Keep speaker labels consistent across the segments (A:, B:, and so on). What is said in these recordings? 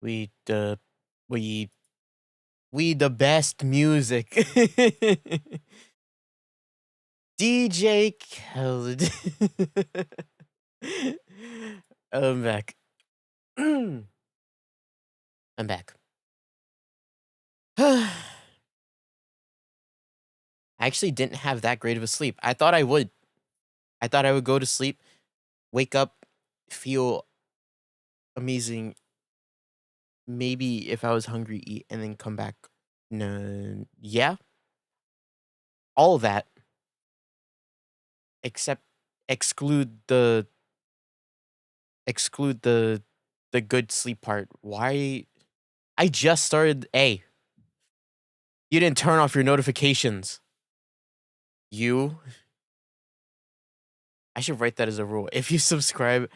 A: We the we we the best music. DJ Khaled. I'm back. I'm back. I actually didn't have that great of a sleep. I thought I would. I thought I would go to sleep, wake up, feel amazing. Maybe if I was hungry, eat, and then come back. No, yeah, all of that except exclude the exclude the good sleep part. Why? I just started. You didn't turn off your notifications. You. I should write that as a rule. If you subscribe,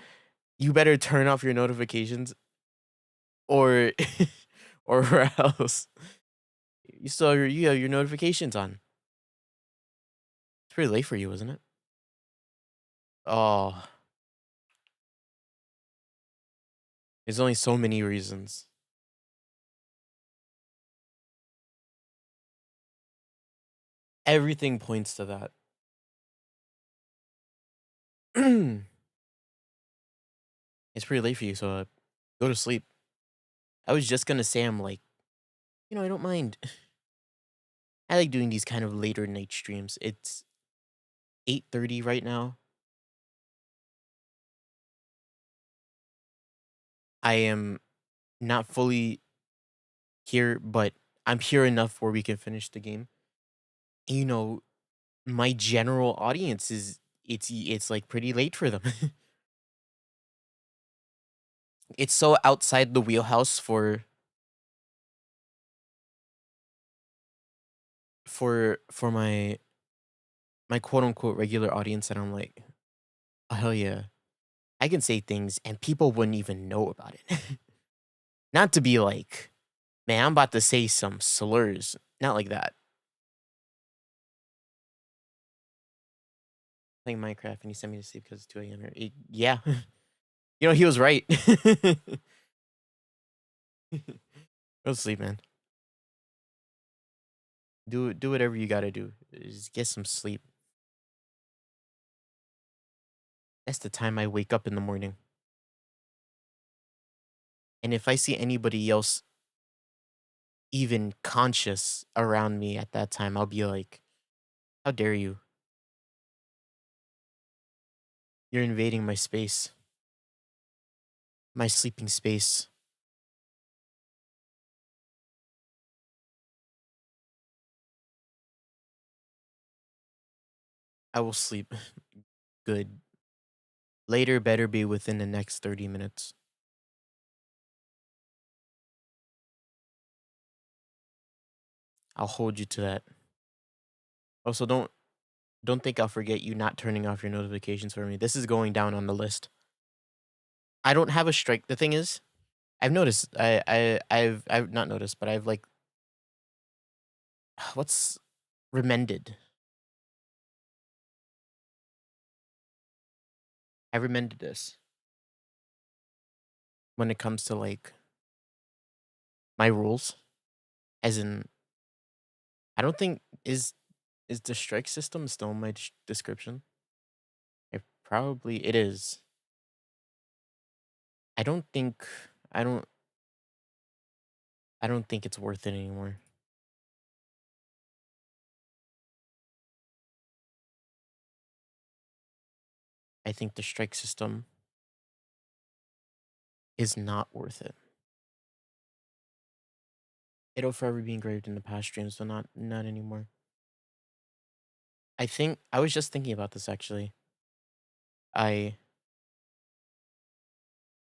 A: you better turn off your notifications, or or else you have your notifications on. It's pretty late for you, isn't it? Oh, there's only so many reasons. Everything points to that. It's pretty late for you, so go to sleep. I was just gonna say I'm like, I don't mind. I like doing these kind of later night streams. It's 8:30 right now. I am not fully here, but I'm here enough where we can finish the game. You know, my general audience is it's like pretty late for them. It's so outside the wheelhouse for my quote unquote regular audience that I'm like, oh, hell yeah. I can say things and people wouldn't even know about it. Not to be like, man, I'm about to say some slurs. Not like that. Playing Minecraft and he sent me to sleep because it's 2 a.m. here. Yeah. He was right. Go to sleep, man. Do whatever you gotta do. Just get some sleep. That's the time I wake up in the morning. And if I see anybody else even conscious around me at that time, I'll be like, how dare you? You're invading my space, my sleeping space. I will sleep. Good. Later better be within the next 30 minutes. I'll hold you to that. Also, don't think I'll forget you not turning off your notifications for me. This is going down on the list. I don't have a strike. The thing is, I've noticed. I've not noticed, but I've like what's remended. I remended this when it comes to like my rules, as in I don't think is the strike system still in my description? It is. I don't think I don't I don't think it's worth it anymore. I think the strike system is not worth it. It'll forever be engraved in the past streams, but not anymore. I think I was just thinking about this actually. I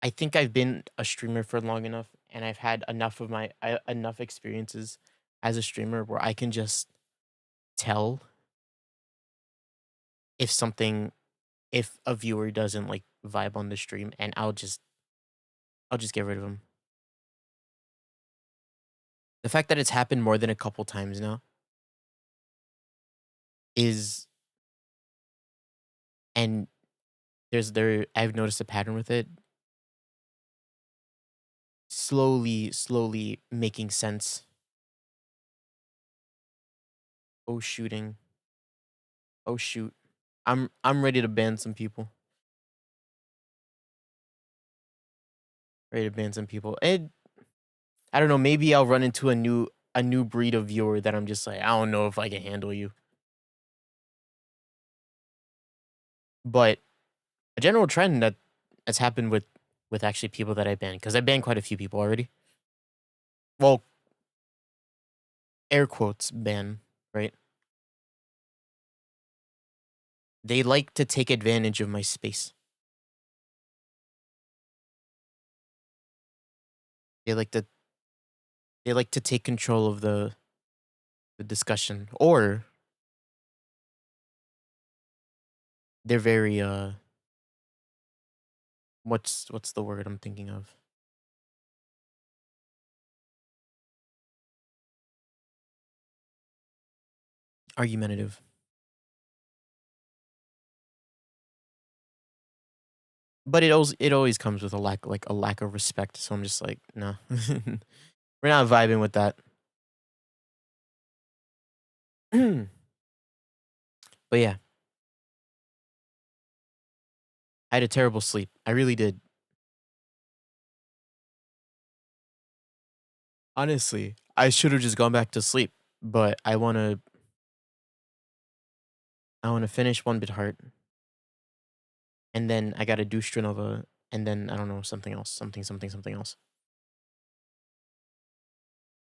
A: I think I've been a streamer for long enough, and I've had enough of enough experiences as a streamer where I can just tell if something if a viewer doesn't like vibe on the stream, and I'll just get rid of them. The fact that it's happened more than a couple times now is and I've noticed a pattern with it. slowly making sense. Oh, shooting. Oh, shoot. I'm ready to ban some people. Ready to ban some people. And I don't know, maybe I'll run into a new breed of viewer that I'm just like, I don't know if I can handle you. But a general trend that's happened with actually people that I banned, because I banned quite a few people already. Well, air quotes ban, right? They like to take advantage of my space. They like to take control of the discussion, or they're very what's the word I'm thinking of? Argumentative. But it always comes with a lack of respect. So I'm just like, no, we're not vibing with that. But yeah, I had a terrible sleep. I really did. Honestly, I should have just gone back to sleep. But I wanna finish 1bitheart, and then I gotta do Strinova, and then I don't know, something else, something else.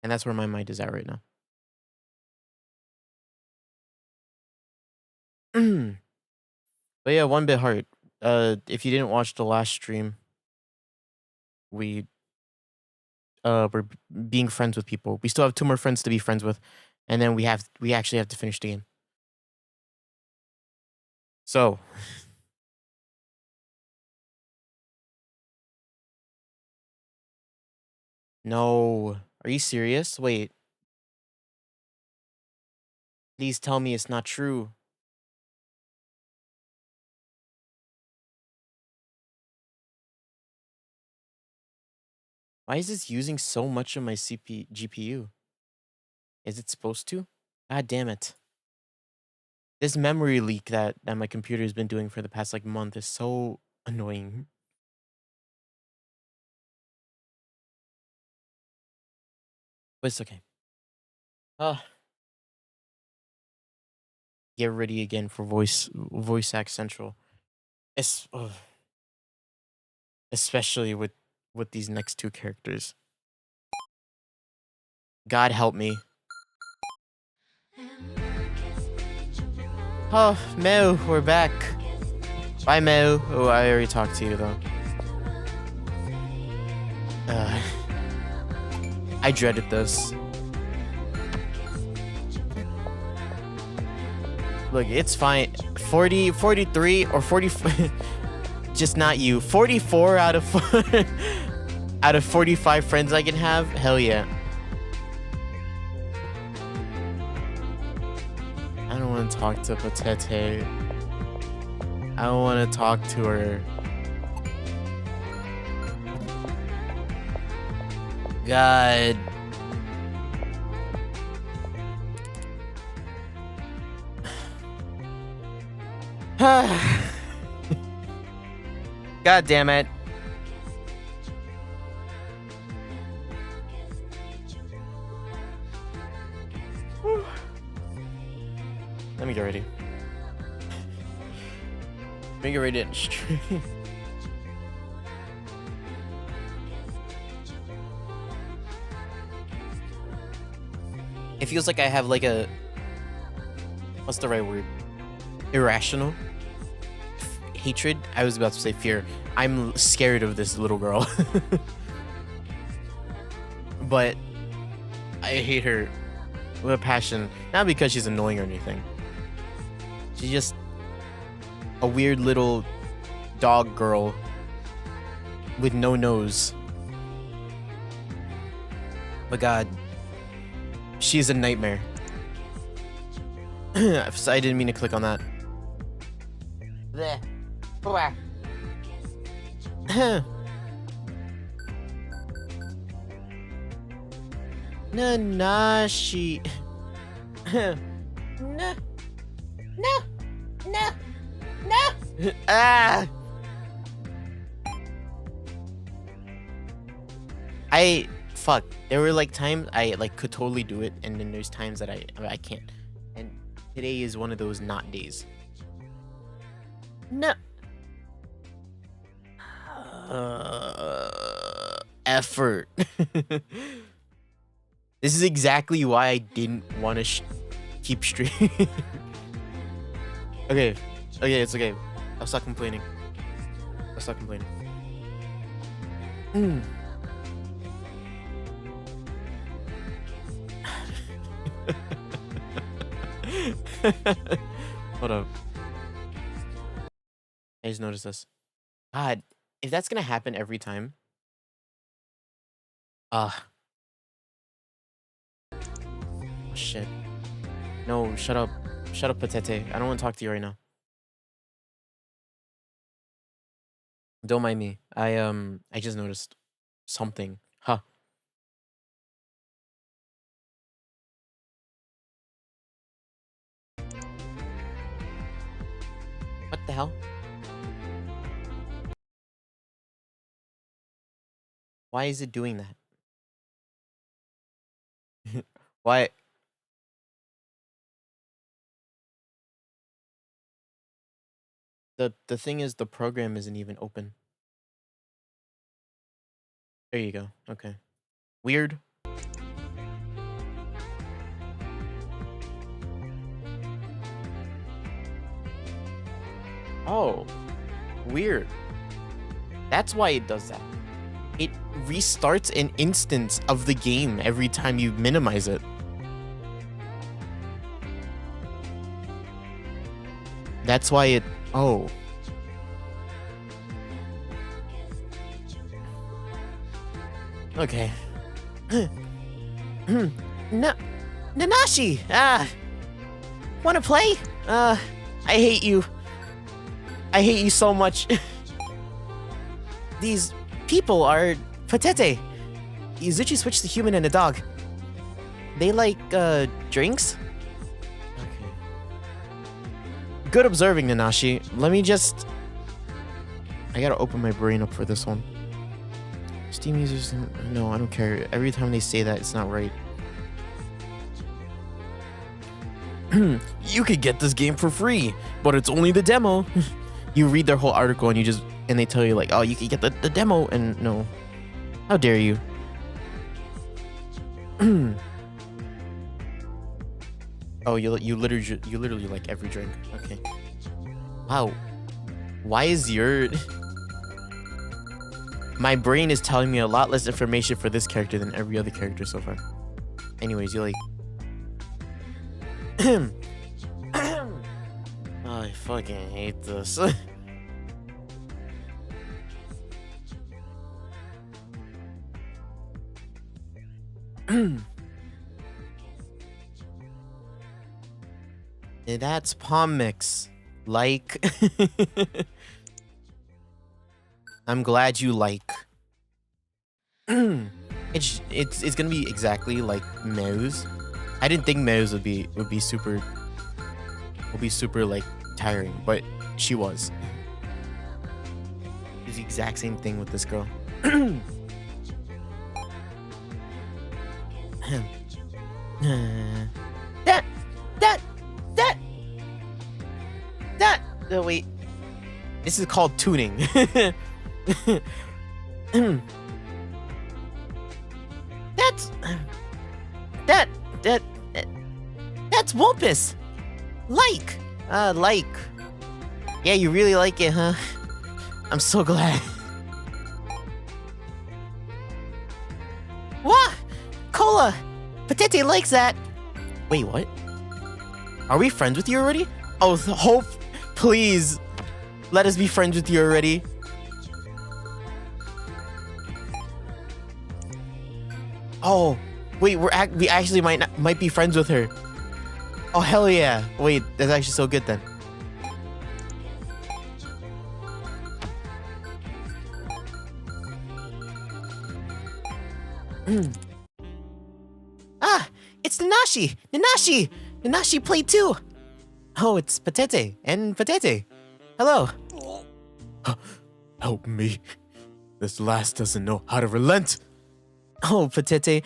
A: And that's where my mind is at right now. But yeah, 1bitheart. If you didn't watch the last stream, we we're being friends with people. We still have 2 more friends to be friends with, and then we actually have to finish the game. So, no. Are you serious? Wait. Please tell me it's not true. Why is this using so much of my GPU? Is it supposed to? God damn it. This memory leak that my computer has been doing for the past like month is so annoying. But it's okay. Get ready again for voice act central. Es- ugh. Especially with these next 2 characters. God help me. Oh, Mel, we're back. Bye, Mel. Oh, I already talked to you though. I dreaded this. Look, it's fine. 40, 43, or 40. Just not you. 44 out of out of 45 friends I can have. Hell yeah. I don't want to talk to Patete. I don't want to talk to her. God. God damn it. Let me get ready. Let me get ready to stream. It feels like I have like a... What's the right word? Irrational hatred? I was about to say fear. I'm scared of this little girl. But I hate her with a passion. Not because she's annoying or anything. She's just a weird little dog girl with no nose. But God, she's a nightmare. I didn't mean to click on that. Nanashi. No. No. No. No. Ah. Fuck. There were like times I like could totally do it, and then there's times that I can't. And today is one of those not days. No. Effort. This is exactly why I didn't want to keep straight. Okay. Okay, it's okay. I'll stop complaining. I'll stop complaining. Hold up. I just noticed this. God, if that's gonna happen every time. Oh, shit. No, shut up. Shut up, Patete. I don't want to talk to you right now. Don't mind me. I just noticed something. Huh. What the hell? Why is it doing that? Why? The thing is, the program isn't even open. There you go. Okay. Weird. Oh, weird. That's why it does that. It restarts an instance of the game every time you minimize it. That's why it... Oh. Okay. No, Nanashi! Wanna play? I hate you. I hate you so much. These people are Patete. Izuchi switched to human and a dog. They like, drinks? Okay. Good observing, Nanashi. Let me just... I gotta open my brain up for this one. Steam users... No, I don't care. Every time they say that, it's not right. You could get this game for free, but it's only the demo. You read their whole article and and they tell you like, oh, you can get the demo, and no. How dare you? Oh, you literally like every drink. Okay. Wow. Why is your... My brain is telling me a lot less information for this character than every other character so far. Anyways, you like... Oh, I fucking hate this. That's palm mix. Like... I'm glad you like. It's gonna be exactly like Meo's. I didn't think Meo's would be super like tiring, but she was. It's the exact same thing with this girl. Oh, wait. This is called tuning. That's Wumpus. Like. Like. Yeah, you really like it, huh? I'm so glad. What? Cola. Patete likes that. Wait, what? Are we friends with you already? Oh, hope. Please. Let us be friends with you already. Oh, wait, we actually might be friends with her. Oh, hell yeah. Wait, that's actually so good then. it's Nanashi! Nanashi! Nanashi played too! Oh, it's Patete and Patete. Hello.
B: Help me. This lass doesn't know how to relent.
A: Oh, Patete,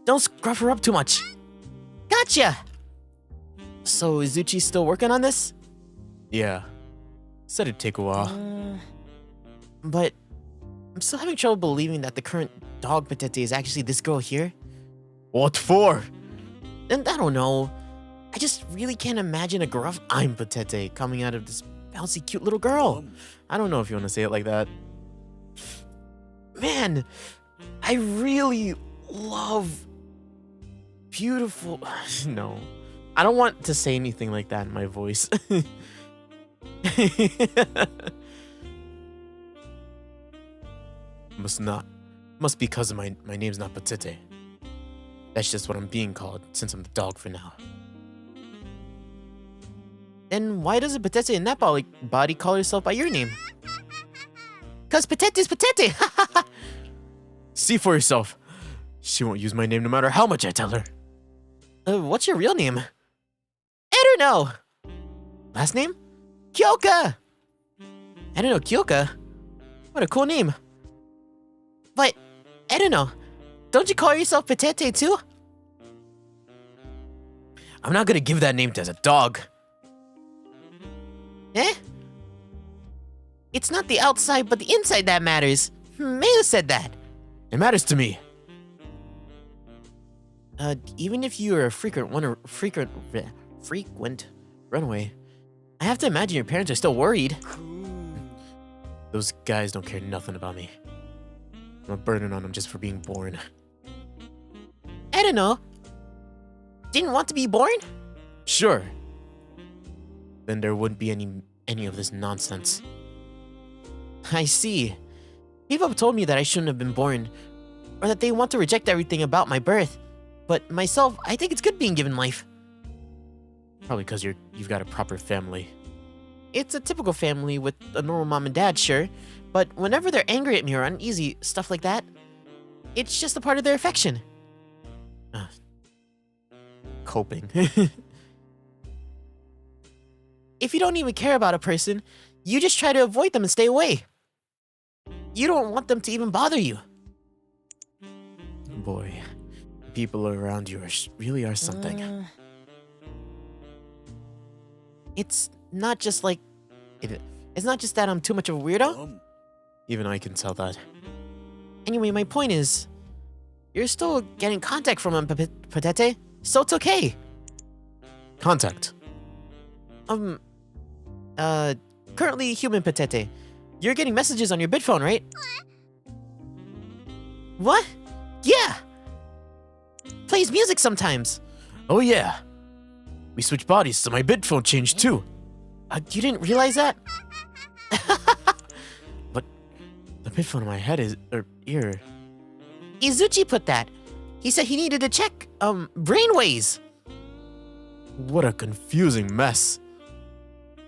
A: don't scruff her up too much. Gotcha! So, is Uchi still working on this?
B: Yeah. Said it'd take a while.
A: But I'm still having trouble believing that the current dog Patete is actually this girl here.
B: What for?
A: And I don't know. I just really can't imagine a gruff I'm Patete coming out of this bouncy cute little girl.
B: I don't know if you want to say it like that.
A: Man, I really love beautiful... No. I don't want to say anything like that in my voice.
B: Must be because of my name's not Patete. That's just what I'm being called since I'm the dog for now.
A: Then why doesn't Patete in that body call herself by your name? Cause Patete's Patete!
B: See for yourself. She won't use my name no matter how much I tell her.
A: What's your real name? I don't know. Last name? Kyoka! I don't know, Kyoka? What a cool name. But, I don't know. Don't you call yourself Patete too?
B: I'm not gonna give that name to a dog.
A: Eh? It's not the outside, but the inside that matters. Mayu said that.
B: It matters to me.
A: Even if you are a frequent runaway, I have to imagine your parents are still worried.
B: Those guys don't care nothing about me. I'm a burden on them just for being born.
A: I don't know. Didn't want to be born?
B: Sure. Then there wouldn't be any of this nonsense.
A: I see. People have told me that I shouldn't have been born, or that they want to reject everything about my birth. But myself, I think it's good being given life.
B: Probably because you've got a proper family.
A: It's a typical family with a normal mom and dad, sure. But whenever they're angry at me or uneasy, stuff like that, it's just a part of their affection.
B: Coping.
A: If you don't even care about a person, you just try to avoid them and stay away. You don't want them to even bother you.
B: Boy, the people around you really are something.
A: It's not just like... It's not just that I'm too much of a weirdo.
B: Even I can tell that.
A: Anyway, my point is, you're still getting contact from him, Patete, so it's okay.
B: Contact?
A: Currently human Patete. You're getting messages on your bid phone, right? What? Yeah! Plays music sometimes.
B: Oh yeah. We switched bodies, so my bid phone changed too.
A: You didn't realize that?
B: But the bid phone in my head is... ear.
A: Izuchi put that. He said he needed to check, brainwaves.
B: What a confusing mess.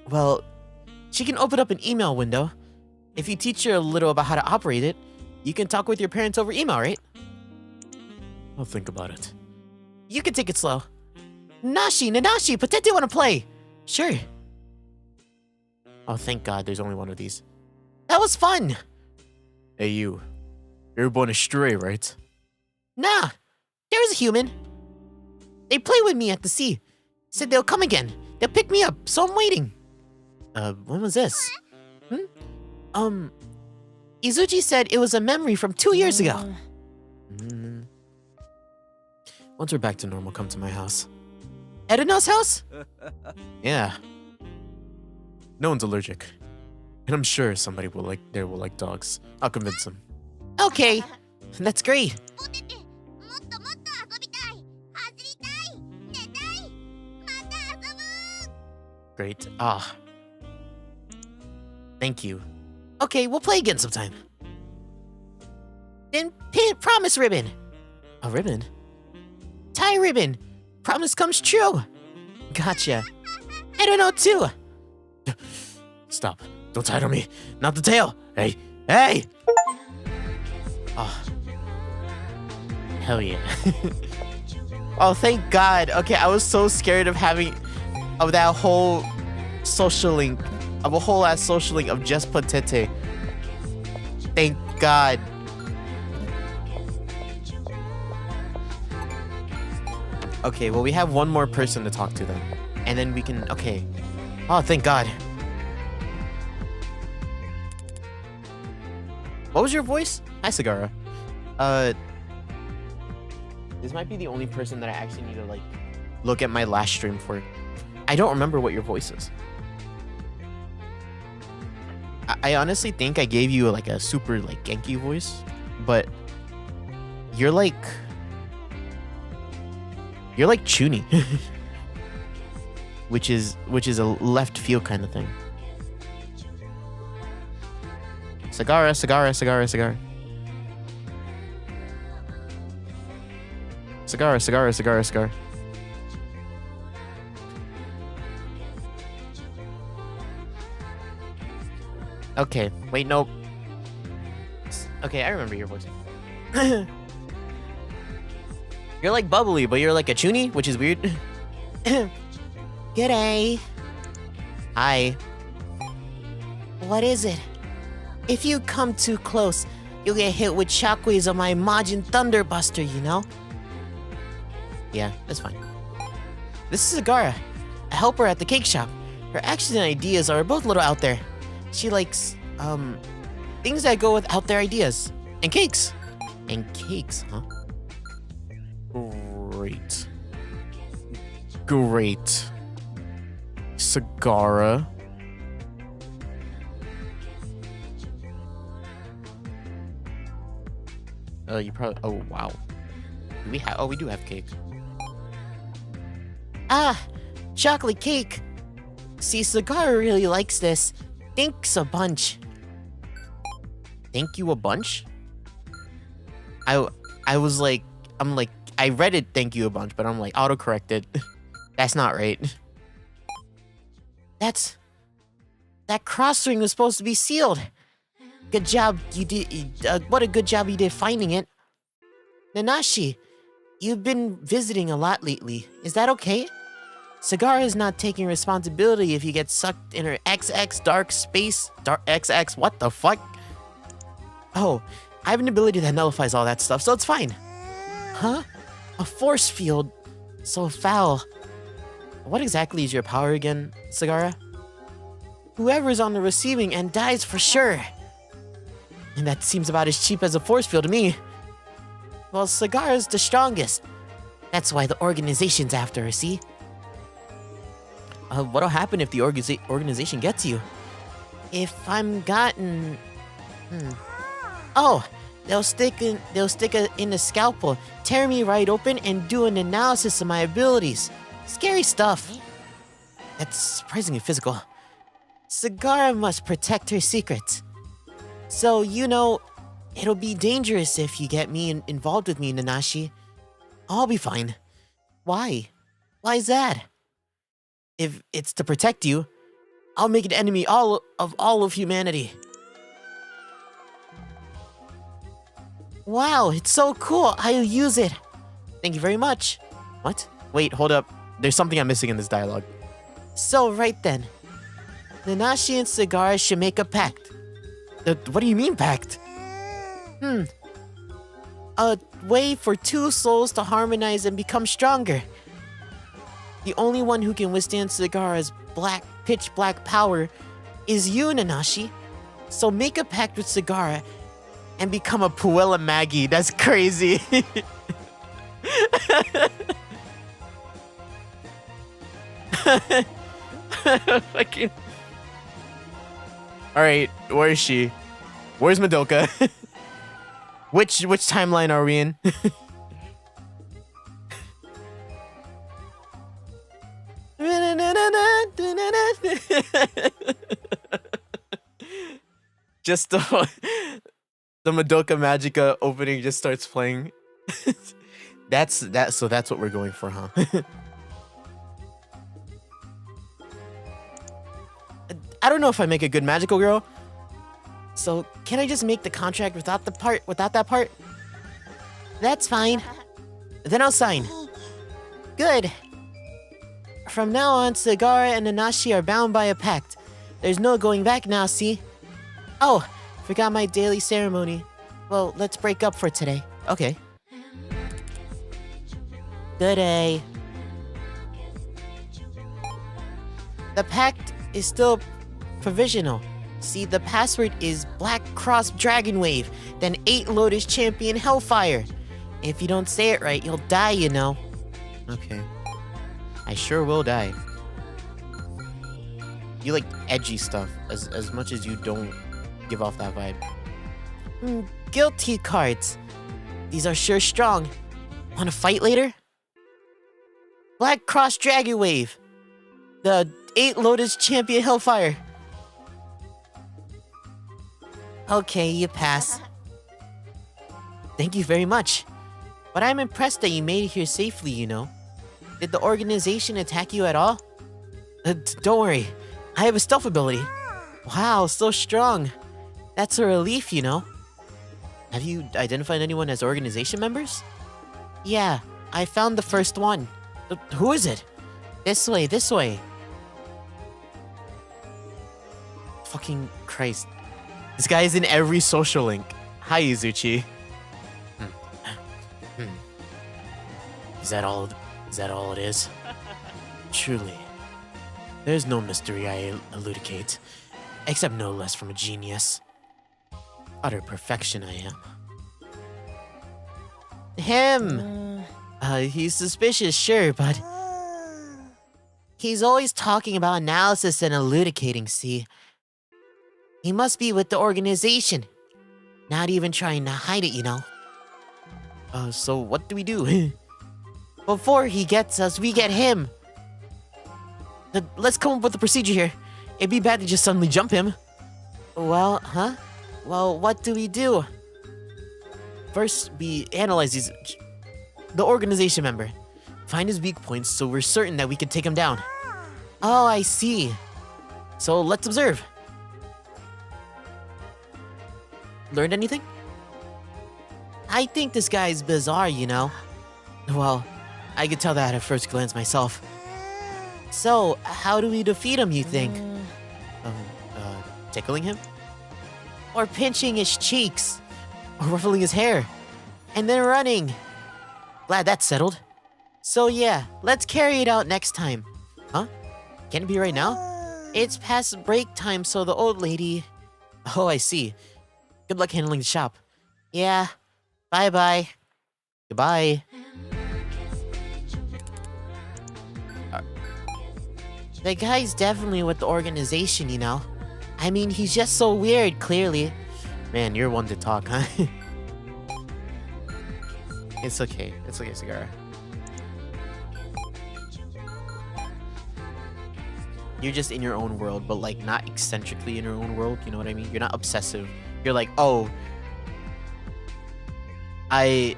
A: Well, she can open up an email window. If you teach her a little about how to operate it, you can talk with your parents over email, right?
B: I'll think about it.
A: You can take it slow. Nanashi, Patete wanna play. Sure.
B: Oh, thank God there's only one of these.
A: That was fun.
B: Hey, you. You're born astray, right?
A: Nah, there's a human. They play with me at the sea. Said they'll come again. They'll pick me up, so I'm waiting.
B: When was this?
A: Izuchi said it was a memory from 2 years ago.
B: Once we're back to normal, come to my house.
A: Edina's house?
B: Yeah. No one's allergic. And I'm sure somebody will like dogs. I'll convince them.
A: Okay, that's great.
B: Great.
A: Thank you. Okay, we'll play again sometime. Then promise ribbon.
B: A ribbon?
A: Tie ribbon. Promise comes true. Gotcha. I don't know too.
B: Stop. Don't tie on me. Not the tail. Hey. Hey! Oh. Hell yeah.
A: Oh, thank God. Okay, I was so scared of that whole social link, of a whole ass social link of just Patete. Thank God. Okay, well, we have one more person to talk to then. And then we can, okay. Oh, thank God. What was your voice? Hi, Sagara. This might be the only person that I actually need to, like, look at my last stream for. I don't remember what your voice is. I honestly think I gave you, like, a super, like, Genki voice. But you're like Chuni. which is a left field kind of thing. Sagara, Sagara, Sagara, Sagara. Sagara, Sagara, Sagara, Sagara. Okay, wait, nope. Okay, I remember your voice. You're like bubbly, but you're like a Chuni, which is weird. G'day. Hi. What is it? If you come too close, you'll get hit with shockwaves of my Majin Thunderbuster, you know? Yeah, that's fine. This is Sagara, a helper at the cake shop. Her actions and ideas are both a little out there. She likes, things that go with out there ideas. And cakes. And cakes, huh? Great. Great. Sagara. You probably, oh, wow. We do have cake. Ah, chocolate cake. See, Sagara really likes this. Thanks a bunch. Thank you a bunch? I was like, I read it thank you a bunch, but I'm like, autocorrected. That's not right. That cross ring was supposed to be sealed. Good job you did, what a good job you did finding it. Nanashi, you've been visiting a lot lately. Is that okay? Sagara is not taking responsibility if you get sucked in her XX dark space. Dark XX, what the fuck? Oh, I have an ability that nullifies all that stuff, so it's fine. Huh? A force field? So foul. What exactly is your power again, Sagara? Whoever's on the receiving end dies for sure. And that seems about as cheap as a force field to me. Well, Sagara's the strongest. That's why the organization's after her, see? What'll happen if the organization gets you? If I'm gotten... Oh, they'll stick it in the scalpel, tear me right open, and do an analysis of my abilities. Scary stuff. That's surprisingly physical. Sagara must protect her secrets. So, you know, it'll be dangerous if you get me involved with me, Nanashi. I'll be fine. Why? Why is that? If it's to protect you, I'll make an enemy all of humanity. Wow, it's so cool. I'll use it. Thank you very much. What? Wait, hold up. There's something I'm missing in this dialogue. So, right then. Nanashi and Sagara should make a pact. What do you mean, pact? A way for two souls to harmonize and become stronger. The only one who can withstand Sagara's pitch black power is you, Nanashi. So make a pact with Sagara and become a Puella Maggie. That's crazy. Fucking... Alright, where is she? Where's Madoka? Which timeline are we in? Just the Madoka Magica opening just starts playing. That's what we're going for, huh? I don't know if I make a good magical girl. So, can I just make the contract without that part? That's fine. Then I'll sign. Good. From now on, Sagara and Nanashi are bound by a pact. There's no going back now, see? Oh, forgot my daily ceremony. Well, let's break up for today. Okay. Good day. The pact is still provisional. See, the password is Black Cross Dragon Wave, then 8 Lotus Champion Hellfire. If you don't say it right, you'll die, you know. Okay. I sure will die. You like edgy stuff as much as you don't give off that vibe. Guilty cards. These are sure strong. Wanna fight later? Black Cross Dragon Wave. The 8 Lotus Champion Hellfire. Okay, you pass. Thank you very much. But I'm impressed that you made it here safely, you know. Did the organization attack you at all? Don't worry. I have a stealth ability. Wow, so strong. That's a relief, you know. Have you identified anyone as organization members? Yeah, I found the first one. Who is it? This way, this way. Fucking Christ. This guy is in every social link. Hi, Izuchi. Is that all it is? Truly. There's no mystery I elucidate, except no less from a genius. Utter perfection I am. Him! He's suspicious, sure, but... He's always talking about analysis and elucidating, see? He must be with the organization. Not even trying to hide it, you know. So what do we do? Before he gets us, we get him. Let's come up with a procedure here. It'd be bad to just suddenly jump him. Well, huh? Well, what do we do? First, we analyze the organization member. Find his weak points so we're certain that we can take him down. Oh, I see. So let's observe. Learned anything? I think this guy is bizarre, you know. Well, I could tell that at first glance myself. So, how do we defeat him, you think? Tickling him? Or pinching his cheeks? Or ruffling his hair? And then running? Glad that's settled. So yeah, let's carry it out next time. Huh? Can it be right now? It's past break time, so the old lady... Oh, I see. Good luck handling the shop. Yeah. Bye-bye. Goodbye. The guy's definitely with the organization, you know. I mean, he's just so weird, clearly. Man, you're one to talk, huh? It's okay. It's okay, Sagara. You're just in your own world, but like not eccentrically in your own world, you know what I mean? You're not obsessive. You're like, oh, there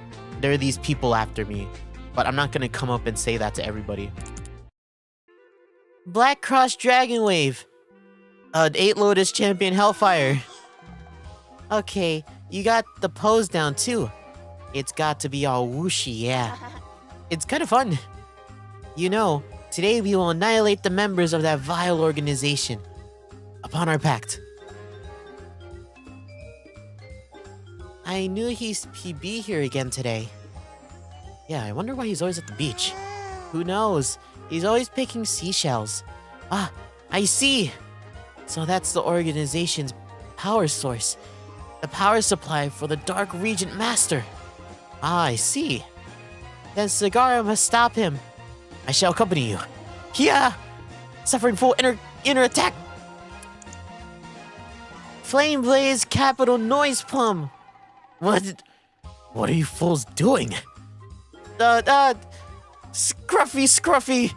A: are these people after me, but I'm not gonna come up and say that to everybody. Black Cross Dragon Wave. 8 Lotus Champion Hellfire. Okay, you got the pose down too. It's got to be all whooshy, yeah. It's kind of fun. You know, today we will annihilate the members of that vile organization. Upon our pact. I knew he'd be here again today. Yeah, I wonder why he's always at the beach. Who knows? He's always picking seashells. Ah, I see! So that's the organization's power source. The power supply for the Dark Regent Master. Ah, I see. Then Sagara must stop him. I shall accompany you. Yeah! Suffering full inner attack! Flame Blaze Capital Noise Plum! What are you fools doing? Scruffy!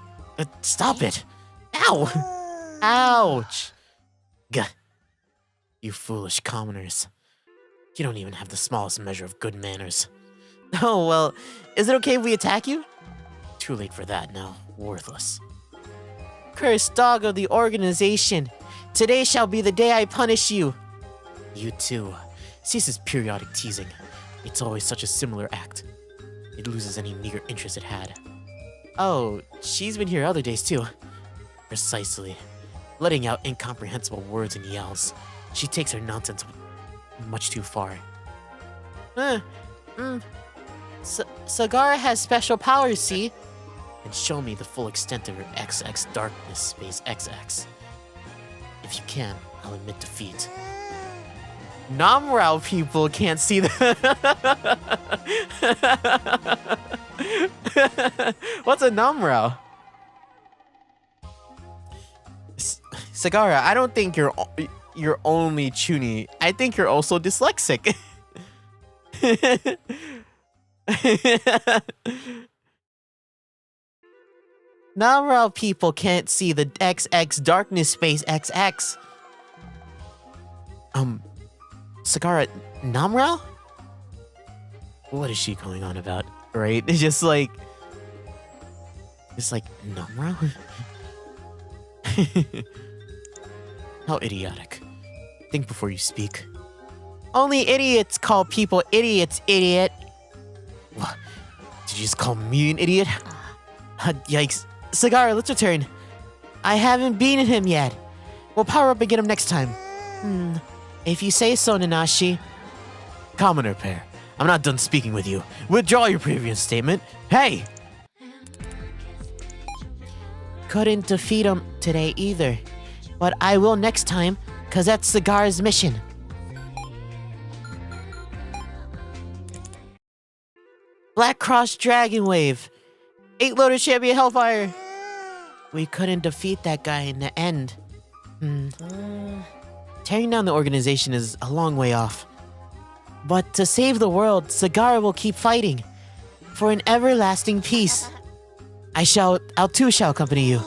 A: Stop it! Ow! Ouch! Gah. You foolish commoners. You don't even have the smallest measure of good manners. Oh, well, is it okay if we attack you? Too late for that now. Worthless. Cursed dog of the organization. Today shall be the day I punish you. You too. Cease this periodic teasing. It's always such a similar act. It loses any meager interest it had.
B: Oh, she's been here other days too. Precisely. Letting out incomprehensible words and yells. She takes her nonsense much too far.
A: Sagara has special powers, see?
B: And show me the full extent of her XX darkness space XX. If you can, I'll admit defeat.
A: Namrao people can't see the. What's a Namrao? Sagara, I don't think you're only Chuni. I think you're also dyslexic. Namrao people can't see the XX darkness space XX. Sagara, Namrao?
B: What is she going on about?
A: Right? It's just like Namrao?
B: How idiotic. Think before you speak.
A: Only idiots call people idiots, idiot.
B: What? Did you just call me an idiot?
A: Yikes. Sagara, let's return. I haven't beaten him yet. We'll power up and get him next time. If you say so, Nanashi.
B: Commoner pair, I'm not done speaking with you. Withdraw your previous statement. Hey!
A: Couldn't defeat him today either. But I will next time, cause that's Sagara's mission. Black Cross Dragon Wave. 8 Lotus Champion Hellfire. We couldn't defeat that guy in the end. Tearing down the organization is a long way off. But to save the world, Sagara will keep fighting. For an everlasting peace. I too shall accompany you.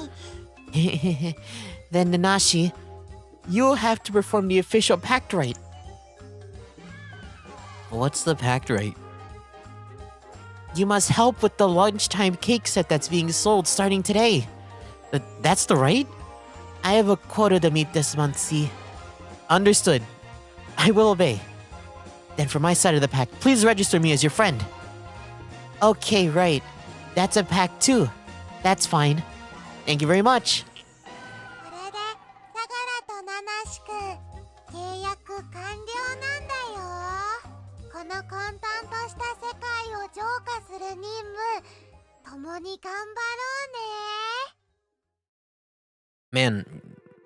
A: Then Nanashi, you'll have to perform the official pact rite.
B: What's the pact rite?
A: You must help with the lunchtime cake set that's being sold starting today.
B: That's the rite?
A: I have a quota to meet this month, see? Understood. I will obey. Then for my side of the pact, please register me as your friend. Okay, right. That's a pact too. That's fine. Thank you very much.
C: これで相良と七志くん契約完了なんだよ。この混沌とした世界を浄化する任務、共に頑張ろうね。
B: Man,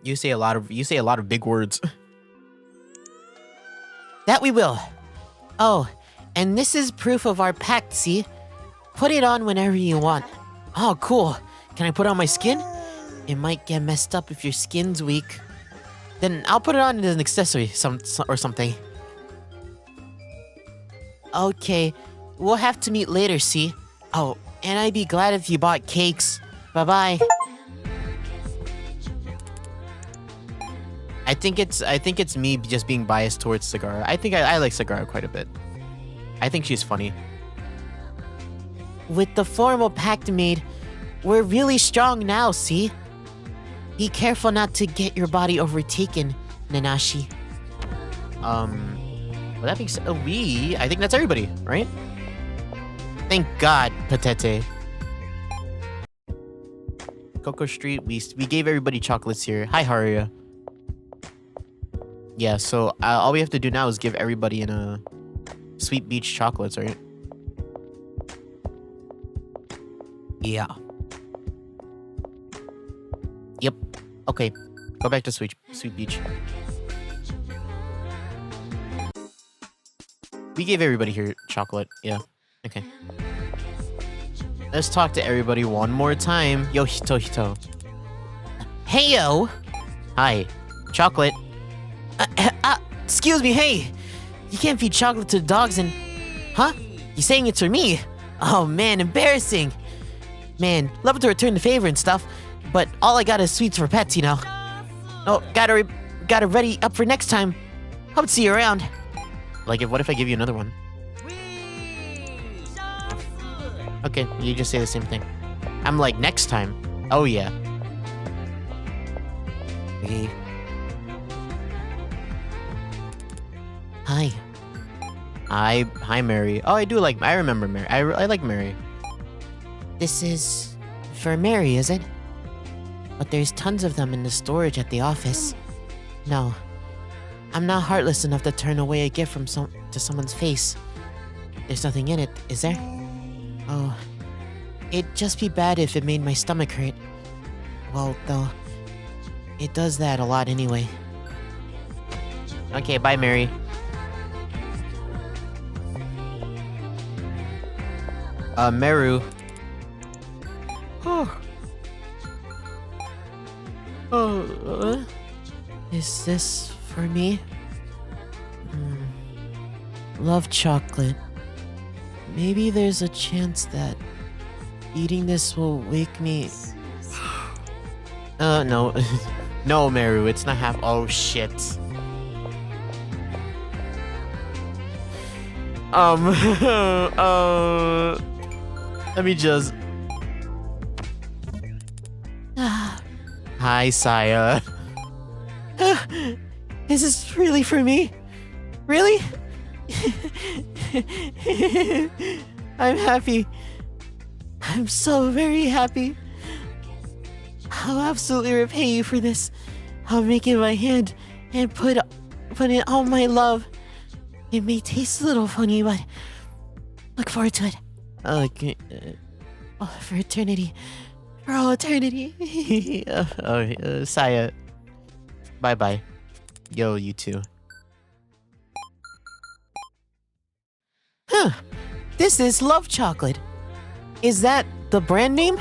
B: you say a lot of big words.
A: That we will. Oh, and this is proof of our pact, see? Put it on whenever you want. Oh, cool. Can I put on my skin? It might get messed up if your skin's weak. Then I'll put it on as an accessory or something. Okay, we'll have to meet later, see? Oh, and I'd be glad if you bought cakes. Bye-bye. I think it's me just being biased towards Sagara. I think I like Sagara quite a bit. I think she's funny. With the formal pact made, we're really strong now, see? Be careful not to get your body overtaken, Nanashi.
B: Well, that being said, I think that's everybody, right?
A: Thank God, Patete.
B: Coco Street, we gave everybody chocolates here. Hi, Haruya. Yeah, so all we have to do now is give everybody Sweet Beach chocolates, right?
A: Yeah.
B: Yep. Okay. Go back to Sweet Beach. We gave everybody here chocolate. Yeah. Okay. Let's talk to everybody one more time. Yo, Hito.
A: Hey, yo.
B: Hi. Chocolate.
A: Excuse me, hey. You can't feed chocolate to the dogs and... Huh? You saying it's for me? Oh, man, embarrassing. Man, love to return the favor and stuff, but all I got is sweets for pets, you know. Oh, gotta ready up for next time. Hope to see you around.
B: Like, what if I give you another one? Okay, you just say the same thing. I'm like, next time. Oh, yeah.
A: Okay. Hi.
B: Hi, Mary. Oh, I remember Mary. I like Mary.
A: This is
B: for Mary, is it? But there's tons of them in the storage at the office. No, I'm not heartless enough to turn away a gift from someone's face. There's nothing in it, is there? Oh, it'd just be bad if it made my stomach hurt. Well, though, it does that a lot anyway.
A: Okay, bye, Mary. Meru.
B: Oh. Is this for me? Love chocolate. Maybe there's a chance that eating this will wake me.
A: No. No, Meru, it's not half. Oh, shit. Let me just. Hi, Saya.
B: Is this really for me? Really? I'm happy. I'm so very happy. I'll absolutely repay you for this. I'll make it my hand and put in all my love. It may taste a little funny, but look forward to it. For eternity. For all eternity.
A: Saya. Bye-bye. Yo, you too.
B: Huh. This is Love Chocolate. Is that the brand name?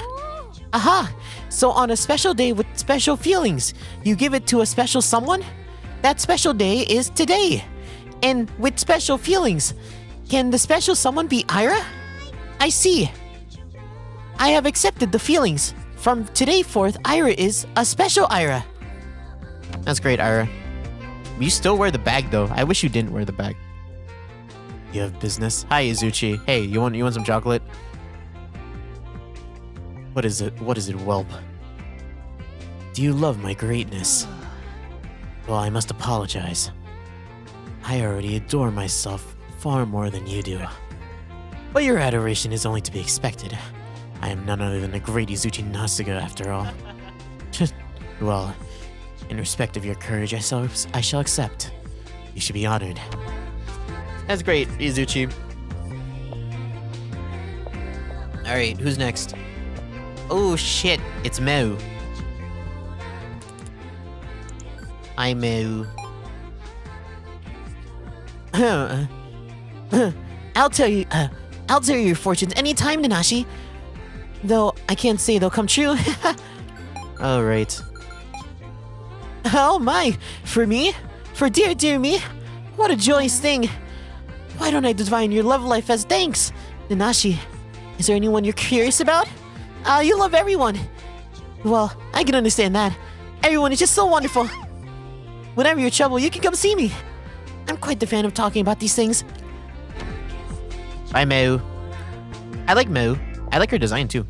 B: Aha! So on a special day with special feelings, you give it to a special someone? That special day is today. And with special feelings, can the special someone be Ira? I see. I have accepted the feelings. From today forth, Ira is a special Ira.
A: That's great, Ira. You still wear the bag, though. I wish you didn't wear the bag.
B: You have business?
A: Hi, Izuchi. Hey, you want some chocolate?
B: What is it, whelp? Do you love my greatness? Well, I must apologize. I already adore myself far more than you do. But your adoration is only to be expected. I am none other than the great Izuchi Nasuga, after all. Well, in respect of your courage, I shall accept. You should be honored.
A: That's great, Izuchi. Alright, who's next? Oh shit, it's Mau. Hi, Mau.
B: I'll tell you your fortunes anytime, Nanashi. Though I can't say they'll come true.
A: Alright.
B: Oh my, for me? For dear me? What a joyous thing. Why don't I divine your love life as thanks? Nanashi, is there anyone you're curious about? You love everyone. Well, I can understand that. Everyone is just so wonderful. Whenever you're in trouble, you can come see me. I'm quite the fan of talking about these things.
A: Bye, Mau. I like Mau. I like her design too.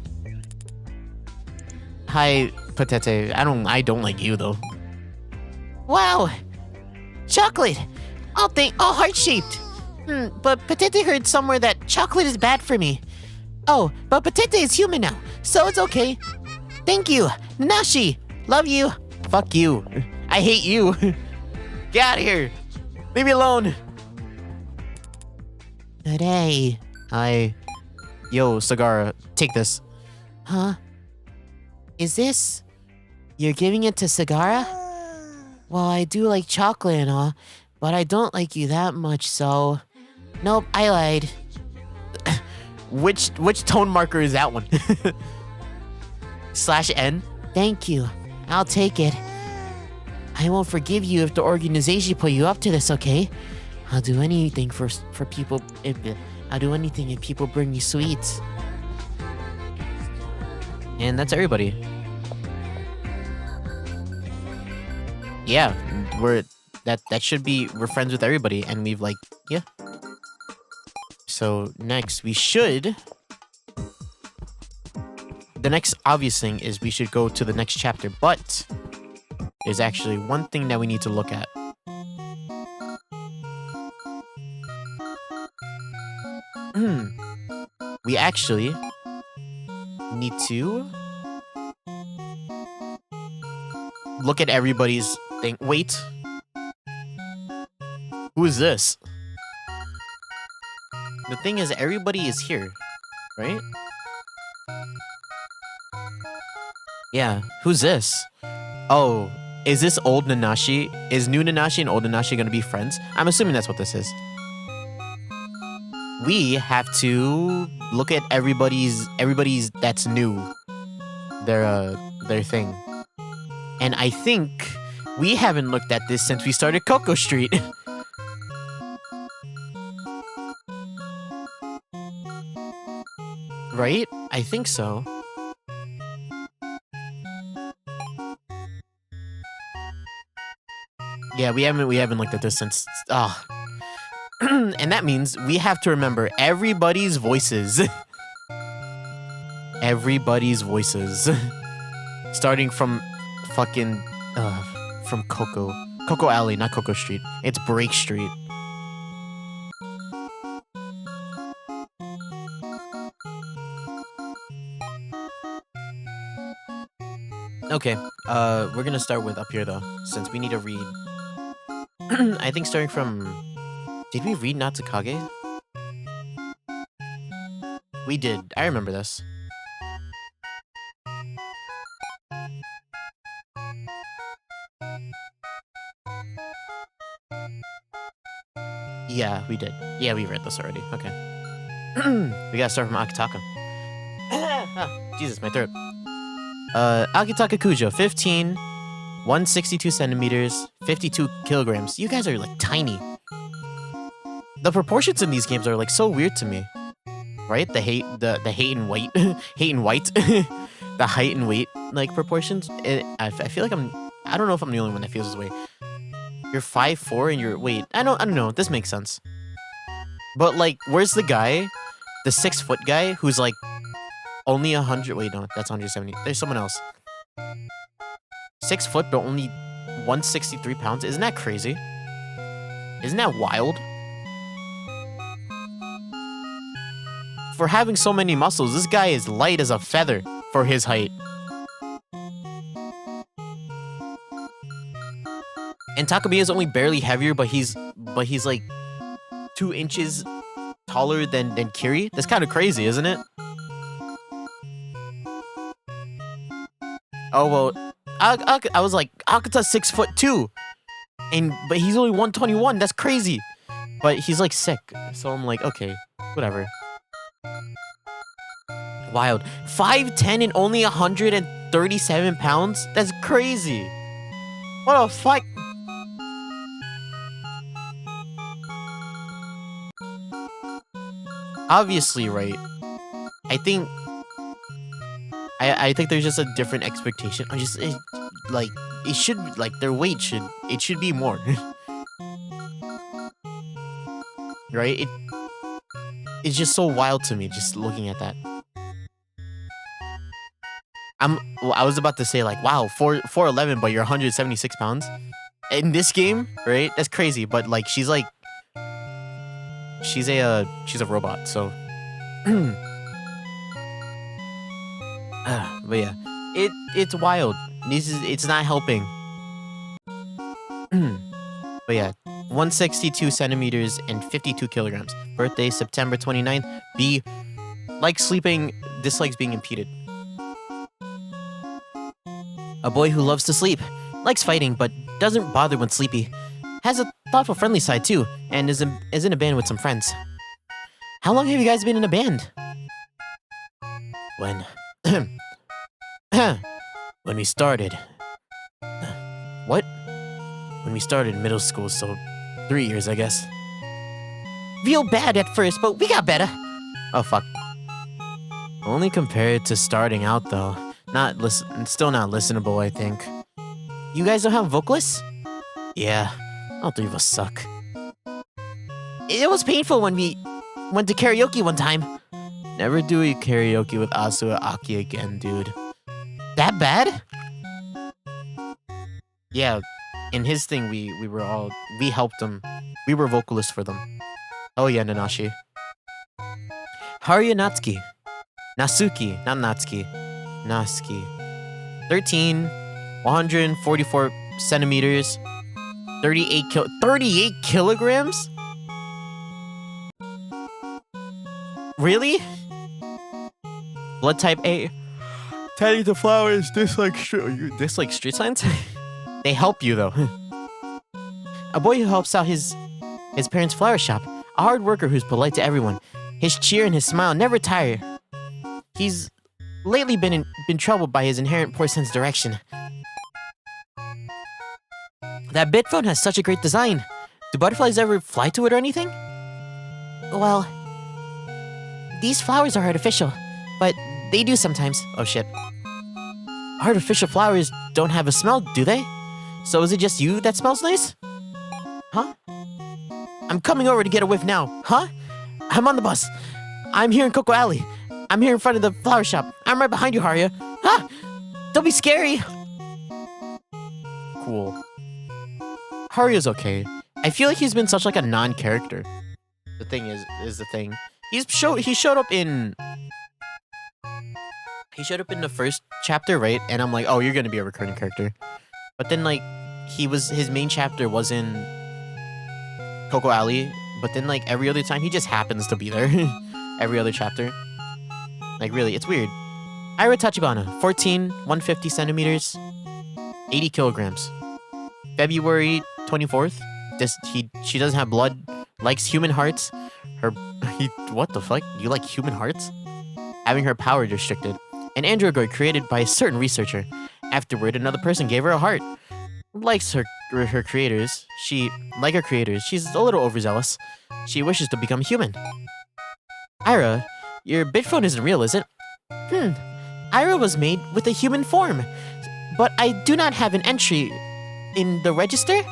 A: Hi, Patete. I don't like you though.
B: Wow, chocolate. All heart-shaped. But Patete heard somewhere that chocolate is bad for me. Oh, but Patete is human now, so it's okay. Thank you, Nanashi. Love you.
A: Fuck you. I hate you. Get out of here. Leave me alone.
B: Today.
A: Hi. Yo, Sagara, take this.
B: Huh? Is this... You're giving it to Sagara? Well, I do like chocolate and all, but I don't like you that much, so... Nope, I lied.
A: Which tone marker is that one? /N?
B: Thank you. I'll take it. I won't forgive you if the organization put you up to this, okay? I'll do anything for people I'll do anything if people bring me sweets.
A: And that's everybody. Yeah, we're friends with everybody, and we've yeah. So next we should. The next obvious thing is we should go to the next chapter, but there's actually one thing that we need to look at. We actually need to look at everybody's thing. Wait. Who is this? The thing is, everybody is here, right? Yeah, who's this? Oh, is this old Nanashi? Is new Nanashi and old Nanashi gonna be friends? I'm assuming that's what this is. We have to look at everybody's that's new. Their thing. And I think we haven't looked at this since we started Coco Street. Right? I think so. Yeah, we haven't looked at this since and that means we have to remember everybody's voices. Everybody's voices. Starting from fucking from Coco Alley, not Coco Street. It's Break Street. Okay, we're gonna start with up here though, since we need to read. I think starting from... Did we read Natsukage? We did. I remember this. Yeah, we did. Yeah, we read this already. Okay. We gotta start from Akitaka. Jesus, my throat. Akitaka Kujo, 15, 162 centimeters, 52 kilograms. You guys are like tiny. The proportions in these games are like so weird to me. Right? The hate and weight. Hate and white. The height and weight like proportions. I feel like I don't know if I'm the only one that feels this way. You're 5'4" and you're wait, I don't know, this makes sense. But like, where's the guy? The 6 foot guy who's like only 100. Wait, no, that's 170. There's someone else. 6 foot, but only 163 pounds. Isn't that crazy? Isn't that wild? For having so many muscles, this guy is light as a feather for his height. And Takamiya is only barely heavier, but he's like 2 inches taller than Kiri. That's kind of crazy, isn't it? Oh well, I was like, Akita's 6'2", but he's only 121. That's crazy. But he's like sick, so I'm like, okay, whatever. Wild. 5'10" and only 137 pounds. That's crazy. What the fuck? Obviously, right? I think there's just a different expectation. It should, like, their weight should be more. Right? It's just so wild to me just looking at that. I was about to say like, wow, 4'11", but you're 176 pounds. In this game, right? That's crazy, but like she's a robot, so but yeah. It's wild. It's not helping. But yeah, 162 centimeters and 52 kilograms. Birthday September 29th. B, likes sleeping, dislikes being impeded. A boy who loves to sleep, likes fighting, but doesn't bother when sleepy. Has a thoughtful, friendly side too, and is in a band with some friends. How long have you guys been in a band? When we started. What? When we started middle school, so 3 years, I guess. Real bad at first, but we got better. Oh fuck. Only compared to starting out though. Still not listenable, I think. You guys don't have vocalists? Yeah, all 3 of us suck. It was painful when we went to karaoke one time. Never do a karaoke with Asu or Aki again, dude. That bad? Yeah, in his thing, we helped him. We were vocalists for them. Oh yeah, Nanashi. Haruya Natsuki. Nasuki, not Natsuki. Natsuki. 13, 144 centimeters, 38 kilograms? Really? Blood type A. Tending to flowers, dislike street signs? They help you though. A boy who helps out his parents' flower shop. A hard worker who's polite to everyone. His cheer and his smile never tire. He's lately been troubled by his inherent poor sense of direction. That bit phone has such a great design. Do butterflies ever fly to it or anything? Well, these flowers are artificial, but they do sometimes. Oh shit. Artificial flowers don't have a smell, do they? So is it just you that smells nice? Huh? I'm coming over to get a whiff now. Huh? I'm on the bus. I'm here in Coco Alley. I'm here in front of the flower shop. I'm right behind you, Haria. Huh? Don't be scary. Cool. Haria's okay. I feel like he's been such like a non-character. The thing is the thing. He showed up in the first chapter, right? And I'm like, oh, you're gonna be a recurring character. But then like his main chapter was in Coco Alley, but then like every other time he just happens to be there. Every other chapter. Like really, it's weird. Ira Tachibana, 14, 150 centimeters, 80 kilograms. February 24th. She doesn't have blood, likes human hearts. What the fuck? You like human hearts? Having her power restricted. An android created by a certain researcher. Afterward, another person gave her a heart. Likes her creators. Like her creators, she's a little overzealous. She wishes to become human. Ira, your bit phone isn't real, is it? Ira was made with a human form, but I do not have an entry in the register.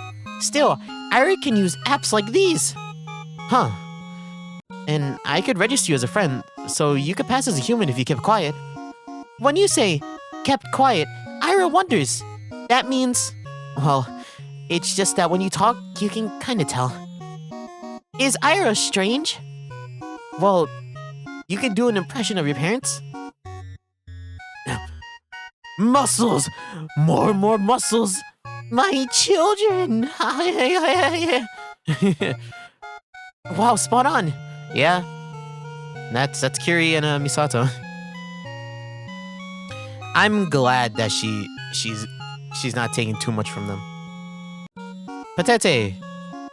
A: Still, Ira can use apps like these. Huh. And I could register you as a friend, so you could pass as a human if you kept quiet. When you say, kept quiet, Ira wonders. That means, well, it's just that when you talk, you can kinda tell. Is Ira strange? Well, you can do an impression of your parents. Muscles! More and more muscles! My children! Wow, spot on! Yeah. That's Kiri and Misato. I'm glad that she's not taking too much from them. Patete,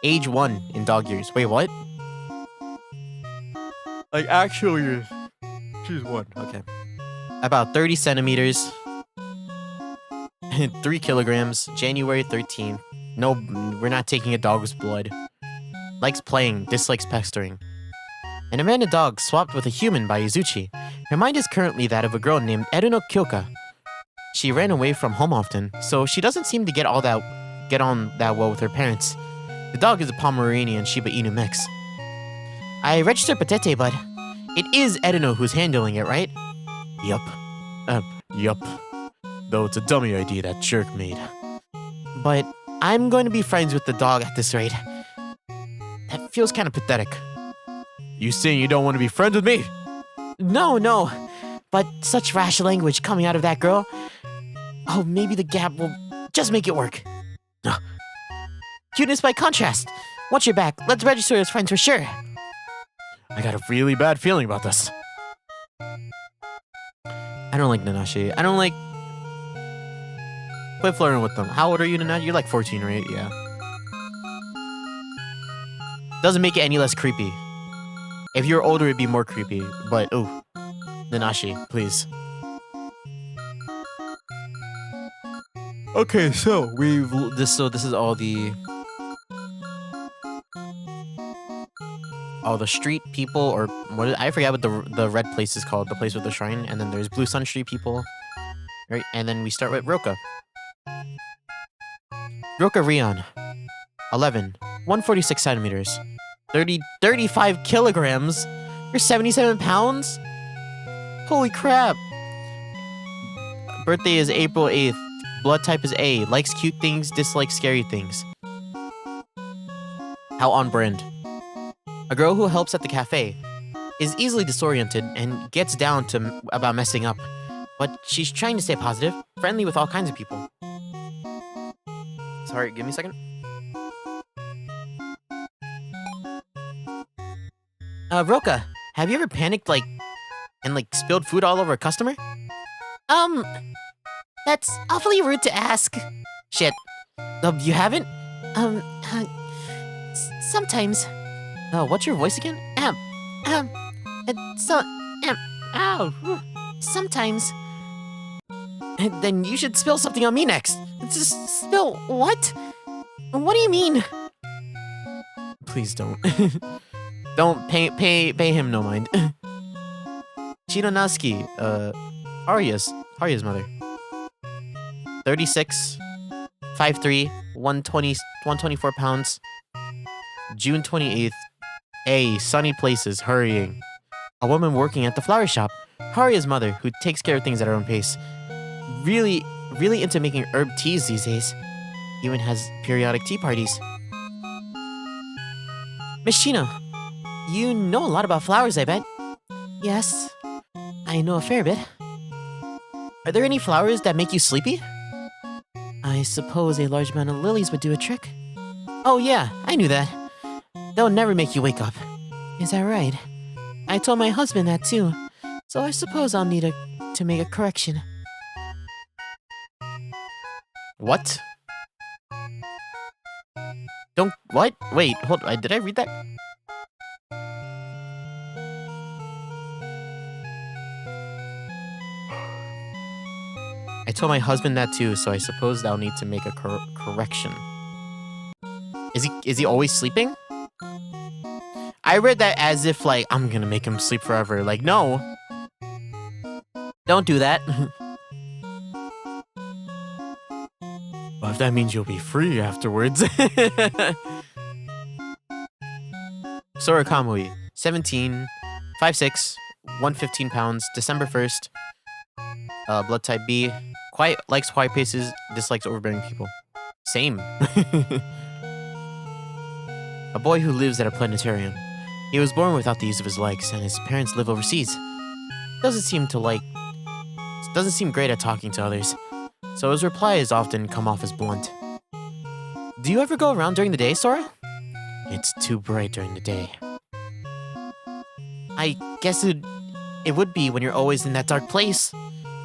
A: age 1 in dog years. Wait, what? Like actual years. She's 1. Okay. About 30 centimeters. 3 kilograms. January 13th. No, we're not taking a dog's blood. Likes playing, dislikes pestering. An abandoned dog swapped with a human by Izuchi. Her mind is currently that of a girl named Eruno Kyoka. She ran away from home often, so she doesn't seem to get on that well with her parents. The dog is a Pomeranian Shiba Inu mix. I registered Patete, but it is Eruno who's handling it, right? Yup. Yup. Though it's a dummy ID that jerk made. But I'm going to be friends with the dog at this rate. That feels kind of pathetic. You saying you don't want to be friends with me? No. But such rash language coming out of that girl. Oh, maybe the gap will just make it work. Cuteness by contrast. Once you're back, let's register as friends for sure. I got a really bad feeling about this. I don't like Nanashi. I don't like... Quit flirting with them. How old are you, Nanashi? You're like 14, right? Yeah. Doesn't make it any less creepy. If you're older, it'd be more creepy. But, ooh. Nanashi, please. Okay, so this is all the street people, or I forget what the red place is called, the place with the shrine, and then there's Blue Sun Street people, right? And then we start with Roka. Roka Rion, 11, 146 centimeters, 35 kilograms. You're 77 pounds? Holy crap. Birthday is April 8th. Blood type is A. Likes cute things, dislikes scary things. How on brand. A girl who helps at the cafe. Is easily disoriented and gets down to about messing up. But she's trying to stay positive, friendly with all kinds of people. Sorry, give me a second.
B: Roka, have you ever panicked, like, and, like, spilled food all over a customer? That's awfully rude to ask. Shit. You haven't? Sometimes. Oh, what's your voice again? Ow. Sometimes. Then you should spill something on me next. Just spill what? What do you mean?
A: Please don't.
B: Don't pay him no mind.
A: Chinonaski, Arya's mother. 36, 5'3", 124 pounds. June 28th. A. Sunny places, hurrying. A woman working at the flower shop. Harya's mother, who takes care of things at her own pace. Really into making herb teas these days. Even has periodic tea parties.
B: Miss Chino, you know a lot about flowers, I bet. Yes, I know a fair bit.
A: Are there any flowers that make you sleepy?
B: I suppose a large amount of lilies would do a trick. Oh yeah, I knew that. They'll never make you wake up. Is that right? I told my husband that too, so I suppose I'll need to make a correction.
A: What? What? Wait, hold on, did I read that? I told my husband that too, so I suppose I'll need to make a correction. Is he always sleeping? I read that as if, like, I'm gonna make him sleep forever. Like, no.
B: Don't do that.
A: Well, if that means you'll be free afterwards. Sora Kamui, 17, 5'6", 115 pounds, December 1st. Blood type B. Likes quiet paces, dislikes overbearing people. Same. A boy who lives at a planetarium. He was born without the use of his legs, and his parents live overseas. Doesn't seem great at talking to others, so his replies often come off as blunt. Do you ever go around during the day, Sora? It's too bright during the day. I guess it would be when you're always in that dark place.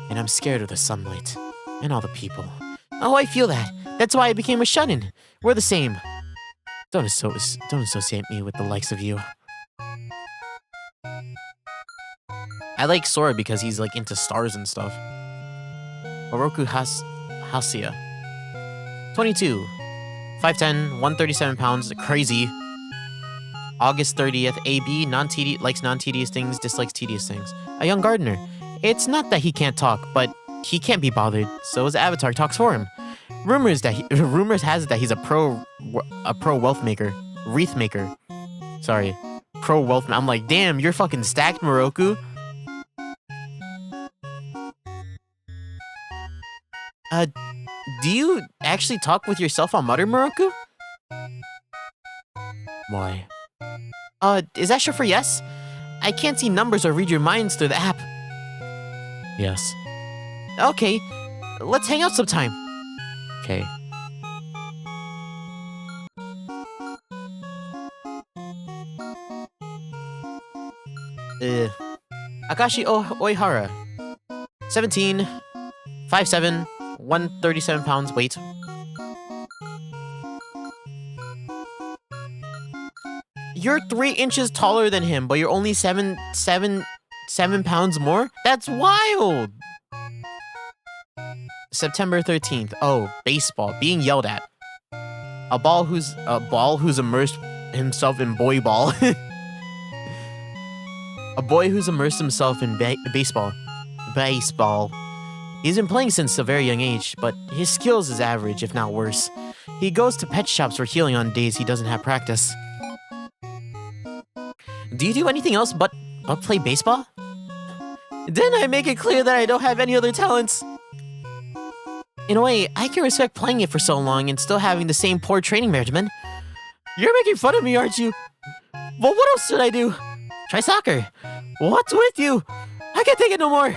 A: And I'm scared of the sunlight and all the people. Oh, I feel that. That's why I became a shut-in. We're the same. Don't associate me with the likes of you. I like Sora because he's, like, into stars and stuff. Oroku Hasia. 22. 5'10", 137 pounds. Crazy. August 30th. AB. Likes non-tedious things, dislikes tedious things. A young gardener. It's not that he can't talk, but he can't be bothered, so his avatar talks for him. Rumors has it that he's a pro wealth maker. Wreath maker. Sorry. Pro wealth. I'm like, damn, you're fucking stacked, Moroku. Do you actually talk with yourself on Mutter, Moroku? Why? Is that sure for yes? I can't see numbers or read your minds through the app. Yes. Okay, let's hang out sometime. Okay. Akashi Oihara. 17, 5'7", 137 pounds, weight. You're 3 inches taller than him, but you're only 7 pounds more? That's wild! September 13th. Oh, baseball. Being yelled at. A ball who's immersed himself in boy ball. A boy who's immersed himself in baseball. Baseball. He's been playing since a very young age, but his skills is average, if not worse. He goes to pet shops for healing on days he doesn't have practice. Do you do anything else but play baseball? Didn't I make it clear that I don't have any other talents? In a way, I can respect playing it for so long and still having the same poor training regimen. You're making fun of me, aren't you? Well, what else should I do? Try soccer. What's with you? I can't take it no more.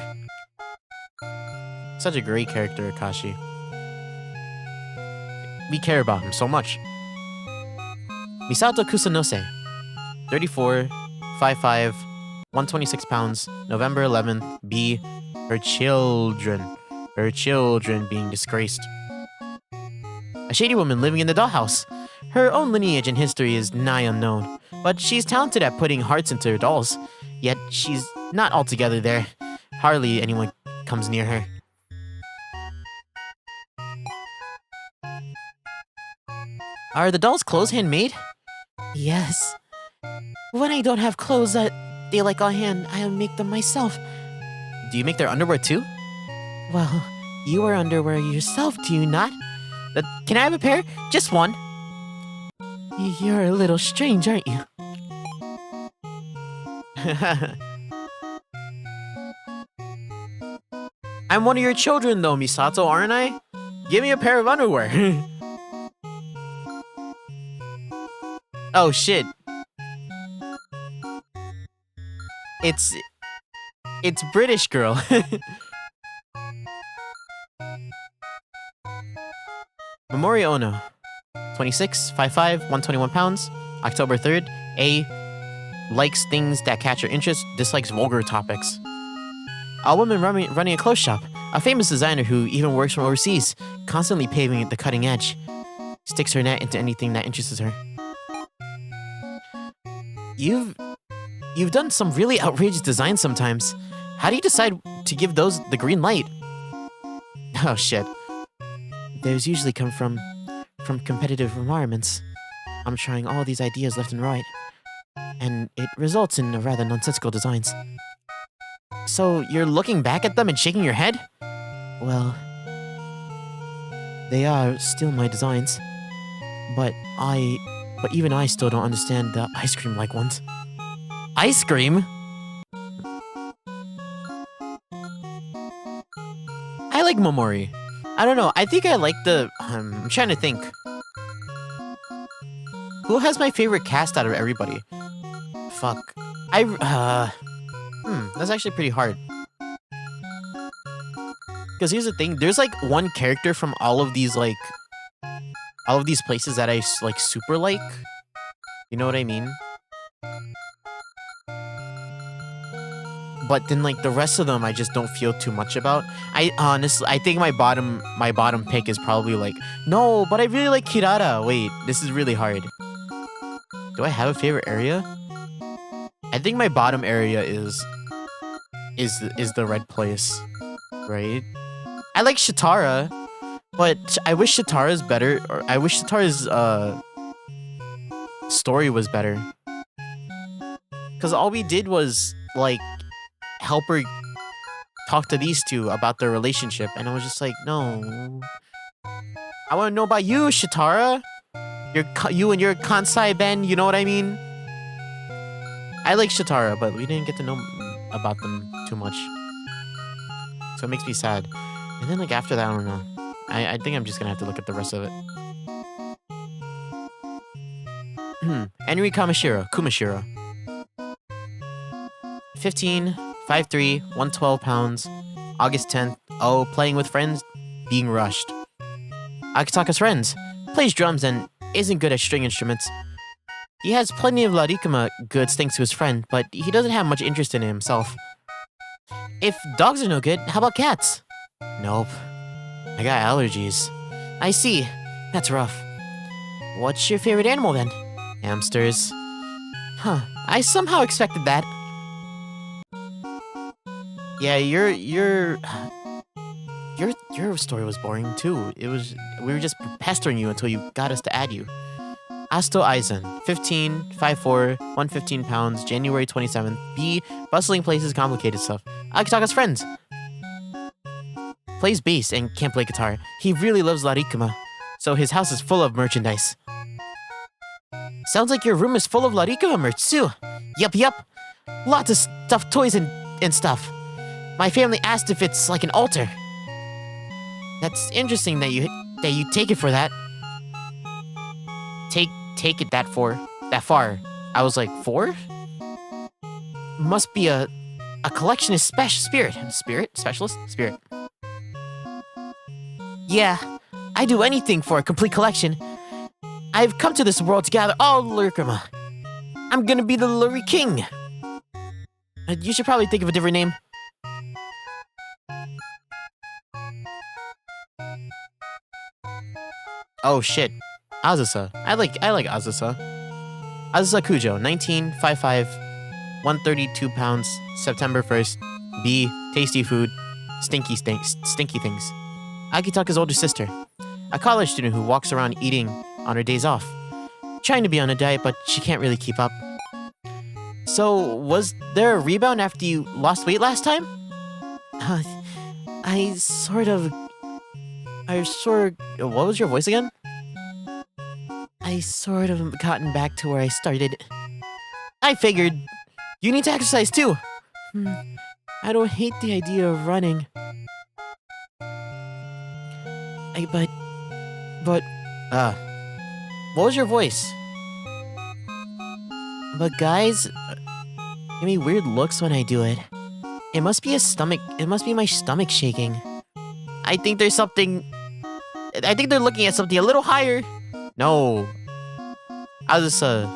A: Such a great character, Akashi. we care about him so much. Misato Kusanose, 34, 5'5", 126 pounds, November 11th, B. Her children being disgraced. A shady woman living in the dollhouse. Her own lineage and history is nigh unknown, but she's talented at putting hearts into her dolls. Yet she's not altogether there. Hardly anyone comes near her. Are the dolls' clothes handmade?
B: Yes. When I don't have clothes that they like on hand, I'll make them myself.
A: Do you make their underwear too?
B: Well, you wear underwear yourself, do you not?
A: Can I have a pair? Just one.
B: You're a little strange, aren't you?
A: I'm one of your children though, Misato, aren't I? Give me a pair of underwear. Oh shit. It's British girl. Mamori Ono, 26, 5'5", 121 pounds, October 3rd, A. Likes things that catch her interest, dislikes vulgar topics. A woman running a clothes shop, a famous designer who even works from overseas, constantly paving the cutting edge. Sticks her net into anything that interests her. You've done some really outrageous designs sometimes. How do you decide to give those the green light? Oh shit.
B: Those usually come from competitive environments. I'm trying all these ideas left and right, and it results in rather nonsensical designs.
A: So you're looking back at them and shaking your head?
B: Well, they are still my designs, but even I still don't understand the ice cream-like ones.
A: Ice cream? I like Momori. I don't know, I think I like the... I'm trying to think. Who has my favorite cast out of everybody? Fuck. That's actually pretty hard. Because here's the thing, there's like one character from all of these places that I like super like. You know what I mean? But then like the rest of them I just don't feel too much about. I think my bottom pick is probably like, no, but I really like Kirara. Wait, this is really hard. Do I have a favorite area? I think my bottom area is the red place, right? I like Shitara, but I wish Shitara's better, or I wish Shitara's story was better. Cause all we did was like help her talk to these two about their relationship, and I was just like, no. I want to know about you, Shitara. You and your Kansai Ben, you know what I mean? I like Shitara, but we didn't get to know about them too much. So it makes me sad. And then like after that, I don't know. I think I'm just gonna have to look at the rest of it. Enri Kumashiro. 15, 5'3", 112 pounds. August 10th. Oh, playing with friends, being rushed. Akitaka's friends. Plays drums and isn't good at string instruments. He has plenty of Larikuma goods thanks to his friend, but he doesn't have much interest in it himself. If dogs are no good, how about cats? Nope. I got allergies. I see. That's rough. What's your favorite animal then? Hamsters. Huh. I somehow expected that. Yeah, your story was boring too. We were just pestering you until you got us to add you. Asto Aizen, 15, 5'4", 115 pounds, January 27th. B. Bustling places, complicated stuff. Akitaka's friends. Plays bass and can't play guitar. He really loves Larikuma, so his house is full of merchandise. Sounds like your room is full of Larikuma merch too. Yup. Lots of stuffed toys and stuff. My family asked if it's like an altar. That's interesting that you take it for that. Take it that far. I was like, 4? Must be a collectionist spirit. Spirit? Specialist? Spirit. Yeah,
B: I do anything for a complete collection. I've come to this world to gather all Lurkama. I'm gonna be the Lurry King. You should probably think of a different name.
A: Oh shit. Azusa. I like Azusa. Azusa Kujo, 1955, 132 pounds, September 1st. B. Tasty food. Stinky things. Akitaka's older sister. A college student who walks around eating on her days off. Trying to be on a diet, but she can't really keep up. So, was there a rebound after you lost weight last time?
B: I sort of...
A: What was your voice again?
B: I sort of gotten back to where I started.
A: I figured. You need to exercise too.
B: I don't hate the idea of running.
A: What was your voice?
B: But guys give me weird looks when I do it. It must be my stomach shaking.
A: I think they're looking at something a little higher. No. Azusa.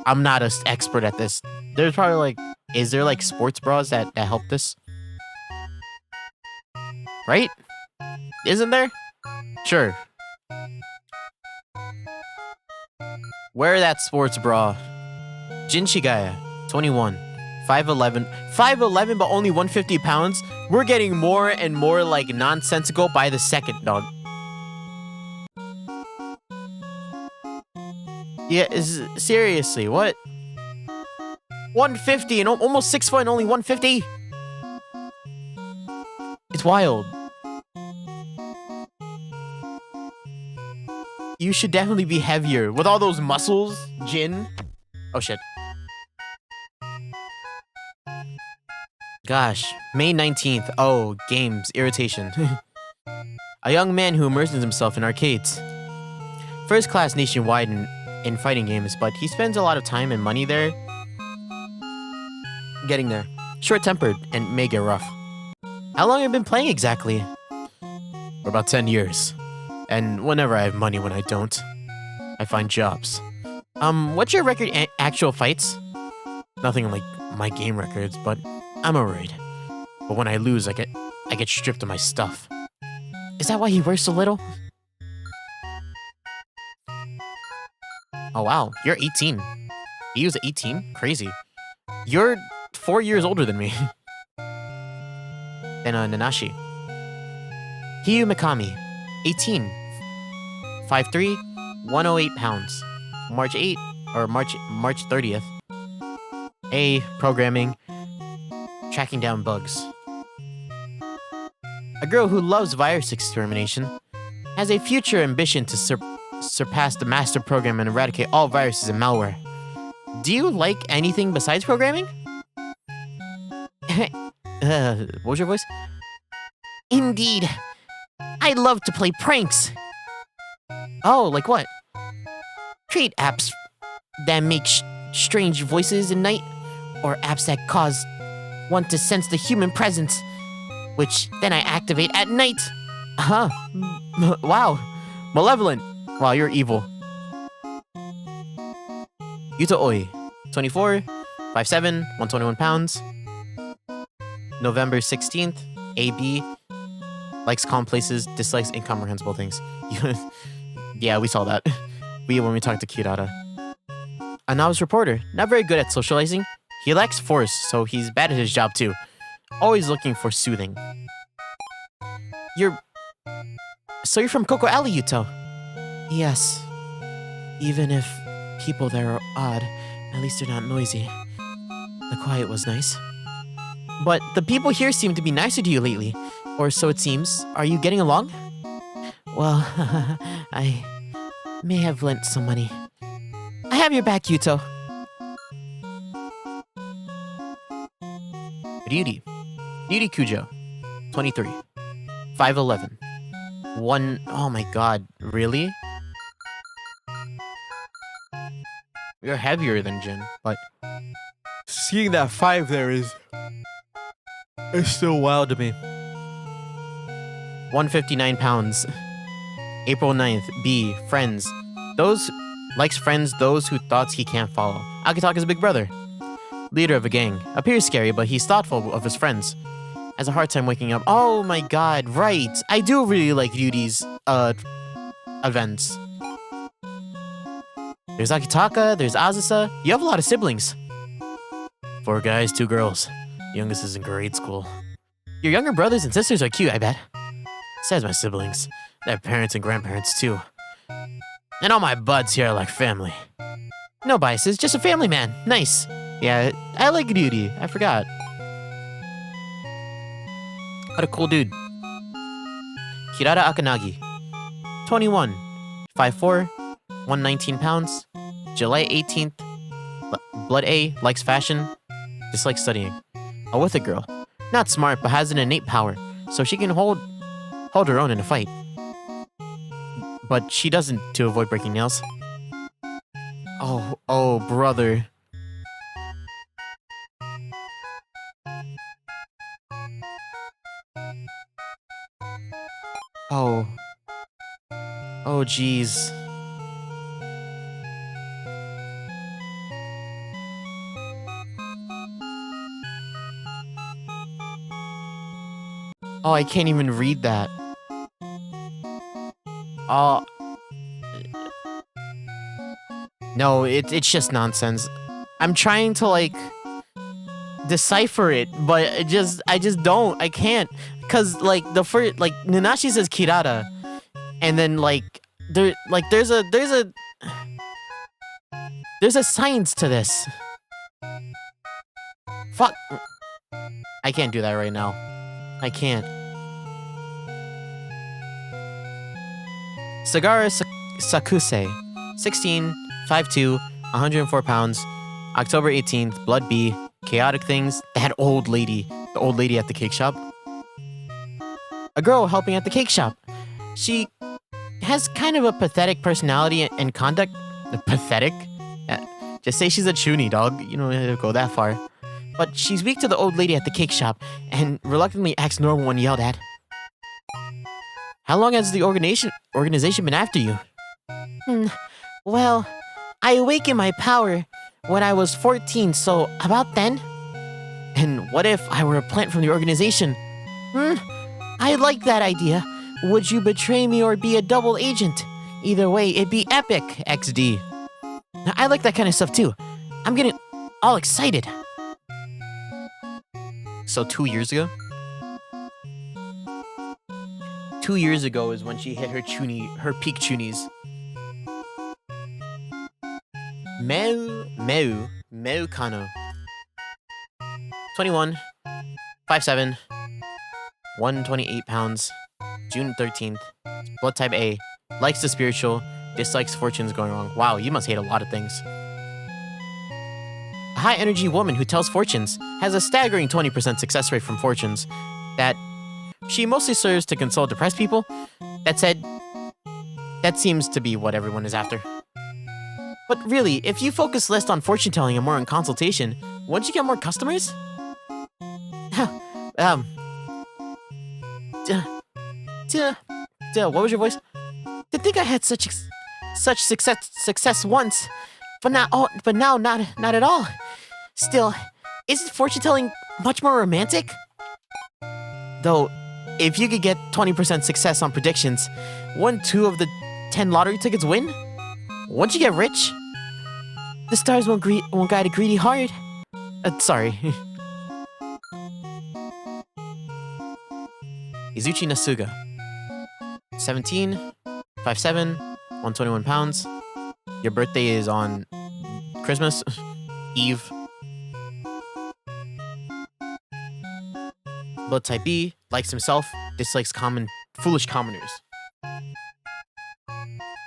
A: I'm not an expert at this. There's probably is there sports bras that help this? Right? Isn't there? Sure. Wear that sports bra. Jin Shigaya, 21, 5'11", 5'11", but only 150 pounds. We're getting more and more nonsensical by the second, dog. Yeah, seriously, what? 150 and almost 6 foot and only 150. It's wild. You should definitely be heavier with all those muscles, Jin. Oh shit. Gosh, May 19th. Oh, games, irritation. A young man who immerses himself in arcades. First class nationwide in fighting games, but he spends a lot of time and money there. Getting there. Short-tempered and may get rough. How long have you been playing exactly? For about 10 years. And whenever I have money, when I don't, I find jobs. What's your record actual fights? Nothing like my game records, but I'm alright. But when I lose, I get stripped of my stuff.
B: Is that why he wears so little?
A: Oh wow, you're 18. He was 18? Crazy. You're 4 years older than me. And Nanashi. Hiyu Mikami, 18. 5'3", 108 pounds. March 30th. A. Programming. Tracking down bugs. A girl who loves virus extermination has a future ambition to surpass the master program and eradicate all viruses and malware. Do you like anything besides programming? What was your voice?
B: Indeed. I love to play pranks.
A: Oh, like what?
B: Create apps that make strange voices at night, or apps that cause one to sense the human presence, which then I activate at night.
A: Huh. Wow. Malevolent. Wow, you're evil. Yuta Oi, 24, 5'7", 121 pounds. November 16th, AB. Likes calm places, dislikes incomprehensible things. Yeah, we saw that. When we talked to Kirara. A novice reporter, not very good at socializing. He lacks force, so he's bad at his job too. Always looking for soothing. You're from Coco Alley, Yuto?
B: Yes. Even if people there are odd, at least they're not noisy. The quiet was nice.
A: But the people here seem to be nicer to you lately. Or so it seems. Are you getting along?
B: Well, I may have lent some money. I have your back, Yuto.
A: Ryuri Kujo, 23, 5'11", 1... Oh my god, really? You're heavier than Jin, but... Seeing that 5 there is still wild to me. 159 pounds. April 9th, B, friends. Likes friends those who thoughts he can't follow. Akitaka's big brother. Leader of a gang. Appears scary, but he's thoughtful of his friends. Has a hard time waking up. Oh my god, right. I do really like Yudi's events. There's Akitaka, there's Azusa. You have a lot of siblings.
B: 4 guys, 2 girls. Youngest is in grade school.
A: Your younger brothers and sisters are cute, I bet.
B: Besides my siblings, they have parents and grandparents too. And all my buds here are like family.
A: No biases, just a family man. Nice. Yeah, I like Yuri. I forgot. What a cool dude. Kirara Akanagi. 21. 5'4", 119 pounds. July 18th. Blood A, likes fashion. Dislikes studying. With a girl. Not smart, but has an innate power, so she can hold her own in a fight. But she doesn't to avoid breaking nails. Oh, brother. Oh, jeez. Oh, I can't even read that. Oh. No, it's just nonsense. I'm trying to, like, decipher it, but I just don't. I can't. Cause, like, the first, like, Nanashi says Kirara, and then, like, there's a science to this. Fuck. I can't do that right now. I can't. Sagara Sakuse, 16, 5'2", 104 pounds, October 18th, Blood B, Chaotic Things, that old lady, the old lady at the cake shop. A girl helping at the cake shop. She has kind of a pathetic personality and conduct. Pathetic? Just say she's a chuny, dog. You don't have to go that far. But she's weak to the old lady at the cake shop and reluctantly acts normal when yelled at. How long has the organization been after you? Well, I awakened my power when I was 14, so about then. And what if I were a plant from the organization? I like that idea. Would you betray me or be a double agent? Either way, it'd be epic, XD. Now, I like that kind of stuff too. I'm getting all excited. So 2 years ago? 2 years ago is when she hit her peak chunies. Meu Kano. 21, 5'7", 128 pounds, June 13th, blood type A, likes the spiritual, dislikes fortunes going wrong. Wow, you must hate a lot of things. A high-energy woman who tells fortunes has a staggering 20% success rate from fortunes that she mostly serves to console depressed people. That said, that seems to be what everyone is after. But really, if you focus less on fortune telling and more on consultation, won't you get more customers? What was your voice? To think I had such success once, but now not at all. Still, isn't fortune telling much more romantic? Though, if you could get 20% success on predictions, wouldn't 2 of the 10 lottery tickets win? Once you get rich, the stars won't guide a greedy heart. Sorry. Izuchi Nasuga. 17, 5'7", 121 pounds. Your birthday is on Christmas Eve. Blood type B, likes himself, dislikes foolish commoners.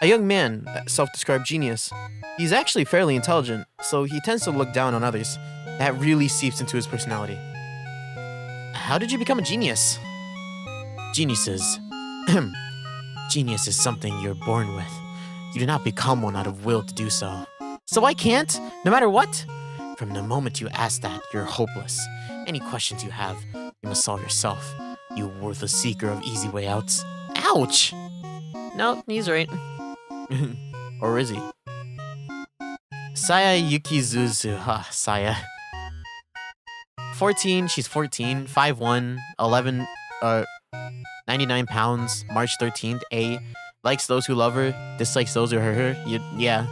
A: A young man, self-described genius. He's actually fairly intelligent, so he tends to look down on others. That really seeps into his personality. How did you become a genius?
B: Geniuses. Genius is something you're born with. You do not become one out of will to do so.
A: So I can't, no matter what?
B: From the moment you ask that, you're hopeless. Any questions you have, you must solve yourself. You worthless seeker of easy way outs.
A: Ouch! No, he's right. Or is he? Saya Yukizuzu. Saya. 14, she's 14, 5'1", 11, 99 pounds, March 13th, A. Likes those who love her, dislikes those who hurt her. Yeah,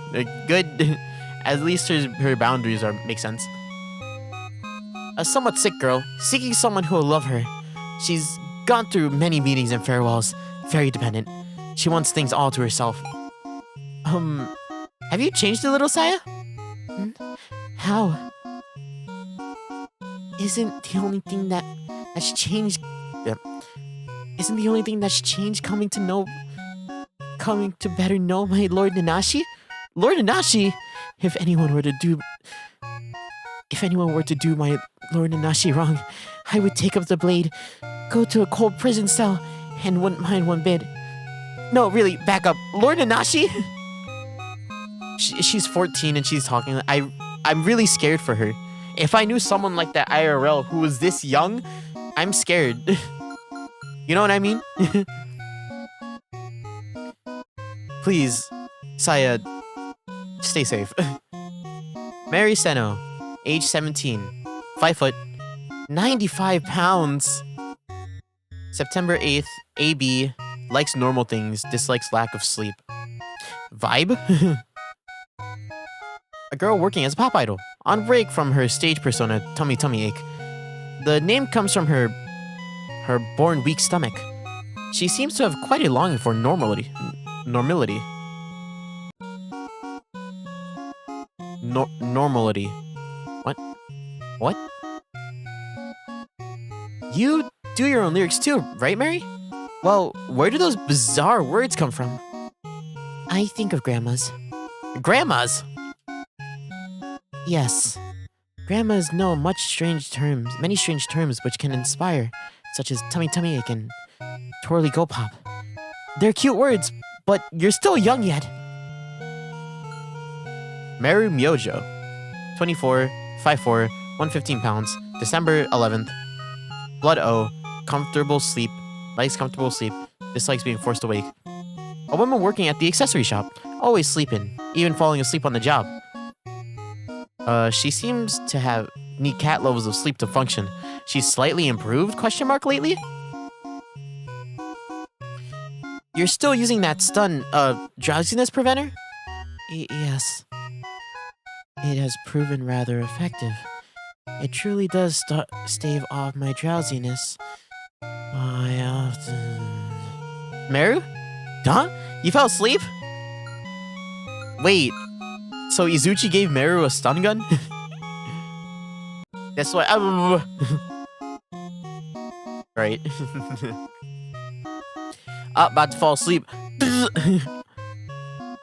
A: good. At least her boundaries make sense. A somewhat sick girl, seeking someone who will love her. She's gone through many meetings and farewells, very dependent. She wants things all to herself. Have you changed a little, Saya?
B: How? Isn't the only thing that's changed coming to better know my Lord Nanashi? Lord Nanashi? If anyone were to do my Lord Nanashi wrong, I would take up the blade, go to a cold prison cell, and wouldn't mind one bit.
A: No, really, back up. Lord Nanashi? She's 14 and she's talking. I'm really scared for her. If I knew someone like that IRL who was this young, I'm scared. You know what I mean? Please, Saya, stay safe. Mary Seno, age 17, 5 foot, 95 pounds. September 8th, AB, likes normal things, dislikes lack of sleep. Vibe? A girl working as a pop idol, on break from her stage persona, Tummy Tummy Ache. The name comes from her born weak stomach. She seems to have quite a longing for normality. Normality. What? What? You do your own lyrics too, right, Mary? Well, where do those bizarre words come from?
B: I think of grandmas.
A: Grandmas?
B: Yes. Grandmas know many strange terms which can inspire, such as tummy tummy ache and twirly go pop.
A: They're cute words, but you're still young yet. Meru Myojo, 24, 5'4", 115 pounds, December 11th. Blood O, comfortable sleep, likes comfortable sleep, dislikes being forced awake. A woman working at the accessory shop, always sleeping, even falling asleep on the job. She seems to need cat levels of sleep to function. She's slightly improved, ? Lately? You're still using that drowsiness preventer?
B: Yes. It has proven rather effective. It truly does stave off my drowsiness. I often...
A: Meru? Huh? You fell asleep? Wait, so Izuchi gave Meru a stun gun? That's why... Right. About to fall asleep.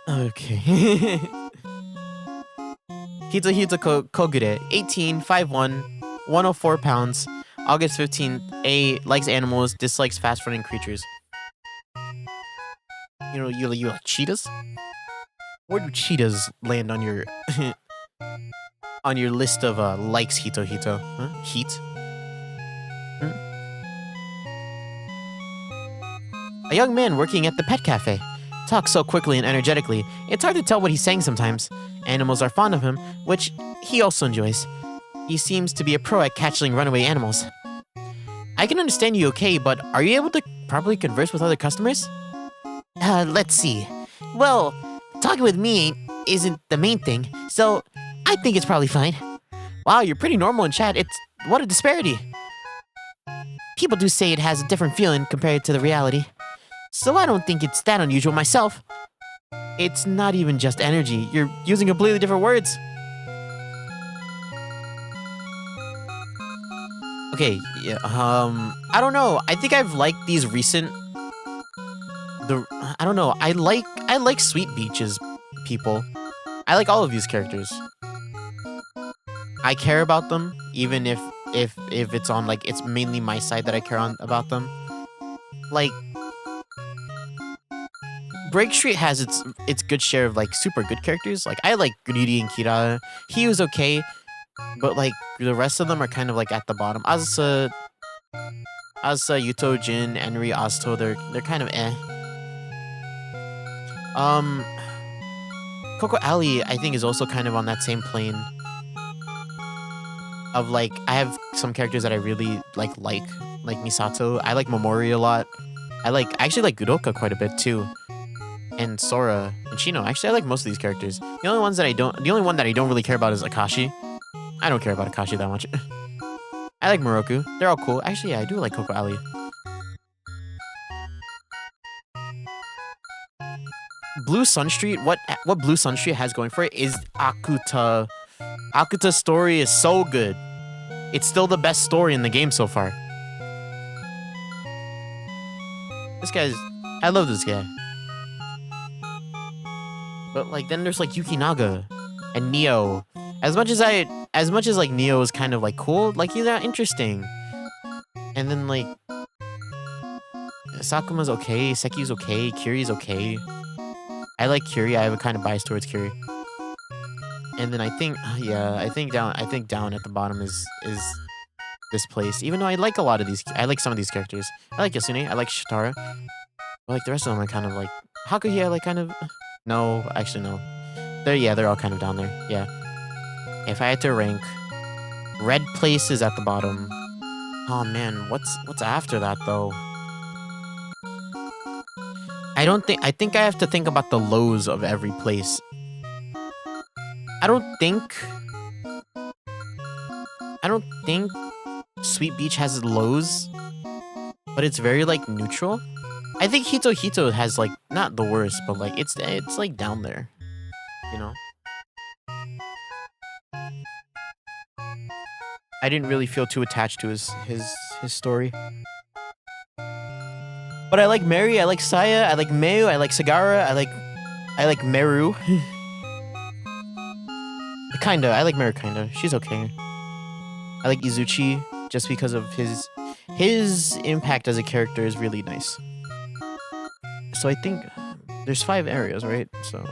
A: Okay. Hito Kogure, 18, 5'1", 104 pounds, August 15th, A, likes animals, dislikes fast-running creatures. You like cheetahs? Where do cheetahs land on your on your list of likes, Hito? Huh? Heat? A young man working at the pet cafe. Talks so quickly and energetically, it's hard to tell what he's saying sometimes. Animals are fond of him, which he also enjoys. He seems to be a pro at catching runaway animals. I can understand you okay, but are you able to properly converse with other customers?
B: Let's see. Well, talking with me isn't the main thing, so I think it's probably fine.
A: Wow, you're pretty normal in chat. What a disparity.
B: People do say it has a different feeling compared to the reality, so I don't think it's that unusual myself.
A: It's not even just energy. You're using completely different words. Okay, yeah, I don't know. I think I've liked these recent... I don't know. I like Sweet Beach's people. I like all of these characters. I care about them, even if it's on, like, it's mainly my side that I care about them. Like... Break Street has its good share of, like, super good characters. Like, I like Greedy and Kira. He was okay, but, like, the rest of them are kind of, like, at the bottom. Asusa... Asa, Yuto, Jin, Enri, Asto, they're kind of eh. Coco Alley, I think, is also kind of on that same plane of like, I have some characters that I really like Misato. I like Momori a lot. I actually like Gudoka quite a bit too, and Sora and Chino. Actually, I like most of these characters. The only one that I don't really care about is Akashi. I don't care about Akashi that much. I like Moroku. They're all cool. Actually, yeah, I do like Coco Alley. Blue Sun Street, what Blue Sun Street has going for it is Akuta. Akuta's story is so good. It's still the best story in the game so far. I love this guy. But like then there's like Yukinaga and Neo. As much as like Neo is kind of like cool, like he's not interesting. And then like Sakuma's okay, Seki's okay, Kiri's okay. I like Kiri. I have a kind of bias towards Kiri. And then I think down at the bottom is this place. Even though I like a lot of these, I like some of these characters. I like Yasune. I like Shitara. But like the rest of them, I kind of like Hakuhi. I like kind of. No, actually no. They're all kind of down there. Yeah. If I had to rank, Red Place is at the bottom. Oh man, what's after that though? I think I have to think about the lows of every place. I don't think Sweet Beach has lows, but it's very like neutral. I think Hito Hito has like not the worst, but like it's like down there, you know. I didn't really feel too attached to his story. But I like Mary, I like Saya, I like Meu, I like Sagara, I like Meru. I like Meru kinda. She's okay. I like Izuchi just because of his impact as a character is really nice. So I think there's 5 areas, right? So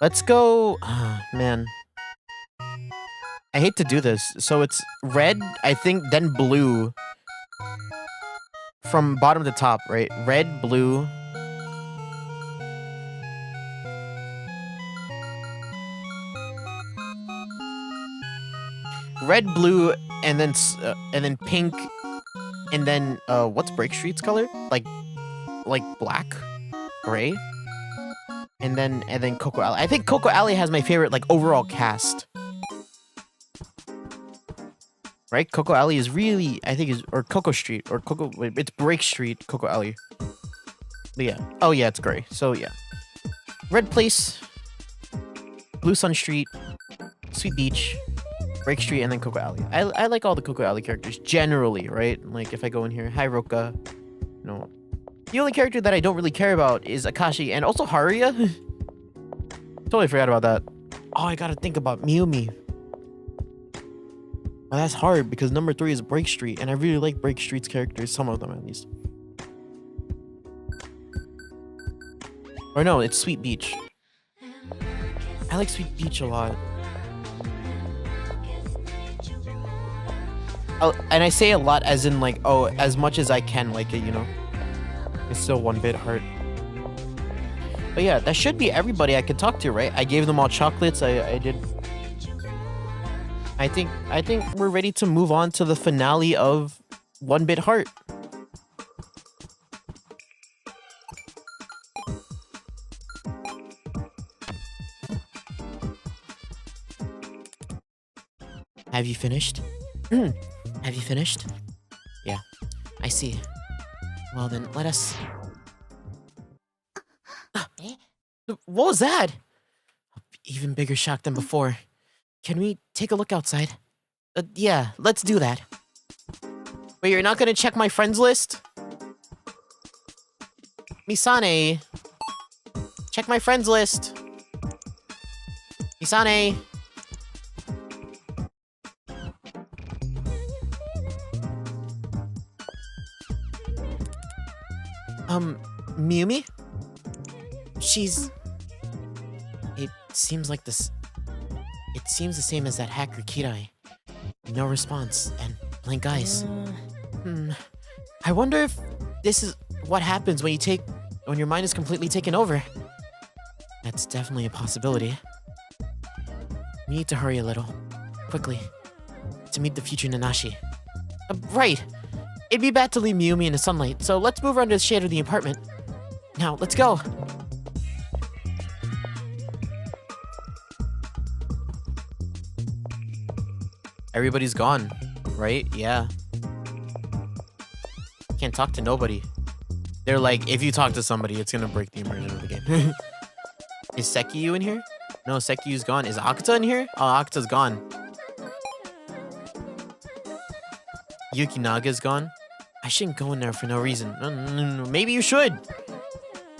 A: let's go. Man, I hate to do this. So it's red, I think, then blue. From bottom to top, right? Red, blue. Red, blue, and then pink, and then what's Break Street's color? Like black, gray, and then Coco Alley. I think Coco Alley has my favorite like overall cast. Right? Coco Alley is really, I think, or Coco Street, or it's Break Street, Coco Alley. But yeah. Oh yeah, it's gray. So yeah. Red Place, Blue Sun Street, Sweet Beach, Break Street, and then Coco Alley. I like all the Coco Alley characters, generally, right? Like, if I go in here, Hiroka, you know. The only character that I don't really care about is Akashi, and also Haruya. Totally forgot about that. Oh, I gotta think about Miyumi. Well, that's hard because number 3 is Break Street, and I really like Break Street's characters, some of them at least. Or no, it's Sweet Beach. I like Sweet Beach a lot. Oh, and I say a lot as in like, oh, as much as I can like it, you know? It's still 1bitheart. But yeah, that should be everybody I could talk to, right? I gave them all chocolates, I did... I think we're ready to move on to the finale of 1bitheart. Have you finished? Have you finished? Yeah, I see. Well then, let us... What was that? Even bigger shock than before. Can we take a look outside? Yeah, let's do that. Wait, you're not gonna check my friends list? Misane! Check my friends list! Misane! Miyumi? She's
B: seems like this. It seems the same as that hacker Kirai. No response and blank eyes. I wonder if this is what happens when your mind is completely taken over. That's definitely a possibility. We need to hurry a little, quickly, to meet the future Nanashi. Right! It'd be bad to leave Miyumi in the sunlight, so let's move her under the shade of the apartment. Now, let's go!
A: Everybody's gone, right? Yeah. Can't talk to nobody. They're like, if you talk to somebody, it's gonna break the immersion of the game. Is Sekiyu in here? No, Sekiyu's gone. Is Akuta in here? Oh, Akuta's gone. Yukinaga's gone.
B: I shouldn't go in there for no reason.
A: No. Maybe you should.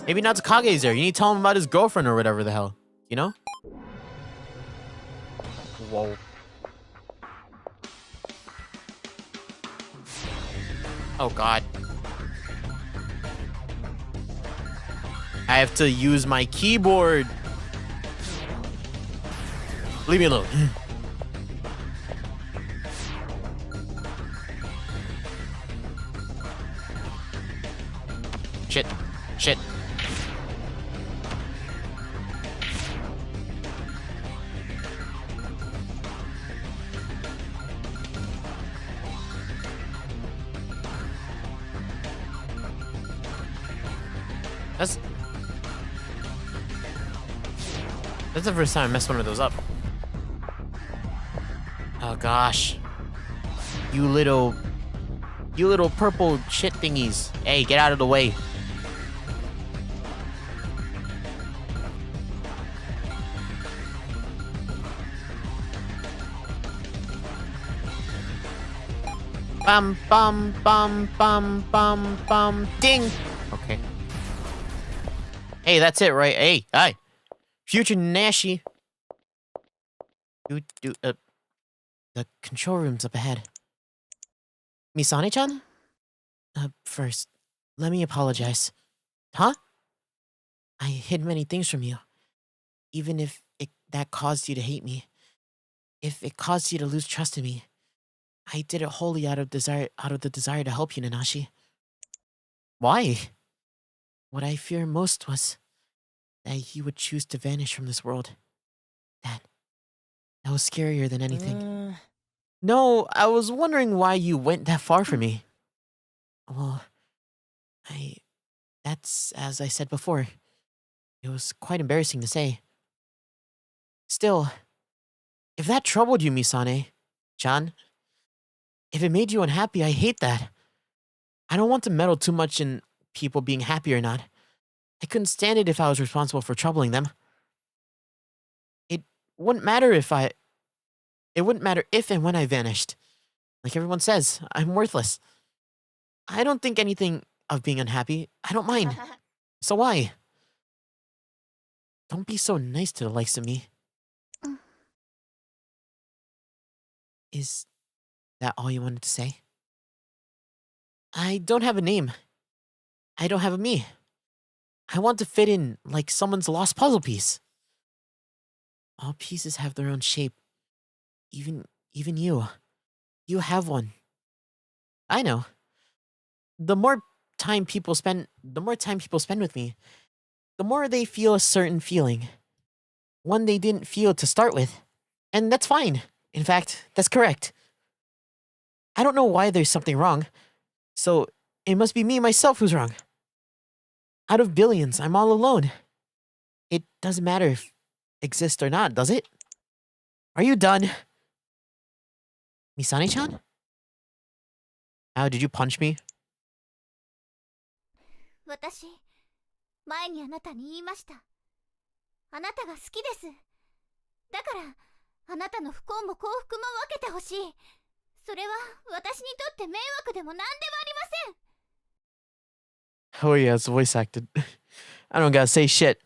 A: Maybe Natsukage's there. You need to tell him about his girlfriend or whatever the hell. You know? Whoa. Oh god. I have to use my keyboard. Leave me alone. Shit. Shit. That's the first time I messed one of those up. Oh gosh. You little purple shit thingies. Hey, get out of the way. Bum bum bum bum bum bum ding. Okay. Hey, that's it, right? Hey, hi. Future Nashi.
B: The control room's up ahead. Misane-chan? First, let me apologize.
A: Huh?
B: I hid many things from you. Even if that caused you to hate me. If it caused you to lose trust in me. I did it wholly out of the desire to help you, Nanashi.
A: Why?
B: What I fear most was that you would choose to vanish from this world. That was scarier than anything.
A: No, I was wondering why you went that far for me.
B: Well, that's as I said before. It was quite embarrassing to say. Still, if that troubled you, Misane-chan, if it made you unhappy, I hate that. I don't want to meddle too much in people being happy or not. I couldn't stand it if I was responsible for troubling them. It wouldn't matter if and when I vanished. Like everyone says, I'm worthless. I don't think anything of being unhappy. I don't mind. So why? Don't be so nice to the likes of me. Is that all you wanted to say? I don't have a name. I don't have a me. I want to fit in like someone's lost puzzle piece. All pieces have their own shape. Even you. You have one. I know. The more time people spend with me, the more they feel a certain feeling. One they didn't feel to start with. And that's fine. In fact, that's correct. I don't know why there's something wrong. So it must be me myself who's wrong. Out of billions, I'm all alone. It doesn't matter if exist or not, does it? Are you done? Misane-chan?
A: How did you punch me?
C: 私、前にあなたに言いました。あなたが好きです。だから、あなたの不幸も幸福も分けてほしい。それは私にとって迷惑でも何でもありません。
A: Oh yeah, it's voice acted. I don't gotta say shit.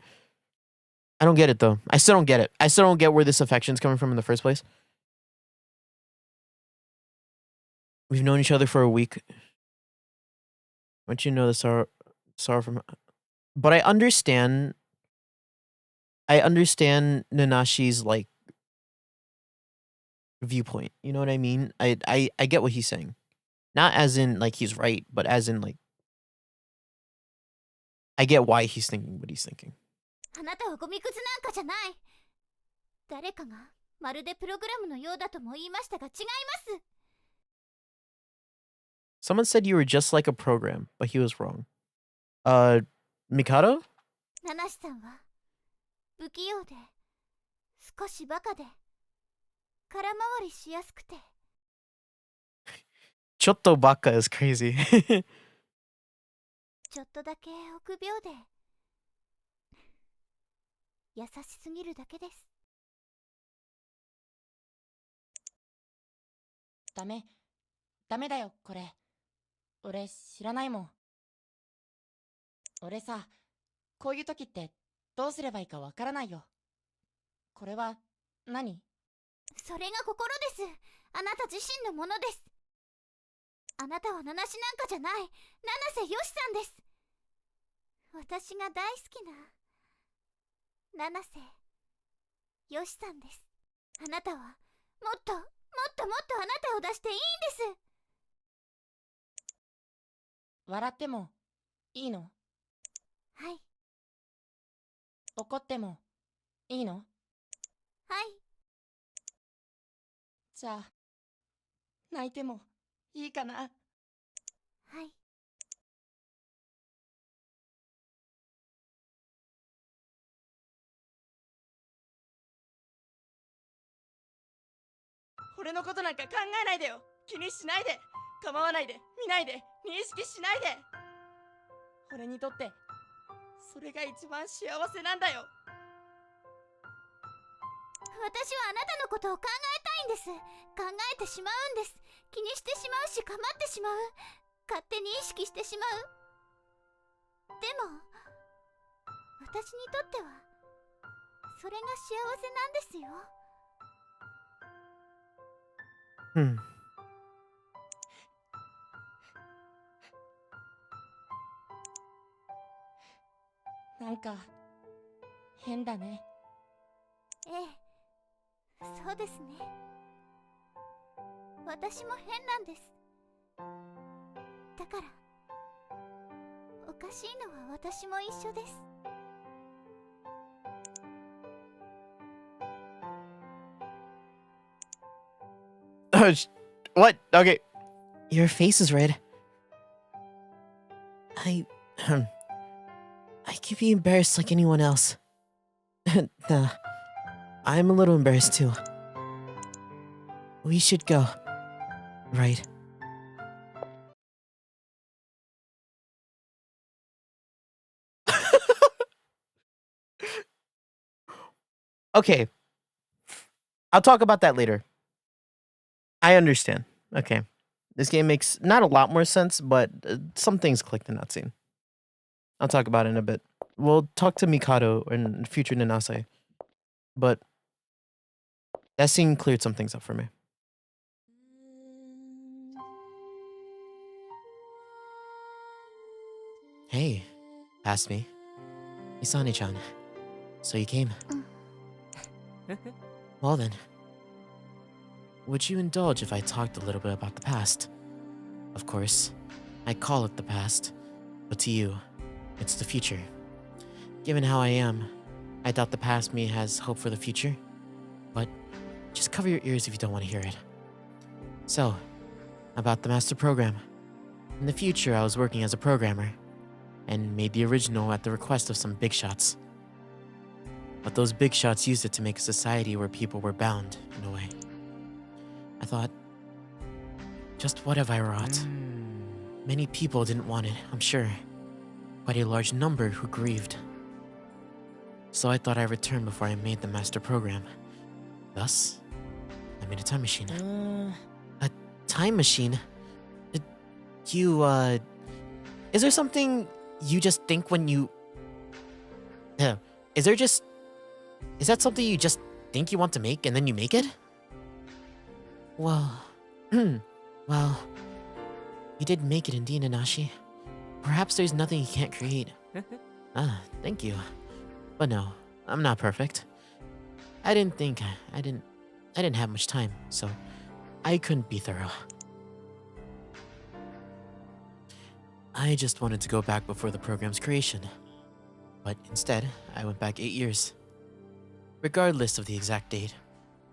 A: I don't get it though. I still don't get it. I still don't get where this affection's coming from in the first place. We've known each other for a week. Don't you know the sorrow from... But I understand I understand Nanashi's like viewpoint. You know what I mean? I get what he's saying. Not as in like he's right, but as in like I get why he's thinking what he's thinking.
C: あなたはゴミくずなんかじゃない。誰かがまるでプログラムのようだとも言いましたが違います。
A: Someone said you were just like a program, but he was wrong. Mikado?
C: ナナシさんは不器用で少しバカで空回りしやすくて
A: Chotto baka is crazy.
C: ちょっとだけ臆病で優しすぎるだけです。
D: ダメだよこれ。俺知らないもん。俺さ、こういう時ってどうすればいいかわからないよ。これは何？
C: それが心です。あなた自身のものです。あなたはナナシなんかじゃない。七瀬よしさんです。私が大好きな七瀬よしさんです。あなたはもっともっともっとあなたを出していいんです。
D: 笑ってもいいの？
C: はい。
D: 怒ってもいいの？
C: はい。
D: じゃあ泣いてもいいかな？
C: はい。
D: 俺のことなんか考えないでよ。気にしないで。構わないで。見ないで。認識しないで。俺にとってそれが一番幸せなんだよ。
C: 私はあなたのことを考えたいんです。考えてしまうんです。気にしてしまうし構ってしまう。勝手に意識してしまう。でも私にとってはそれが幸せなんですよ。
A: Hmm.
D: なんか変だね。
C: ええ、そうですね。私も変なんです。だからおかしいのは私も一緒です。
A: What? Okay.
B: Your face is red. I could be embarrassed like anyone else. Nah, I'm a little embarrassed too. We should go. Right.
A: Okay. I'll talk about that later. I understand. Okay. This game makes not a lot more sense, but some things clicked in that scene. I'll talk about it in a bit. We'll talk to Mikado and future Nanase. But that scene cleared some things up for me.
B: Hey, past me. Isane-chan. So you came. Well then. Would you indulge if I talked a little bit about the past? Of course, I call it the past, but to you, it's the future. Given how I am, I doubt the past me has hope for the future. But just cover your ears if you don't want to hear it. So, about the master program. In the future, I was working as a programmer, and made the original at the request of some big shots. But those big shots used it to make a society where people were bound, in a way. I thought, just what have I wrought? Many people didn't want it, I'm sure. Quite a large number who grieved. So I thought I'd return before I made the master program. Thus, I made a time machine. A time machine? Is there something you just think when you... Is that something you just think you want to make and then you make it? Well, well, you did make it indeed, Nanashi. Perhaps there's nothing you can't create. Thank you. But no, I'm not perfect. I didn't think I didn't have much time, so I couldn't be thorough. I just wanted to go back before the program's creation. But instead, I went back 8 years. Regardless of the exact date,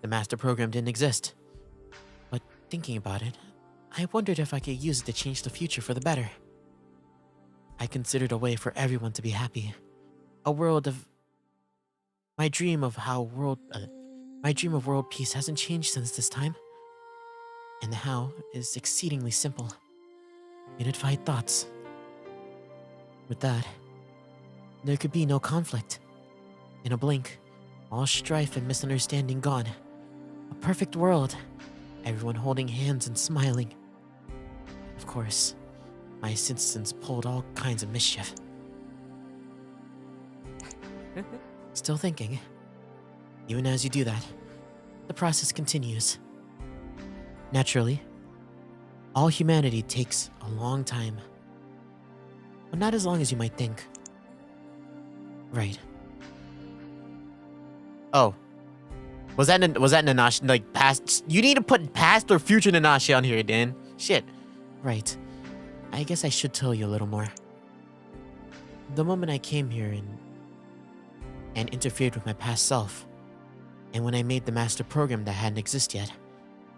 B: the master program didn't exist. But thinking about it, I wondered if I could use it to change the future for the better. I considered a way for everyone to be happy. A world of... My dream of world peace hasn't changed since this time. And the how is exceedingly simple. Unified thoughts. With that, there could be no conflict. In a blink, all strife and misunderstanding gone. A perfect world. Everyone holding hands and smiling. Of course, my assistants pulled all kinds of mischief. Still thinking. Even as you do that, the process continues. Naturally, all humanity takes a long time. But not as long as you might think. Right.
A: Oh. Was that Nanashi, like, past? You need to put past or future Nanashi on here, Dan. Shit.
B: Right. I guess I should tell you a little more. The moment I came here and interfered with my past self, and when I made the master program that hadn't existed yet,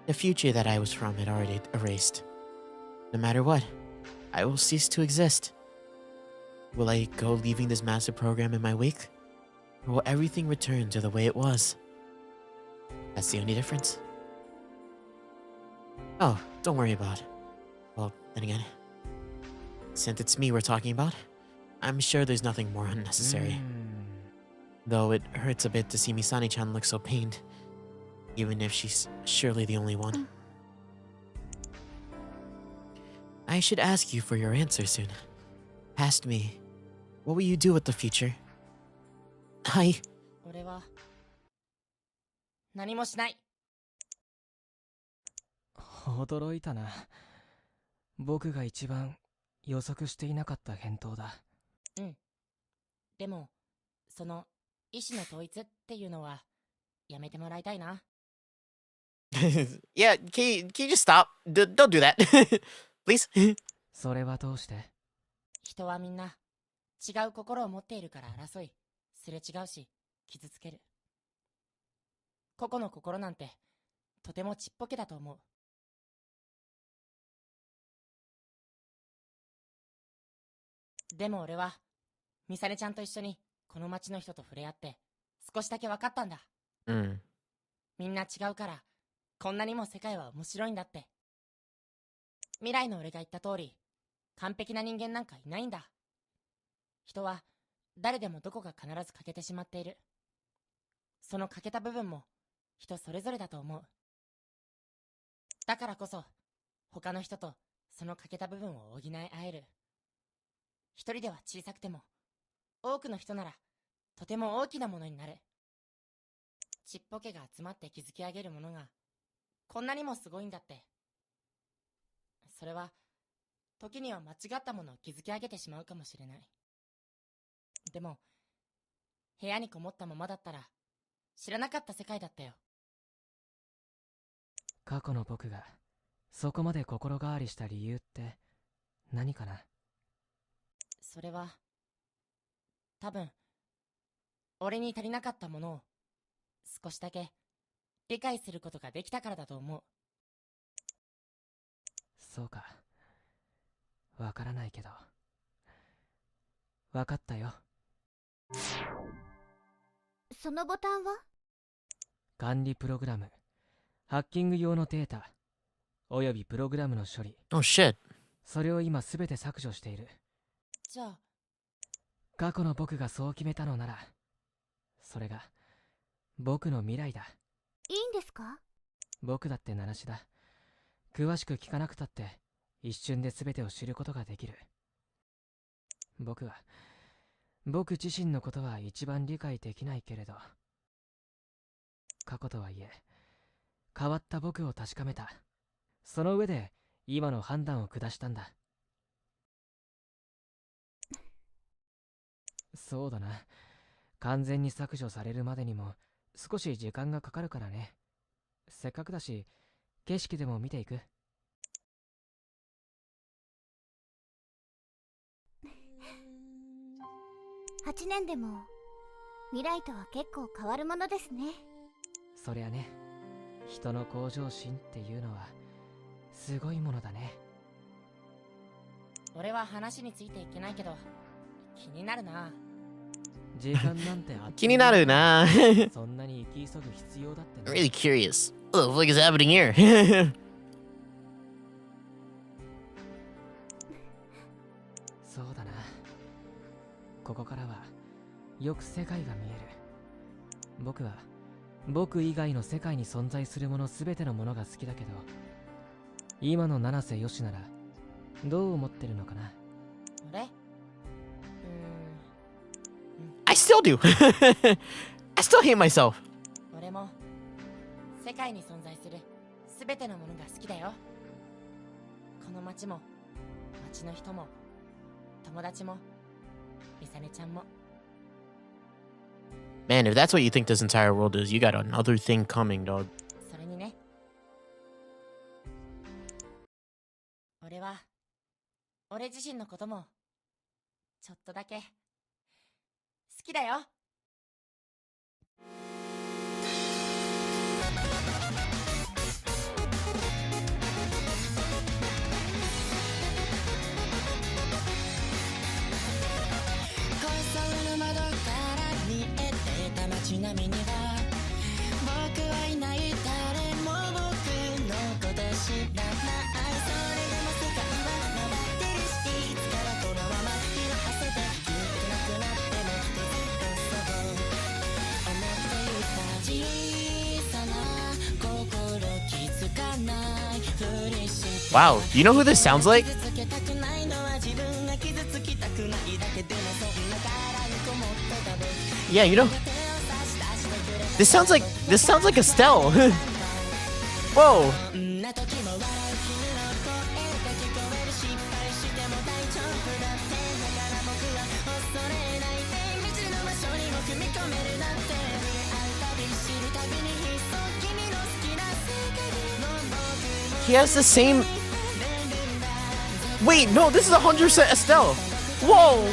B: the future that I was from had already erased. No matter what, I will cease to exist. Will I go leaving this master program in my wake? Or will everything return to the way it was? That's the only difference. Oh, don't worry about it. Well, then again, since it's me we're talking about, I'm sure there's nothing more unnecessary. Though it hurts a bit to see Misani-chan look so pained, even if she's surely the only one. I should ask you for your answer soon. Past me, what will you do with the future? Hi.
D: 俺は何もしない。
E: 驚いたな。僕が一番予測していなかった返答だ。
D: うん。でも、その意思の統一っていうのはやめてもらいたいな。
A: Yeah, can you just stop? Don't do that. Please.
E: それはどうして？
D: 人はみんな違う心を持っているから争い、すれ違うし、傷つける。個々の心なんてとてもちっぽけだと思う。でも俺はミサネちゃんと一緒にこの街の人と触れ合って少しだけ分かったんだ。みんな違うからこんなにも世界は面白いんだって。未来の俺が言った通り、完璧な人間なんかいないんだ。人は誰でもどこか必ず欠けてしまっている。その欠けた部分も人それぞれだと思う。だからこそ他の人とその欠けた部分を補い合える。一人では小さくても多くの人ならとても大きなものになる。ちっぽけが集まって築き上げるものがこんなにもすごいんだって。それは時には間違ったものを築き上げてしまうかもしれない。でも部屋にこもったままだったら知らなかった世界だったよ。
E: 過去の僕がそこまで心変わりした理由って何かな？
D: それは多分俺に足りなかったものを少しだけ理解することができたからだと思う。
E: そうか。わからないけど。わかったよ。
C: そのボタンは？
E: 管理プログラム、ハッキング用のデータ、およびプログラムの処理。
A: Oh shit.
E: それを今すべて削除している。
D: じゃあ
E: 過去の僕がそう決めたのなら、それが僕の未来だ。
C: いいんですか？
E: 僕だって名無しだ。詳しく聞かなくたって一瞬で全てを知ることができる。僕自身のことは一番理解できないけれど、過去とはいえ変わった僕を確かめた。その上で今の判断を下したんだ。そうだな。完全に削除されるまでにも少し時間がかかるからね。せっかくだし、景色でも見ていく。
C: 8年でも未来とは結構変わるものですね。
E: そりゃね、人の向上心っていうのはすごいものだね。
D: 俺は話についていけないけど、気になるな。
E: 時間なんてあっ
A: 気になるな。
E: そんなに生き急ぐ必要だってね。
B: Really curious. What the fuck is happening here?
E: そうだな。ここからはよく世界が見える。僕は僕以外の世界に存在するもの全てのものが好きだけど、今の七瀬よしならどう思ってるのかな。
D: 俺
A: I still do. I still hate myself.
D: 俺も世界に存在する全てのものが好きだよ。この街も街の人も友達もミサネちゃんも。
A: Man, if that's what you think this entire world is, you got another thing coming, dog.
D: それにね、俺は俺自身のこともちょっとだけ好きだよ。
F: ちなみには僕はいない、誰も僕のこと知らない。それでも世界は回ってるし、いつからこのまま色あせて消えなくなってもずっとそう思っていた。小さな心気づかないふりして。
A: Wow, you know who this sounds like?
F: 傷つけたくないのは自分が傷つきたくないだけでもそんな殻にこもってた僕。
A: Yeah, you know. This sounds like Estelle. Whoa. He has the same. Wait, no, this is 100% Estelle. Whoa.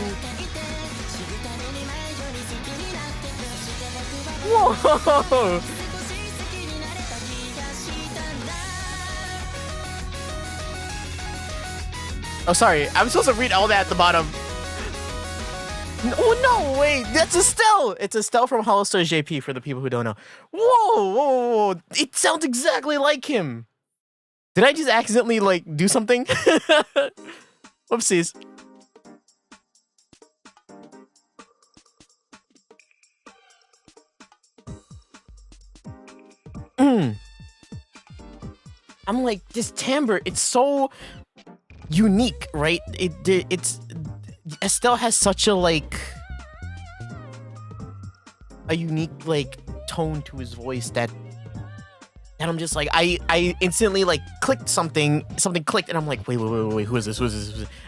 A: Whoa. Oh, sorry. I'm supposed to read all that at the bottom. Oh, no, wait. That's Estelle. It's Estelle from Hollister JP for the people who don't know. Whoa, whoa, whoa. It sounds exactly like him. Did I just accidentally, like, do something? Whoopsies. I'm like, this timbre, it's so unique, right? It's Estelle has such a like a unique like tone to his voice that I'm just like I instantly like clicked something clicked and I'm like wait who is this?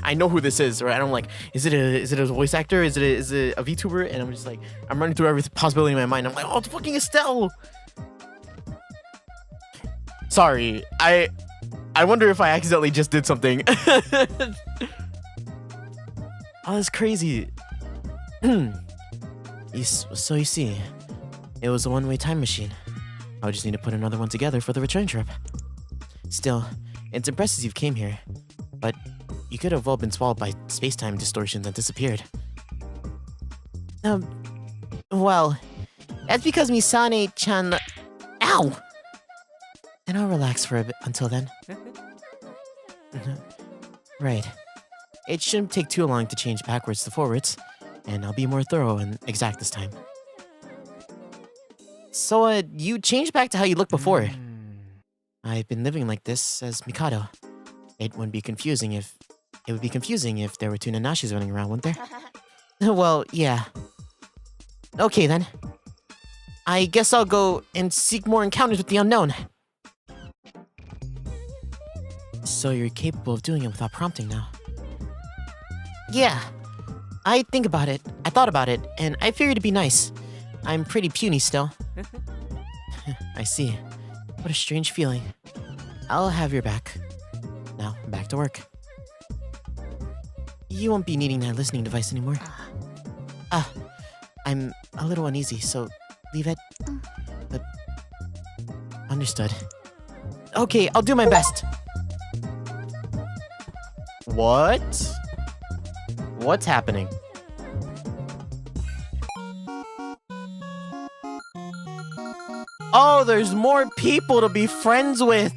A: I know who this is, right? And I'm like is it a voice actor? Is it a VTuber? And I'm just like I'm running through every possibility in my mind. I'm like oh it's fucking Estelle. Sorry, I wonder if I accidentally just did something. Oh, that's crazy. So you see, it was a one-way time machine. I would just need to put another one together for the return trip. Still, it's impressive you came here, but you could have all been swallowed by space-time distortions and disappeared. Well, that's because Misane-chan... Ow! And I'll relax for a bit until then. Right. It shouldn't take too long to change backwards to forwards, and I'll be more thorough and exact this time. So, you changed back to how you looked before. I've been living like this as Mikado. It would be confusing if there were two Nanashis running around, wouldn't there? Well, yeah. Okay then. I guess I'll go and seek more encounters with the unknown. So you're capable of doing it without prompting now. Yeah.
B: I think about it. I thought about it, and I figured it'd be nice. I'm pretty puny still. I see. What a strange feeling. I'll have your back. Now, back to work. You won't be needing that listening device anymore. I'm a little uneasy, so leave it. Understood. Okay, I'll do my best.
A: What? What's happening? Oh, there's more people to be friends with.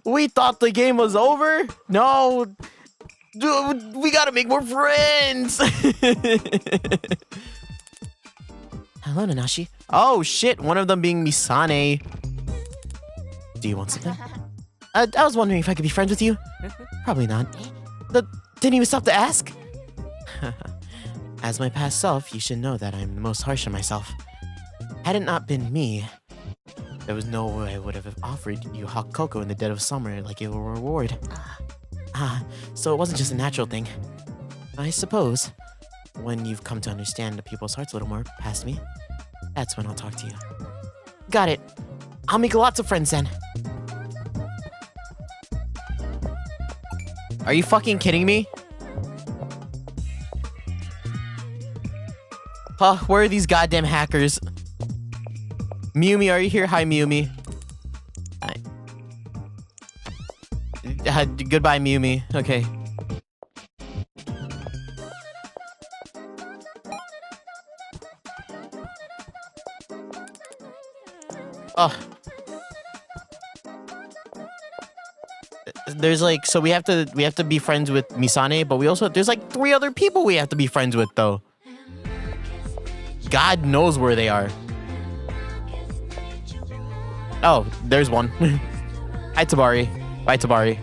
A: We thought the game was over? No. Dude, we gotta make more friends.
B: Hello, Nanashi.
A: Oh shit, one of them being Misane.
B: Do you want something? I was wondering if I could be friends with you. Probably not. Didn't even stop to ask. As my past self, you should know that I'm the most harsh on myself. Had it not been me, there was no way I would have offered you hot cocoa in the dead of summer like a reward. So it wasn't just a natural thing. I suppose, when you've come to understand the people's hearts a little more past me, that's when I'll talk to you. Got it. I'll make lots of friends then.
A: Are you fucking kidding me? Huh, where are these goddamn hackers? Mewmi, are you here? Hi, Mewmi. Goodbye, Mewmi. Okay. Oh. There's like, so we have to be friends with Misane, but there's like 3 other people we have to be friends with though. God knows where they are. Oh, there's one. Hi, Tabari. Bye, Tabari.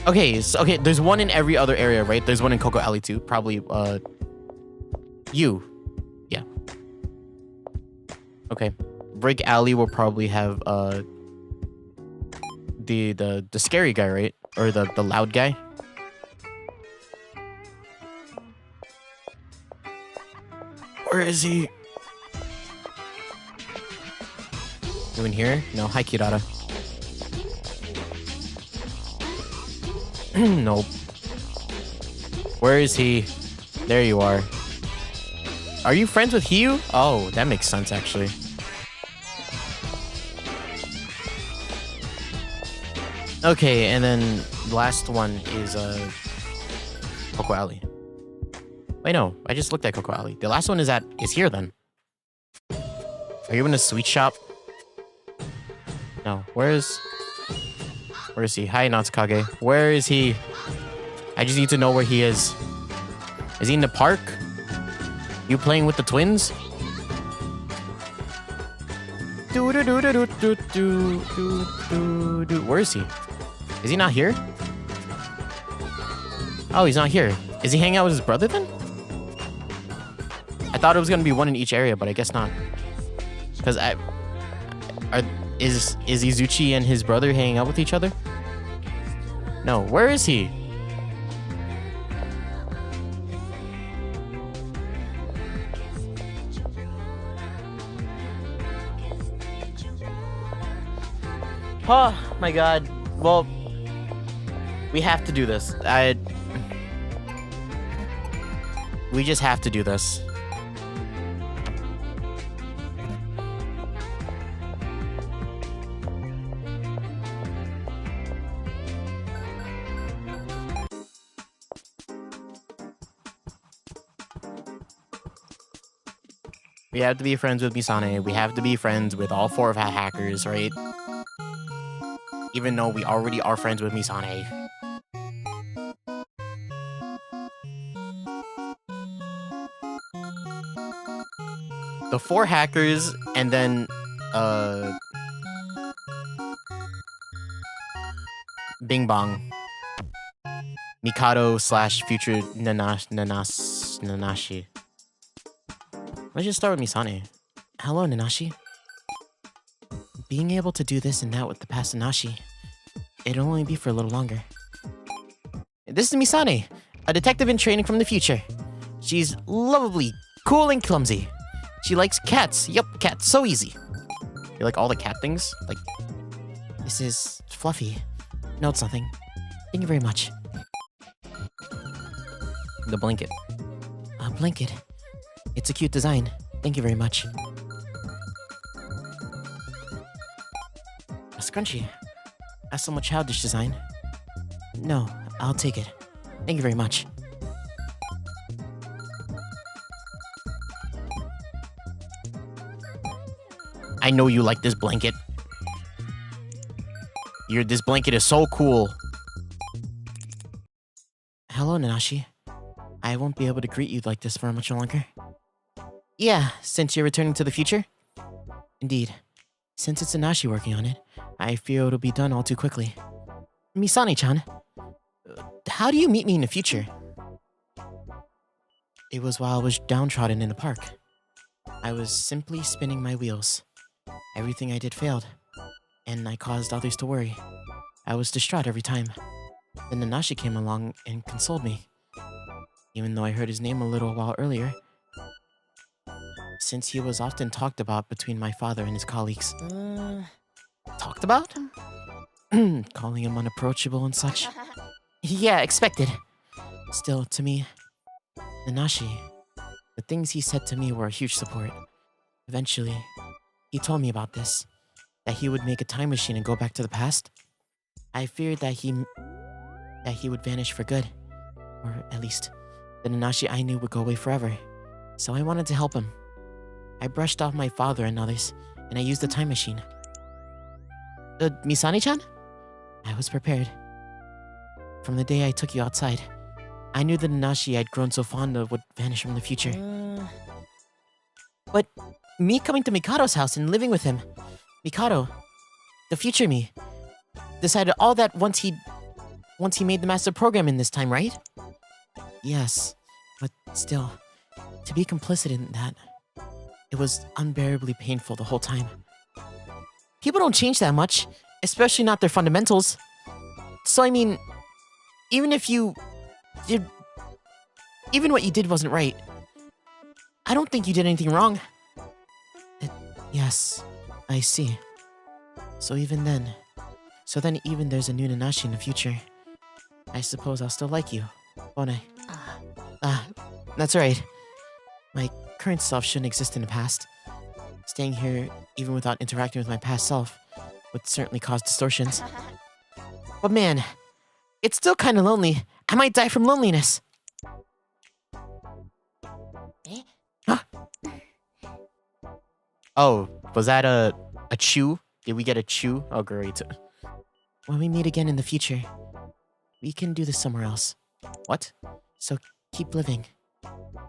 A: Okay, okay, there's one in every other area, right? There's one in Coco Alley too. Probably, you. Yeah. Okay. Brick Alley will probably have, the scary guy, right? Or the loud guy. Where is he? You in here? No. Hi, Kirara. Nope. Where is he? There you are. Are you friends with Hiyu? Oh, that makes sense, actually. Okay, and then the last one is Coco Alley. Wait, no, I just looked at Coco Alley. The last one is here then. Are you in a sweet shop? No, where is he? Hi, Natsukage. Where is he? I just need to know where he is. Is he in the park? You playing with the twins? Where is he? Is he not here? Oh, he's not here. Is he hanging out with his brother then? I thought it was gonna be one in each area, but I guess not. Because is Izuchi and his brother hanging out with each other? No, where is he? Oh my god. Well, we have to do this. We just have to do this. We have to be friends with Misane. We have to be friends with all 4 of our hackers, right? Even though we already are friends with Misane. The 4 hackers, and then, Bing Bong. Mikado / future Nanashi.
B: Let's just start with Misane. Hello, Nanashi. Being able to do this and that with the past Nanashi, it'll only be for a little longer. This is Misane, a detective in training from the future. She's lovably, cool, and clumsy. She likes cats. Yup, cats. So easy. You like all the cat things? Like, this is Fluffy. No, it's nothing. Thank you very much. The blanket. A blanket. It's a cute design. Thank you very much. A scrunchie. A somewhat childish design. No, I'll take it. Thank you very much. I know you like this blanket. This blanket is so cool. Hello, Nanashi. I won't be able to greet you like this for much longer. Yeah, since you're returning to the future? Indeed. Since it's Nanashi working on it, I fear it'll be done all too quickly. Misane-chan, how do you meet me in the future? It was while I was downtrodden in the park. I was simply spinning my wheels. Everything I did failed, and I caused others to worry. I was distraught every time. Then Nanashi came along and consoled me. Even though I heard his name a little while earlier, since he was often talked about between my father and his colleagues. Talked about? Calling him unapproachable and such. Yeah, expected. Still, to me, Nanashi, the things he said to me were a huge support. Eventually, he told me about this, that he would make a time machine and go back to the past. I feared that he would vanish for good, or at least the Nanashi I knew would go away forever. So I wanted to help him. I brushed off my father and others, and I used the time machine. Misane-chan? I was prepared. From the day I took you outside, I knew the Nanashi I'd grown so fond of would vanish from the future. But me coming to Mikado's house and living with him, Mikado, the future me, decided all that once he made the master program in this time, right? Yes, but still, to be complicit in that, it was unbearably painful the whole time. People don't change that much, especially not their fundamentals. So I mean, even what you did wasn't right, I don't think you did anything wrong. Yes, I see. So then even there's a new Nanashi in the future. I suppose I'll still like you, won't I? That's right. My current self shouldn't exist in the past. Staying here, even without interacting with my past self, would certainly cause distortions. But man, it's still kinda lonely. I might die from loneliness. Huh? Oh, was that a chew? Did we get a chew? Oh, great. When we meet again in the future, we can do this somewhere else. What? So keep living.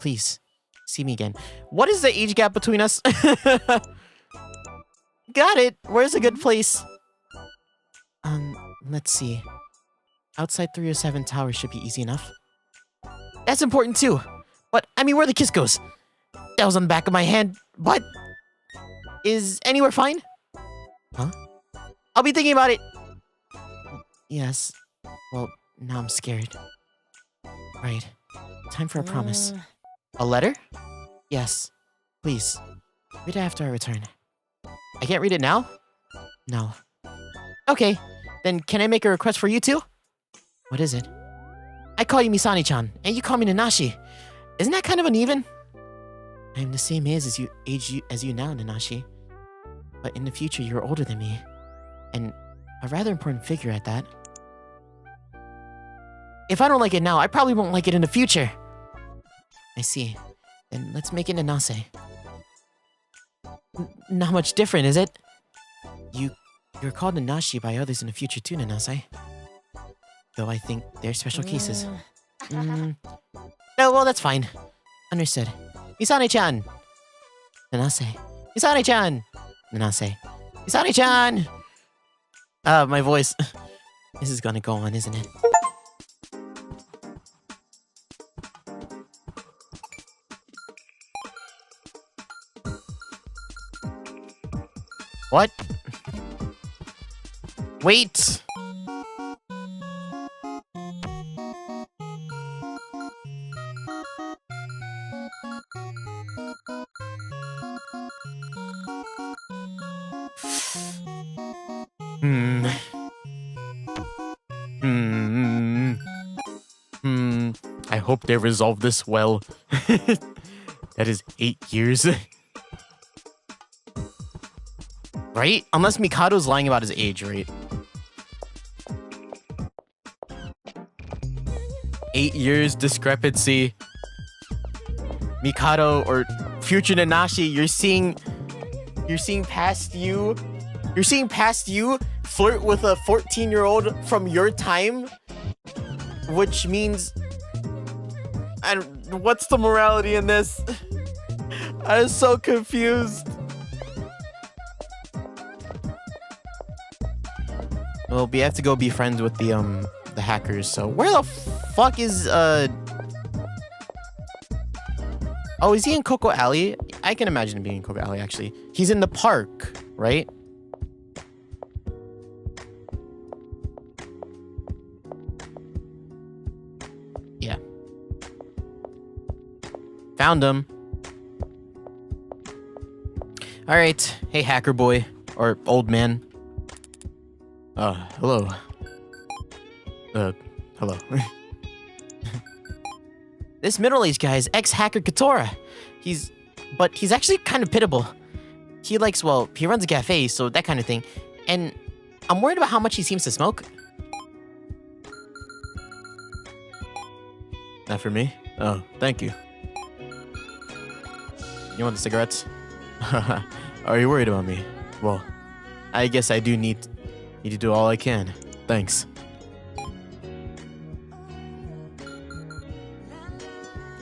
B: Please, see me again. What is the age gap between us? Got it! Where's a good place? Let's see. Outside 307 Tower should be easy enough. That's important too! But, I mean, where the kiss goes? That was on the back of my hand, but... Is anywhere fine? Huh? I'll be thinking about it! Yes. Well, now I'm scared. Right. Time for a promise. A letter? Yes. Please. Read it after I return. I can't read it now? No. Okay. Then can I make a request for you too? What is it? I call you Misane-chan, and you call me Nanashi. Isn't that kind of uneven? I'm the same age as you now, Nanashi. But in the future, you're older than me. And a rather important figure at that. If I don't like it now, I probably won't like it in the future. I see. Then let's make it Nanase. Not much different, is it? You're called Nanashi by others in the future too, Nanase. Though I think they're special cases. No, well, that's fine. Understood. Misane-chan! Nanase. Misane-chan! Nanase. Misane-chan! My voice. This is gonna go on, isn't it?
A: What? Wait! Hmm. I hope they resolve this well. That is 8 years. Right? Unless Mikado's lying about his age, right? 8 years discrepancy. Mikado or future Nanashi, you're seeing past you. You're seeing past you flirt with a 14-year-old from your time, which means, what's the morality in this? I'm so confused. Well, we have to go be friends with the hackers. So where the fuck is Oh, is he in Coco Alley? I can imagine him being in Coco Alley actually. He's in the park, right? Yeah. Found him. All right. Hey, hacker boy or old man. Hello. Hello. This middle-aged guy is ex-hacker Katora. He's actually kind of pitiable. He he runs a cafe, so that kind of thing. And I'm worried about how much he seems to smoke. Not for me? Oh, thank you. You want the cigarettes? Are you worried about me? Well, I guess I do need to do all I can. Thanks.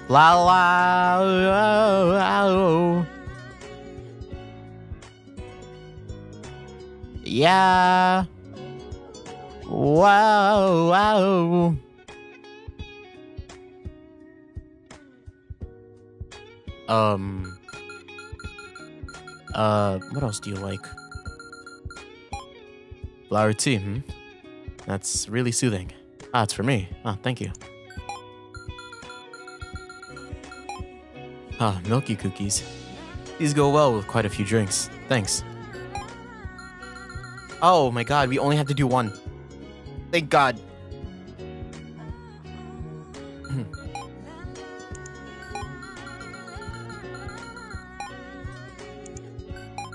A: La la la. Yeah. Wow, wow. What else do you like? Flower tea, That's really soothing. Ah, it's for me. Ah, thank you. Ah, milky cookies. These go well with quite a few drinks. Thanks. Oh my god, we only have to do one. Thank god.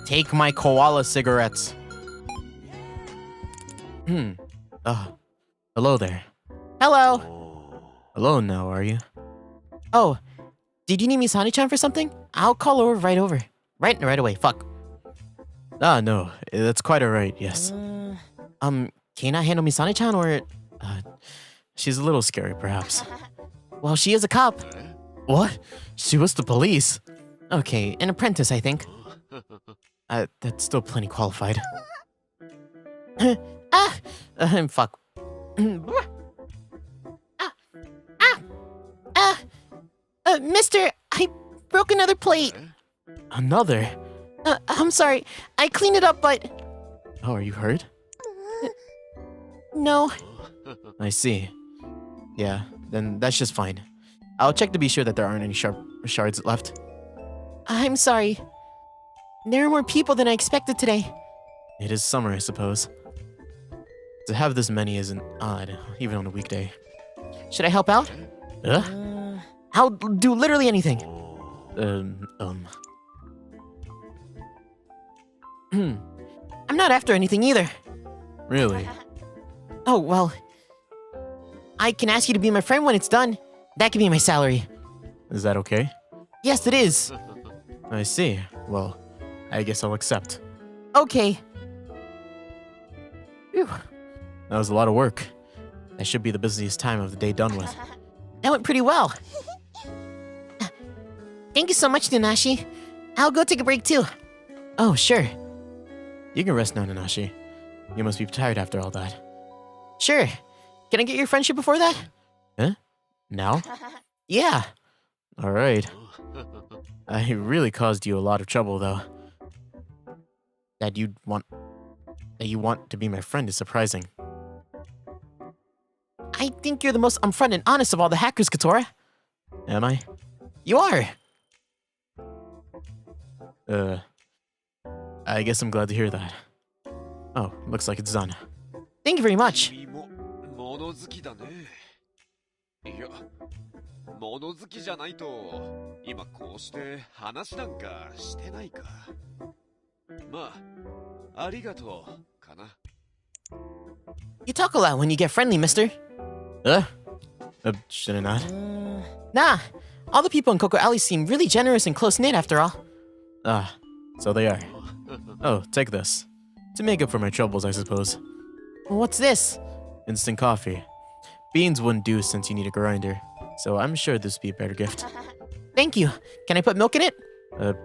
A: Take my koala cigarettes. Hello there. Hello. Alone now, are you? Oh, did you need Misani-chan for something? I'll call over. Right away. Fuck. Ah, no. That's quite alright, yes. Can you not handle Misani-chan or... she's a little scary, perhaps. Well, she is a cop. What? She was the police. Okay, an apprentice, I think. That's still plenty qualified. Fuck. Mister, I broke another plate. Another? I'm sorry. I cleaned it up, but... Oh, are you hurt? No. I see. Yeah, then that's just fine. I'll check to be sure that there aren't any sharp shards left. I'm sorry. There are more people than I expected today. It is summer, I suppose. To have this many isn't odd, even on a weekday. Should I help out? I'll do literally anything. I'm not after anything either. Really? Oh, well. I can ask you to be my friend when it's done. That can be my salary. Is that okay? Yes, it is. I see. Well, I guess I'll accept. Okay. Phew. That was a lot of work. That should be the busiest time of the day done with. That went pretty well. Thank you so much, Nanashi. I'll go take a break too. Oh, sure. You can rest now, Nanashi. You must be tired after all that. Sure. Can I get your friendship before that? Huh? Now? Yeah. Alright. I really caused you a lot of trouble, though.
B: That you want to be my friend is surprising.
A: I think you're the most upfront and honest of all the hackers, Katora.
B: Am I?
A: You are.
B: I guess I'm glad to hear that. Oh, looks like it's done.
A: Thank you very much.
G: 君も物好きだね。いや、物好きじゃないと今こうして話なんかしてないか。まあ、ありがとうかな。
A: You talk a lot when you get friendly, mister.
B: Should I not?
A: Nah, all the people in Coco Alley seem really generous and close-knit after all.
B: Ah, so they are. Oh, take this. To make up for my troubles, I suppose.
A: What's this?
B: Instant coffee. Beans wouldn't do since you need a grinder, so I'm sure this would be a better gift.
A: Thank you. Can I put milk in it?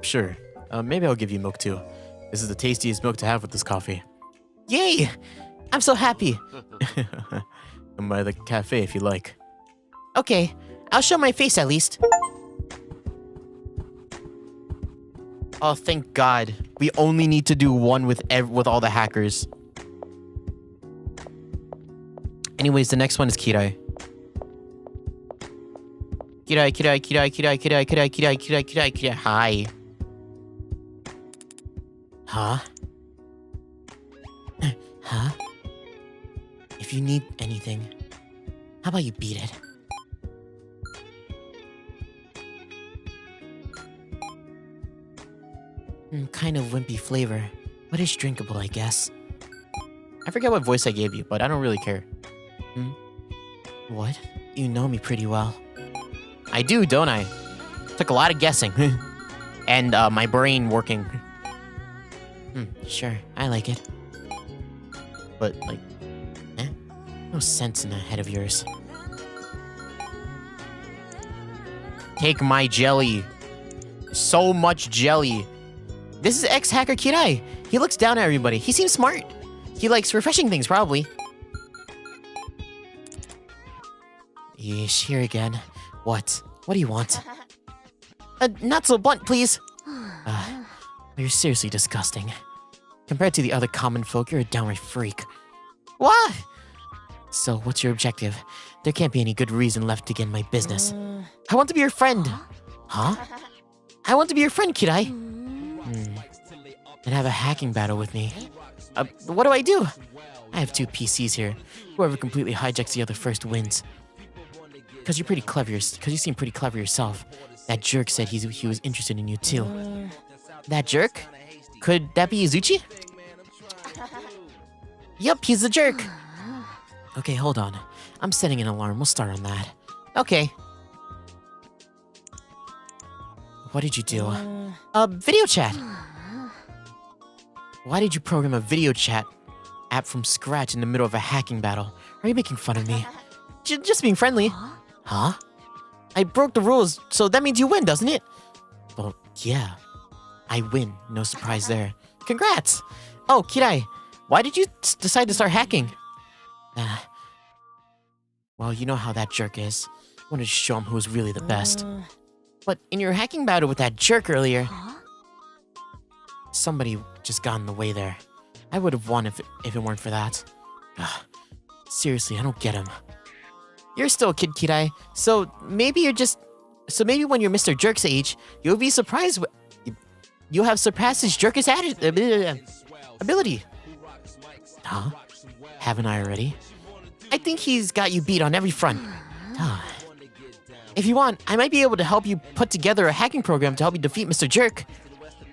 B: Sure. Maybe I'll give you milk too. This is the tastiest milk to have with this coffee.
A: Yay! I'm so happy.
B: Come by the cafe if you like.
A: Okay, I'll show my face at least. Oh, thank God. We only need to do one with all the hackers. Anyways, the next one is Kirai. Kirai. Hi.
B: Huh?
A: Huh? If you need anything, how about you beat it? Kind of wimpy flavor, but it's drinkable, I guess.
B: I forget what voice I gave you, but I don't really care.
A: What? You know me pretty well.
B: I do, don't I?
A: Took a lot of guessing. And my brain working. Sure, I like it.
B: But, like,
A: No sense in that head of yours.
B: take my jelly. So much jelly.
A: This is ex-hacker Kirai. He looks down at everybody. He seems smart. He likes refreshing things, probably. Yeesh, here again. What? What do you want? Not so blunt, please. You're seriously disgusting. Compared to the other common folk, you're a downright freak. What? So, what's your objective? There can't be any good reason left to get in my business. I want to be your friend. Huh? I want to be your friend, Kirai. And have a hacking battle with me. What do I do? I have 2 PCs here. Whoever completely hijacks the other first wins. Because you're pretty clever. Because you seem pretty clever yourself. That jerk said he was interested in you too. That jerk? Could that be Izuchi? Yup, he's the jerk. Okay, hold on. I'm setting an alarm. We'll start on that. Okay. What did you do? Video chat. Why did you program a video chat app from scratch in the middle of a hacking battle? Are you making fun of me? Just being friendly. Huh? I broke the rules, so that means you win, doesn't it? Well, yeah. I win. No surprise there. Congrats! Oh, Kirai, why did you decide to start hacking? Well, you know how that jerk is. Wanted to show him who was really the best. But in your hacking battle with that jerk earlier, somebody just got in the way there. I would have won if it weren't for that. Seriously, I don't get him. You're still a kid, Kirai, so maybe when you're Mr. Jerk's age, you'll be surprised. You'll have surpassed his jerkish ability. Huh? Haven't I already? I think he's got you beat on every front. If you want, I might be able to help you put together a hacking program to help you defeat Mr. Jerk.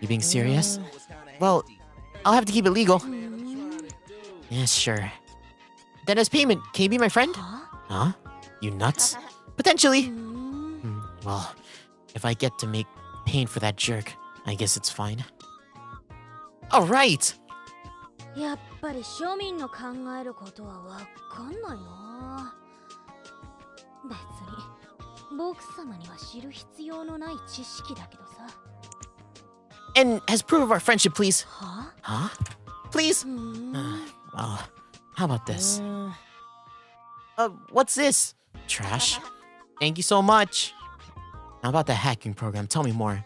A: You being serious? Well, I'll have to keep it legal. Yeah, sure. Then as payment, can you be my friend? Huh? You nuts? Potentially. Well, if I get to make pain for that jerk, I guess it's fine. Alright!
C: やっぱり庶民の考えることはわかんないな。別に僕様には知る必要のない知識だけどさ。
A: And as proof of our friendship, please.
C: は？
A: Huh? Please? Well, how about this? What's this? Trash? Thank you so much. How about the hacking program? Tell me more.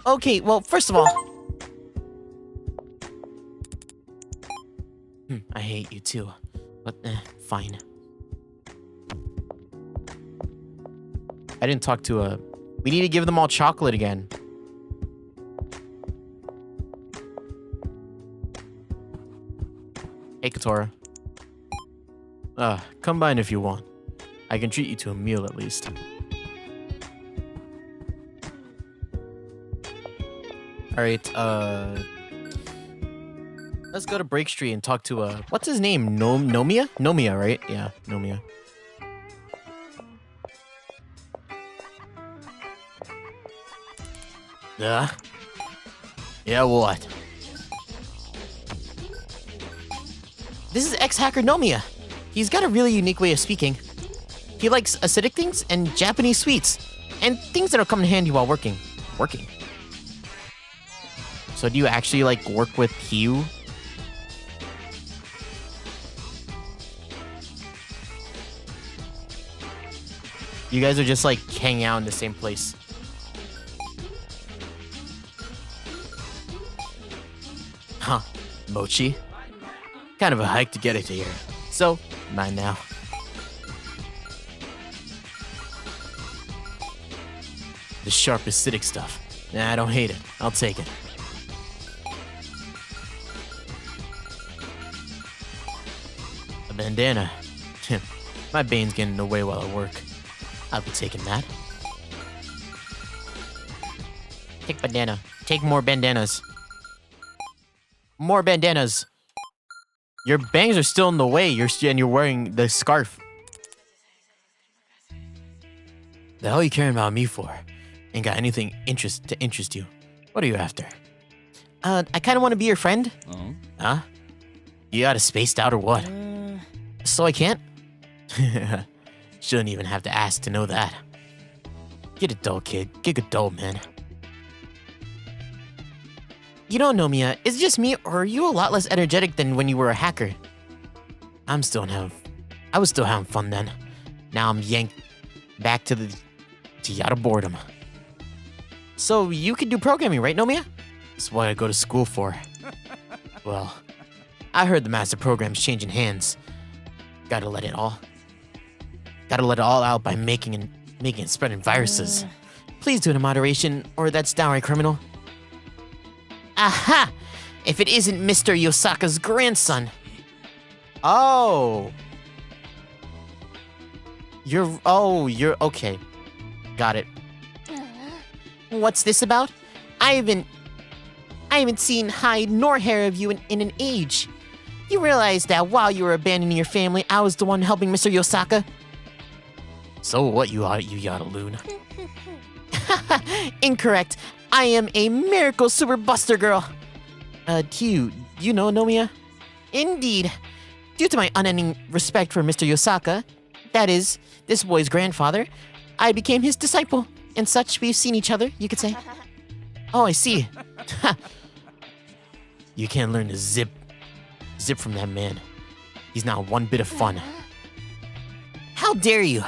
A: Okay, well, first of all...
B: I hate you too. But, fine.
A: I didn't talk to we need to give them all chocolate again. Hey, Katora. Come by if you want. I can treat you to a meal at least. Alright, let's go to Break Street and talk to, what's his name? Nomia? Nomia, right? Yeah, Nomia. Yeah, what? This is ex-hacker Nomia. He's got a really unique way of speaking. He likes acidic things and Japanese sweets, and things that'll come in handy while working. So do you actually, like, work with Hugh? You guys are just, like, hanging out in the same place. Huh, Mochi? Kind of a hike to get it here. So, mine now. The sharp acidic stuff. Nah, I don't hate it. I'll take it. A bandana. My bane's getting in the way while I work. I'll be taking that. Take bandana. Take more bandanas. More bandanas. Your bangs are still in the way. You're wearing the scarf. The hell are you caring about me for? Ain't got anything to interest you. What are you after? I kind of want to be your friend.
H: Oh.
A: Huh? You got it spaced out or what? So I can't? Shouldn't even have to ask to know that. Get adult, kid. Get adult, man. You don't know me, is it just me, or are you a lot less energetic than when you were a hacker? I was still having fun then. Now I'm yanked back to yada boredom. So you can do programming, right, Nomiya? That's what I go to school for. Well, I heard the master program's changing hands. Gotta let it all out by making and spreading viruses. Please do it in moderation, or that's downright criminal. Aha! If it isn't Mr. Yosaka's grandson. Oh. You're okay. Got it. What's this about? I haven't seen hide nor hair of you in an age. You realize that while you were abandoning your family, I was the one helping Mr. Yosaka? So what, you yada loon? Incorrect. I am a miracle super buster girl. You know Nomiya? Indeed. Due to my unending respect for Mr. Yosaka, that is, this boy's grandfather, I became his disciple. And such, we've seen each other, you could say. Oh, I see. You can't learn to zip from that man. He's not one bit of fun. How dare you?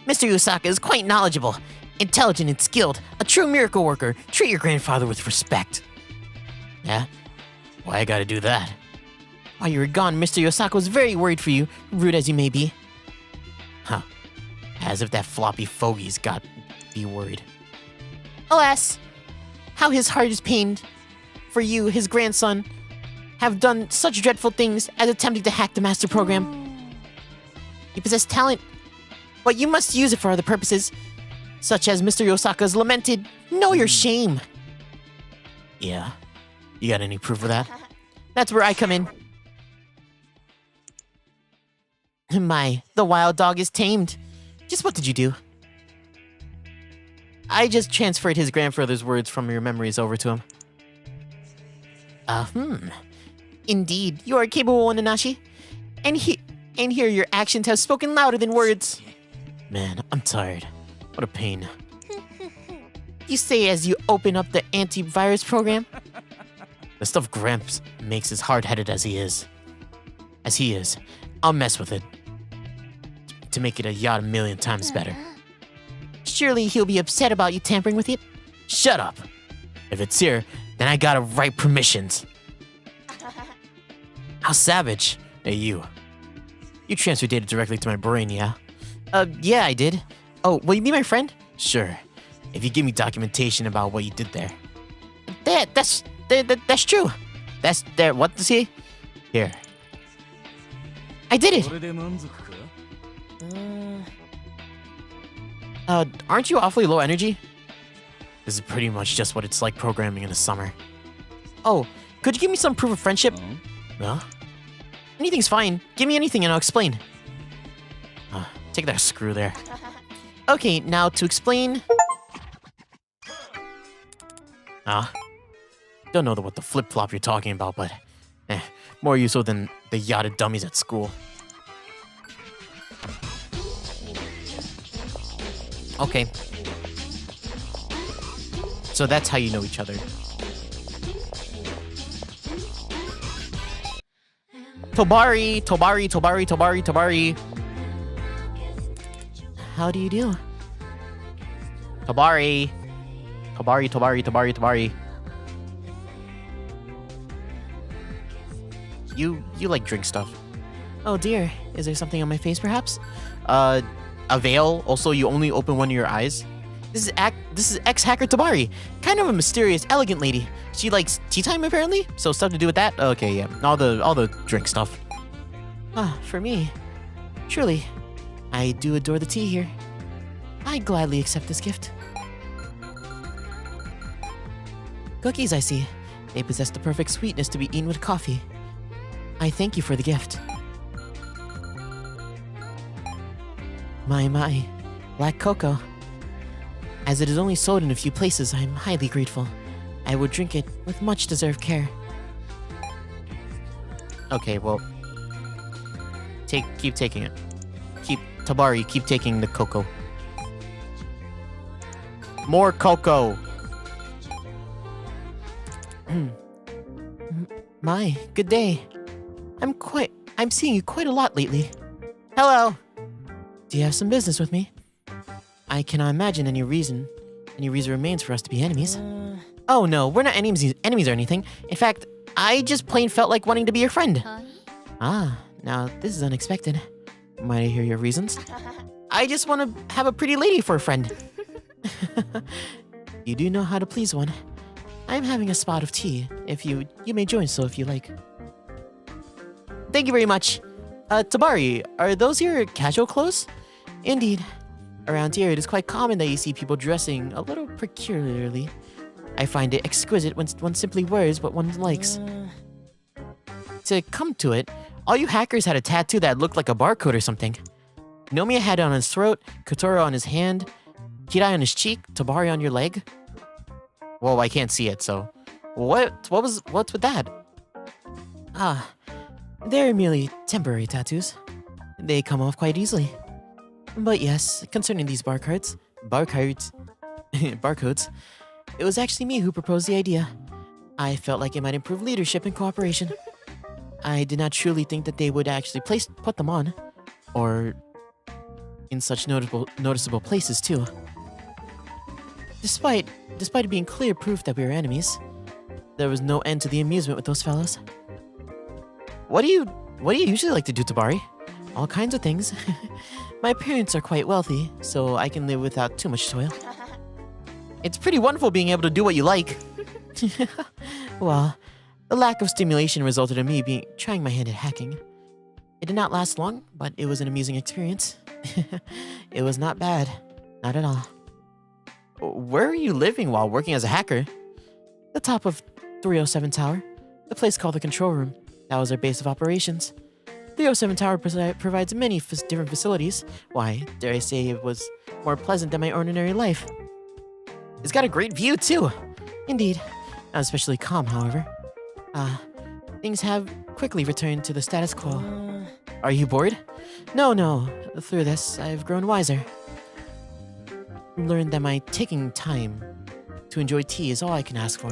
A: Mr. Yosaka is quite knowledgeable, intelligent and skilled, a true miracle worker. Treat your grandfather with respect. Yeah? Why I gotta do that? While you were gone, Mr. Yosaka was very worried for you, rude as you may be. Huh. As if that floppy fogey's got be worried. Alas, how his heart is pained for you, his grandson, have done such dreadful things as attempting to hack the master program. You possess talent, but you must use it for other purposes, such as Mr. Yosaka's lamented, know your shame. Yeah? You got any proof of that? That's where I come in. The wild dog is tamed. Just what did you do? I just transferred his grandfather's words from your memories over to him. Indeed, you are a capable one, Nanashi. And here your actions have spoken louder than words. Man, I'm tired. What a pain. You say as you open up the antivirus program? The stuff Gramps makes as hard-headed as he is. I'll mess with it. To make it a yacht a million times better. Surely he'll be upset about you tampering with it? Shut up. If it's here, then I gotta write permissions. How savage.
B: Hey, you. You transferred data directly to my brain, yeah?
A: Yeah, I did. Oh, will you be my friend?
B: Sure. If you give me documentation about what you did there.
A: That's true. That's there. What to see?
B: Here.
A: I did it. Aren't you awfully low energy?
B: This is pretty much just what it's like programming in the summer.
A: Oh, could you give me some proof of friendship?
B: Huh?
A: Anything's fine. Give me anything and I'll explain.
B: Take that screw there.
A: Okay, now to explain.
B: Don't know what the flip-flop you're talking about, but more useful than the yada dummies at school.
A: Okay. So that's how you know each other. Tobari.
B: How do you do?
A: Tobari. You like drink stuff.
B: Oh dear, is there something on my face perhaps?
A: A veil. Also, you only open one of your eyes. This is ex-hacker Tabari. Kind of a mysterious, elegant lady. She likes tea time apparently. So stuff to do with that. Okay, yeah. All the drink stuff.
B: For me. Truly, I do adore the tea here. I gladly accept this gift. Cookies, I see. They possess the perfect sweetness to be eaten with coffee. I thank you for the gift. My, black cocoa. As it is only sold in a few places, I am highly grateful. I would drink it with much deserved care.
A: Okay, well, keep taking it. Tabari, keep taking the cocoa. More cocoa.
B: My, good day. I'm seeing you quite a lot lately.
A: Hello.
B: Do you have some business with me? I cannot imagine any reason remains for us to be enemies.
A: Oh no, we're not enemies or anything. In fact, I just plain felt like wanting to be your friend.
B: Now this is unexpected. Might I hear your reasons?
A: I just want to have a pretty lady for a friend.
B: You do know how to please one. I'm having a spot of tea. If you may join so if you like.
A: Thank you very much. Tabari, are those your casual clothes?
B: Indeed. Around here, it is quite common that you see people dressing a little peculiarly. I find it exquisite when one simply wears what one likes.
A: To come to it, all you hackers had a tattoo that looked like a barcode or something. Nomiya had it on his throat, Kotora on his hand, Kirai on his cheek, Tabari on your leg. Whoa, I can't see it, so... What's with that?
B: They're merely temporary tattoos. They come off quite easily. But yes, concerning these barcodes, it was actually me who proposed the idea. I felt like it might improve leadership and cooperation. I did not truly think that they would actually put them on, or in such noticeable places too. Despite it being clear proof that we were enemies, there was no end to the amusement with those fellows.
A: What do you usually like to do, Tabari?
B: All kinds of things. My parents are quite wealthy, so I can live without too much toil.
A: It's pretty wonderful being able to do what you like.
B: Well, the lack of stimulation resulted in me trying my hand at hacking. It did not last long, but it was an amusing experience. It was not bad. Not at all.
A: Where are you living while working as a hacker?
B: The top of 307 Tower, the place called the Control Room. That was our base of operations. 307 Tower provides many different facilities. Why, dare I say it was more pleasant than my ordinary life.
A: It's got a great view, too.
B: Indeed. Not especially calm, however. Things have quickly returned to the status quo.
A: Are you bored?
B: No. Through this, I've grown wiser. Learned that my taking time to enjoy tea is all I can ask for.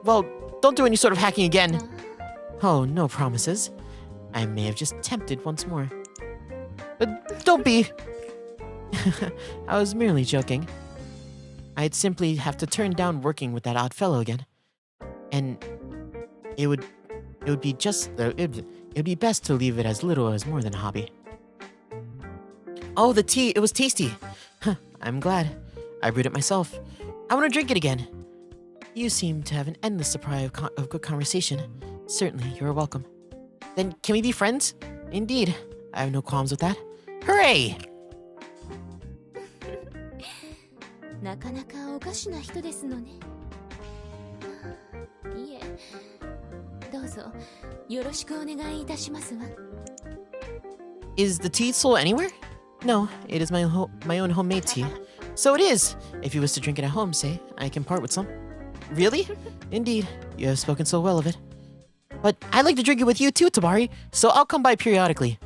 A: Well, don't do any sort of hacking again.
B: Oh, no promises. I may have just tempted once more.
A: Don't be.
B: I was merely joking. I'd simply have to turn down working with that odd fellow again. And it would it'd be best to leave it as little as more than a hobby. Oh, the tea, it was tasty. I'm glad. I brewed it myself. I want to drink it again. You seem to have an endless supply of good conversation. Certainly, you're welcome. Then, can we be friends? Indeed. I have no qualms with that. Hooray!
H: なかなかおかしな人ですのね。いえ、どうぞよろしくお願いいたしますわ。
B: Is the tea sold anywhere? No, it is my own homemade tea. So it is. If you wish to drink it at home, say, I can part with some. Really? Indeed, you have spoken so well of it. But I'd like to drink it with you too, Tabari, so I'll come by periodically.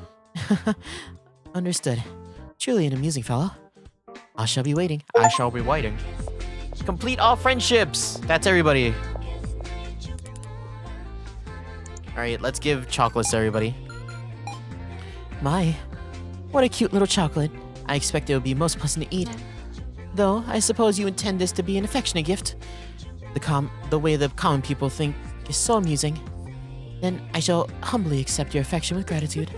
B: Understood. Truly an amusing fellow. I shall be waiting.
A: I shall be waiting. Complete all friendships. That's everybody. Alright, let's give chocolates to everybody.
B: My, what a cute little chocolate. I expect it would be most pleasant to eat. Though, I suppose you intend this to be an affectionate gift. The way the common people think is so amusing. Then I shall humbly accept your affection with gratitude.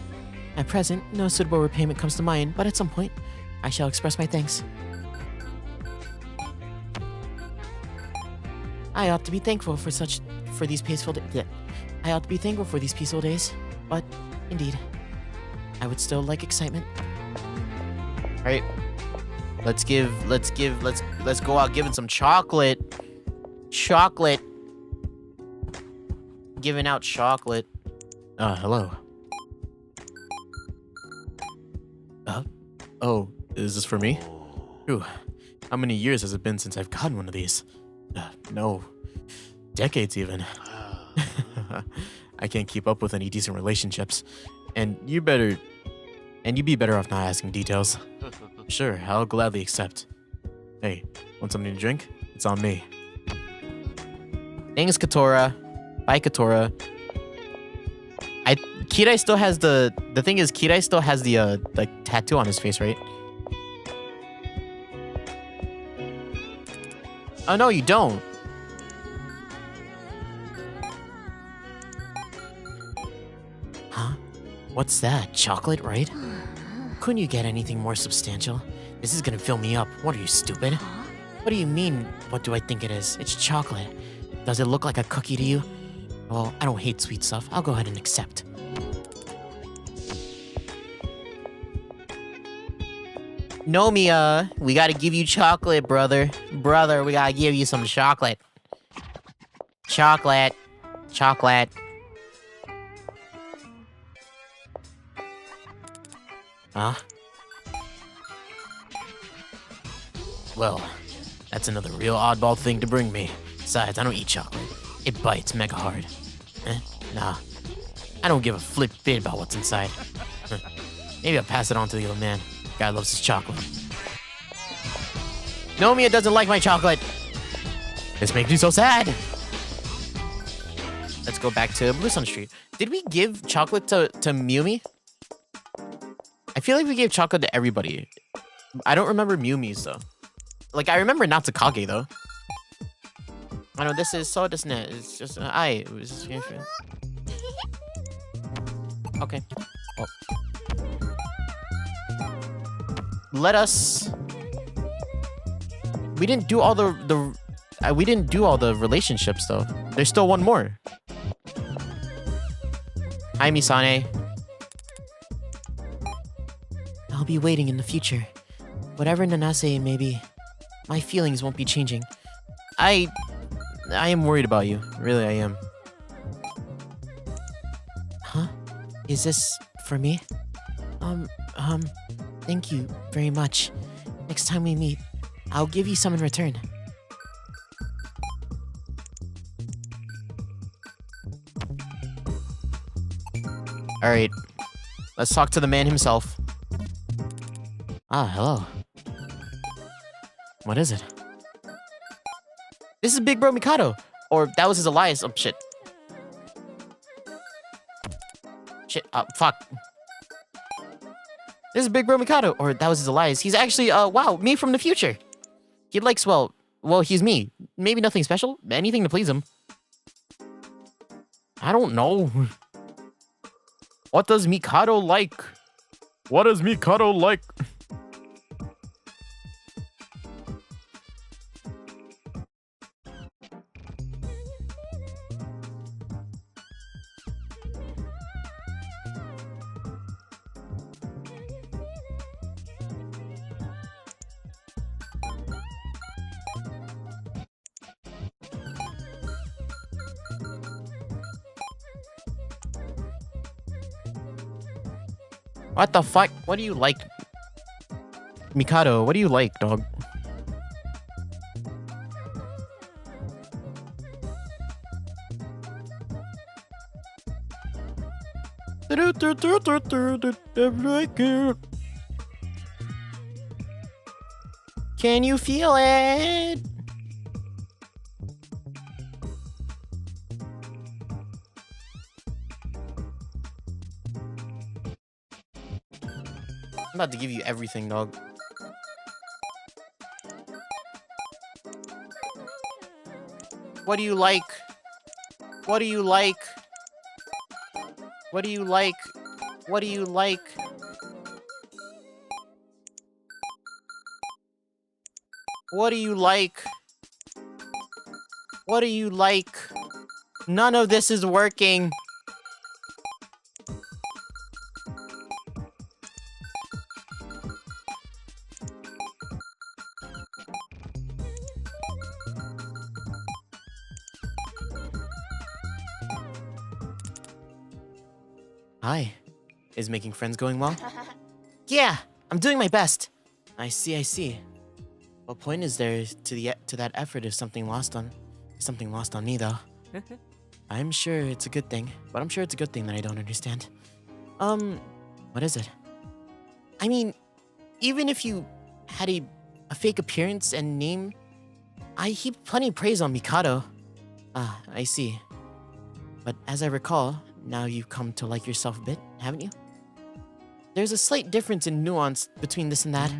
B: At present, no suitable repayment comes to mind, but at some point, I shall express my thanks. I ought to be thankful for these peaceful days, but indeed, I would still like excitement.
A: Alright. Let's go out giving some chocolate. Chocolate. Giving out chocolate.
B: Hello. Oh, is this for me? Ooh, how many years has it been since I've gotten one of these? No. Decades even. I can't keep up with any decent relationships. And you'd be better off not asking details. Sure, I'll gladly accept. Hey, want something to drink? It's on me.
A: Thanks, Katora. Bye, Katora. Kirai still has the thing is Kirai still has the like tattoo on his face, right? Oh no, you don't.
B: Huh? What's that? Chocolate, right? Couldn't you get anything more substantial? This is gonna fill me up. What are you, stupid? What do you mean, what do I think it is? It's chocolate. Does it look like a cookie to you? Well, I don't hate sweet stuff. I'll go ahead and accept.
A: No, Mia, we gotta give you chocolate, brother. Brother, we gotta give you some chocolate. Chocolate. Chocolate.
B: Huh? Well, that's another real oddball thing to bring me. Besides, I don't eat chocolate. It bites mega hard. Nah. I don't give a flip bit about what's inside. Maybe I'll pass it on to the old man. Guy loves his chocolate.
A: Nomia doesn't like my chocolate.
B: This makes me so sad.
A: Let's go back to Blue Sun Street. Did we give chocolate to Miumi? I feel like we gave chocolate to everybody. I don't remember Miumi's though. Like I remember Natsukage though. I know this is so doesn't it? It's just it was just okay. Well. Let us. We didn't do all we didn't do all the relationships though. There's still one more. Hi Misane.
B: I'll be waiting in the future. Whatever Nanase may be, my feelings won't be changing.
A: I am worried about you. Really, I am.
B: Huh? Is this for me? Thank you very much. Next time we meet, I'll give you some in return.
A: Alright. Let's talk to the man himself.
B: Ah, hello. What is it?
A: This is Big Bro Mikado. Or that was his alias. Oh, shit. Shit. Fuck. This is Big Bro Mikado. Or that was his alias. He's actually, wow, me from the future. He likes, well, he's me. Maybe nothing special. Anything to please him. I don't know. What does Mikado like? What does Mikado like? What the fuck? What do you like? Mikado, what do you like, dog? Can you feel it? I'm about to give you everything, dog. What do you like? What do you like? What do you like? What do you like? What do you like? What do you like? None of this is working. Hi. Is making friends going well? Yeah, I'm doing my best. I see. What point is there to that effort if something lost on me though? I'm sure it's a good thing, but I'm sure it's a good thing that I don't understand. What is it? I mean, even if you had a fake appearance and name, I heap plenty of praise on Mikado. Ah, I see. But as I recall, now you've come to like yourself a bit, haven't you? There's a slight difference in nuance between this and that.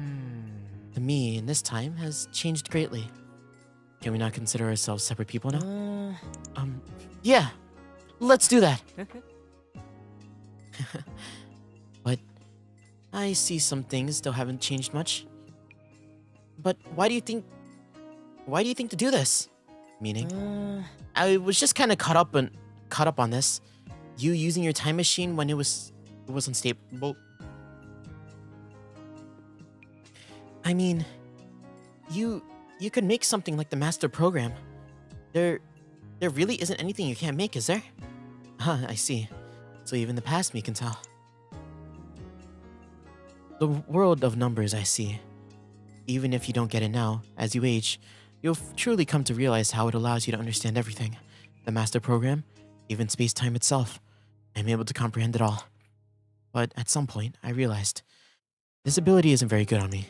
A: The me in this time has changed greatly. Can we not consider ourselves separate people now? Yeah. Let's do that. But I see some things still haven't changed much. But why do you think to do this? Meaning? I was just kind of caught up on this. You using your time machine when it was unstable. I mean, you could make something like the master program. There really isn't anything you can't make, is there? Huh, I see. So even the past me can tell. The world of numbers, I see. Even if you don't get it now, as you age, you'll truly come to realize how it allows you to understand everything. The master program, even space-time itself. I'm able to comprehend it all. But at some point, I realized this ability isn't very good on me.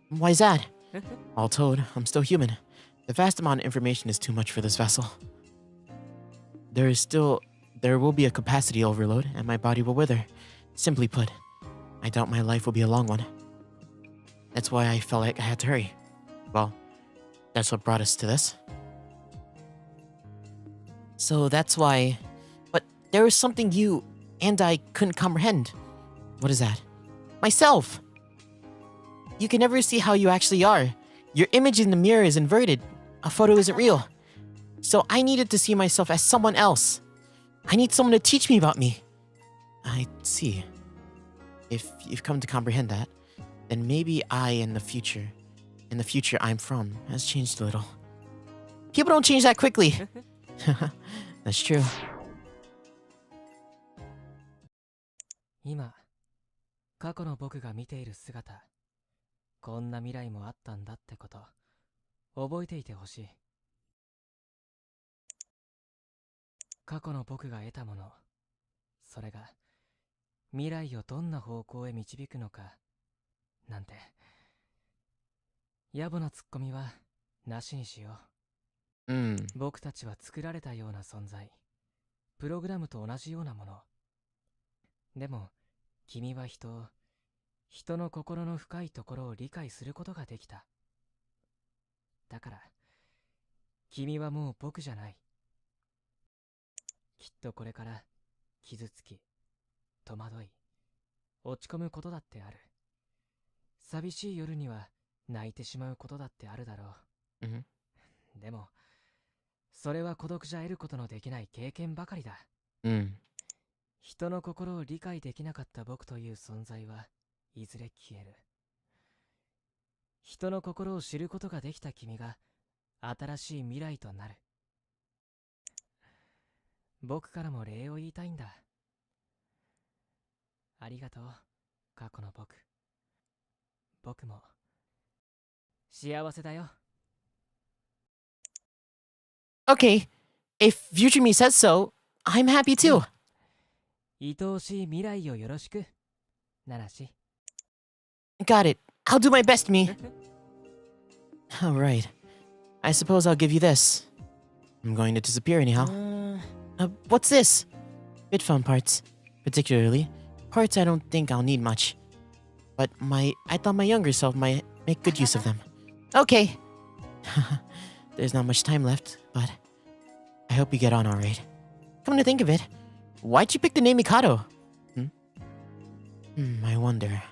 A: Why's that? All told, I'm still human. The vast amount of information is too much for this vessel. There will be a capacity overload, and my body will wither. Simply put, I doubt my life will be a long one. That's why I felt like I had to hurry. Well, that's what brought us to this. So that's why... But there was something you and I couldn't comprehend. What is that? Myself! You can never see how you actually are. Your image in the mirror is inverted. A photo isn't real. So I needed to see myself as someone else. I need someone to teach me about me. I see. If you've come to comprehend that, then maybe in the future I'm from, has changed a little. People don't change that quickly. That's true.
E: 今、過去の僕が見ている姿、こんな未来もあったんだってこと、覚えていてほしい。過去の僕が得たもの、それが未来をどんな方向へ導くのか、なんて。野暮なツッコミはなしにしよう。僕たちは作られたような存在。プログラムと同じようなもの。でも、君は人の心の深いところを理解することができた。だから、君はもう僕じゃない。きっとこれから傷つき、戸惑い、落ち込むことだってある。寂しい夜には泣いてしまうことだってあるだろう。
A: Mhm.
E: でも、それは孤独じゃ得ることのできない経験ばかりだ。
A: Mm.
E: 人の心を理解できなかった僕という存在はいずれ消える。人の心を知ることができた君が新しい未来となる。僕からも礼を言いたいんだ。ありがとう、過去の僕。僕も幸せだよ。
B: Okay, if future me says so, I'm happy too.
E: 愛おしい未来をよろしく、ナナシ。
B: Got it. I'll do my best, me. Alright. I suppose I'll give you this. I'm going to disappear anyhow. What's this? Bit phone parts. Particularly, parts I don't think I'll need much. But I thought my younger self might make good use of them. Okay. There's not much time left, but I hope you get on alright. Come to think of it, why'd you pick the name Mikado? I wonder.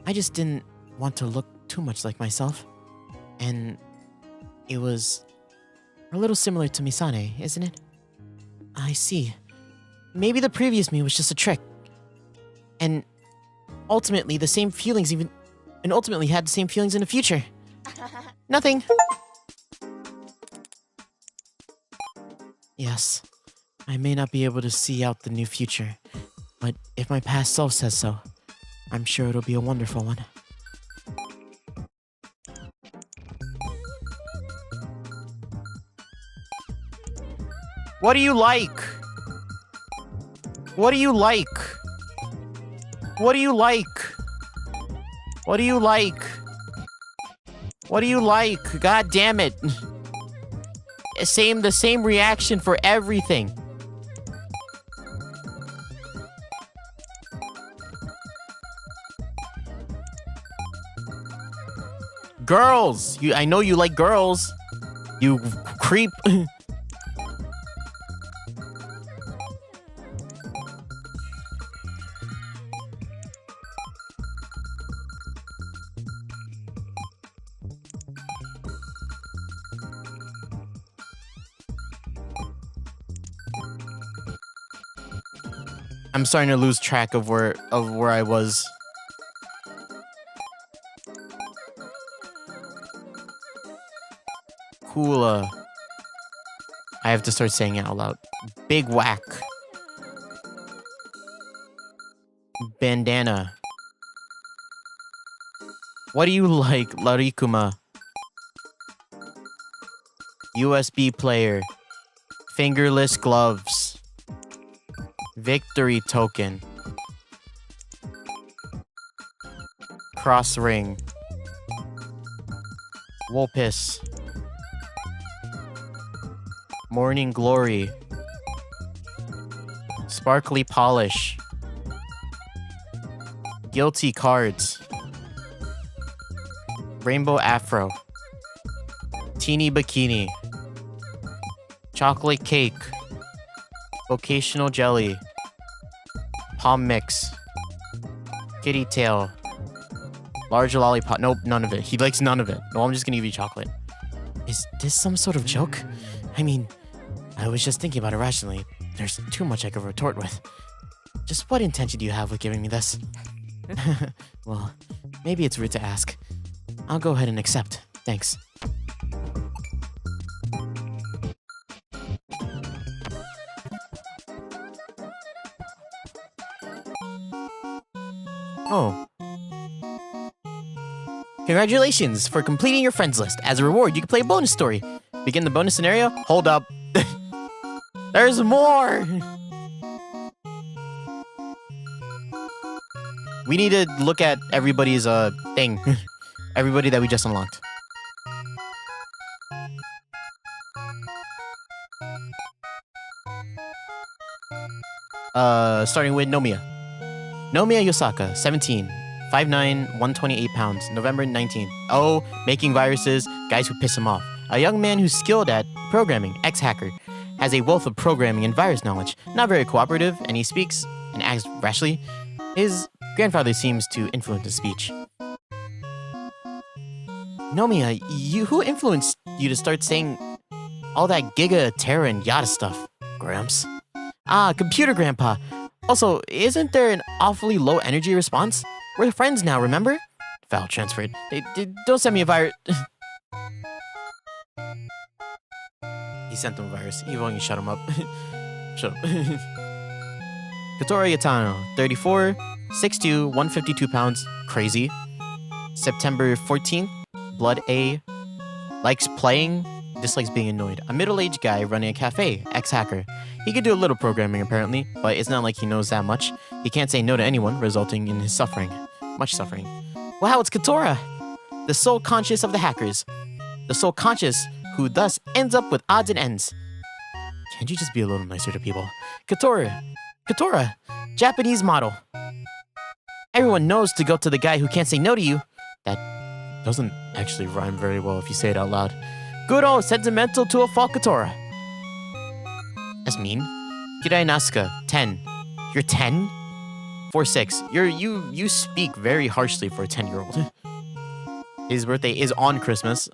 B: I just didn't want to look too much like myself. And it was a little similar to Misane, isn't it? I see. Maybe the previous me was just a trick. And ultimately had the same feelings in the future. Nothing. Yes, I may not be able to see out the new future, but if my past self says so, I'm sure it'll be a wonderful one.
A: What do you like? What do you like? What do you like? What do you like? What do you like? God damn it. The same reaction for everything. Girls! I know you like girls. You creep. I'm starting to lose track of where I was. Kula. I have to start saying it out loud. Big whack. Bandana. What do you like, Larikuma? USB player. Fingerless gloves. Victory token. Cross ring. Wolpiss. Morning glory. Sparkly polish. Guilty cards. Rainbow afro. Teeny bikini. Chocolate cake. Vocational jelly. Palm mix. Kitty tail. Large lollipop. Nope, none of it. He likes none of it. No, I'm just gonna give you chocolate.
B: Is this some sort of joke? I mean, I was just thinking about it rationally. There's too much I could retort with. Just what intention do you have with giving me this? Well, maybe it's rude to ask. I'll go ahead and accept. Thanks.
A: Oh. Congratulations for completing your friends list. As a reward, you can play a bonus story. Begin the bonus scenario. Hold up. There's more! We need to look at everybody's thing. Everybody that we just unlocked. Starting with Nomiya. Nomiya Yosaka, 17. 5'9", 128 pounds, November 19th. Oh, making viruses, guys who piss him off. A young man who's skilled at programming, ex-hacker. Has a wealth of programming and virus knowledge. Not very cooperative, and he speaks
B: and acts rashly, his grandfather seems to influence his speech. Nomiya, who influenced you to start saying all that Giga, Terra, and Yada stuff, Gramps? Ah, computer grandpa. Also, isn't there an awfully low energy response? We're friends now, remember? File transferred. Don't send me a virus. He sent them a virus. You've only shut him up. Shut up. Katori Yatano, 34, 6'2", 152 pounds, crazy. September 14th, Blood A, likes playing, dislikes being annoyed. A middle-aged guy running a cafe, ex-hacker. He could do a little programming apparently, but it's not like he knows that much. He can't say no to anyone, resulting in his suffering. Much suffering. Wow, it's Katora! The soul conscious of the hackers. The soul conscious who thus ends up with odds and ends. Can't you just be a little nicer to people? Katora, Japanese model. Everyone knows to go to the guy who can't say no to you. That doesn't actually rhyme very well if you say it out loud. Good old sentimental to a fault Katora. That's mean. Kirai Nasuka, 10. You're 10? 4'6". You speak very harshly for a 10-year-old. His birthday is on Christmas.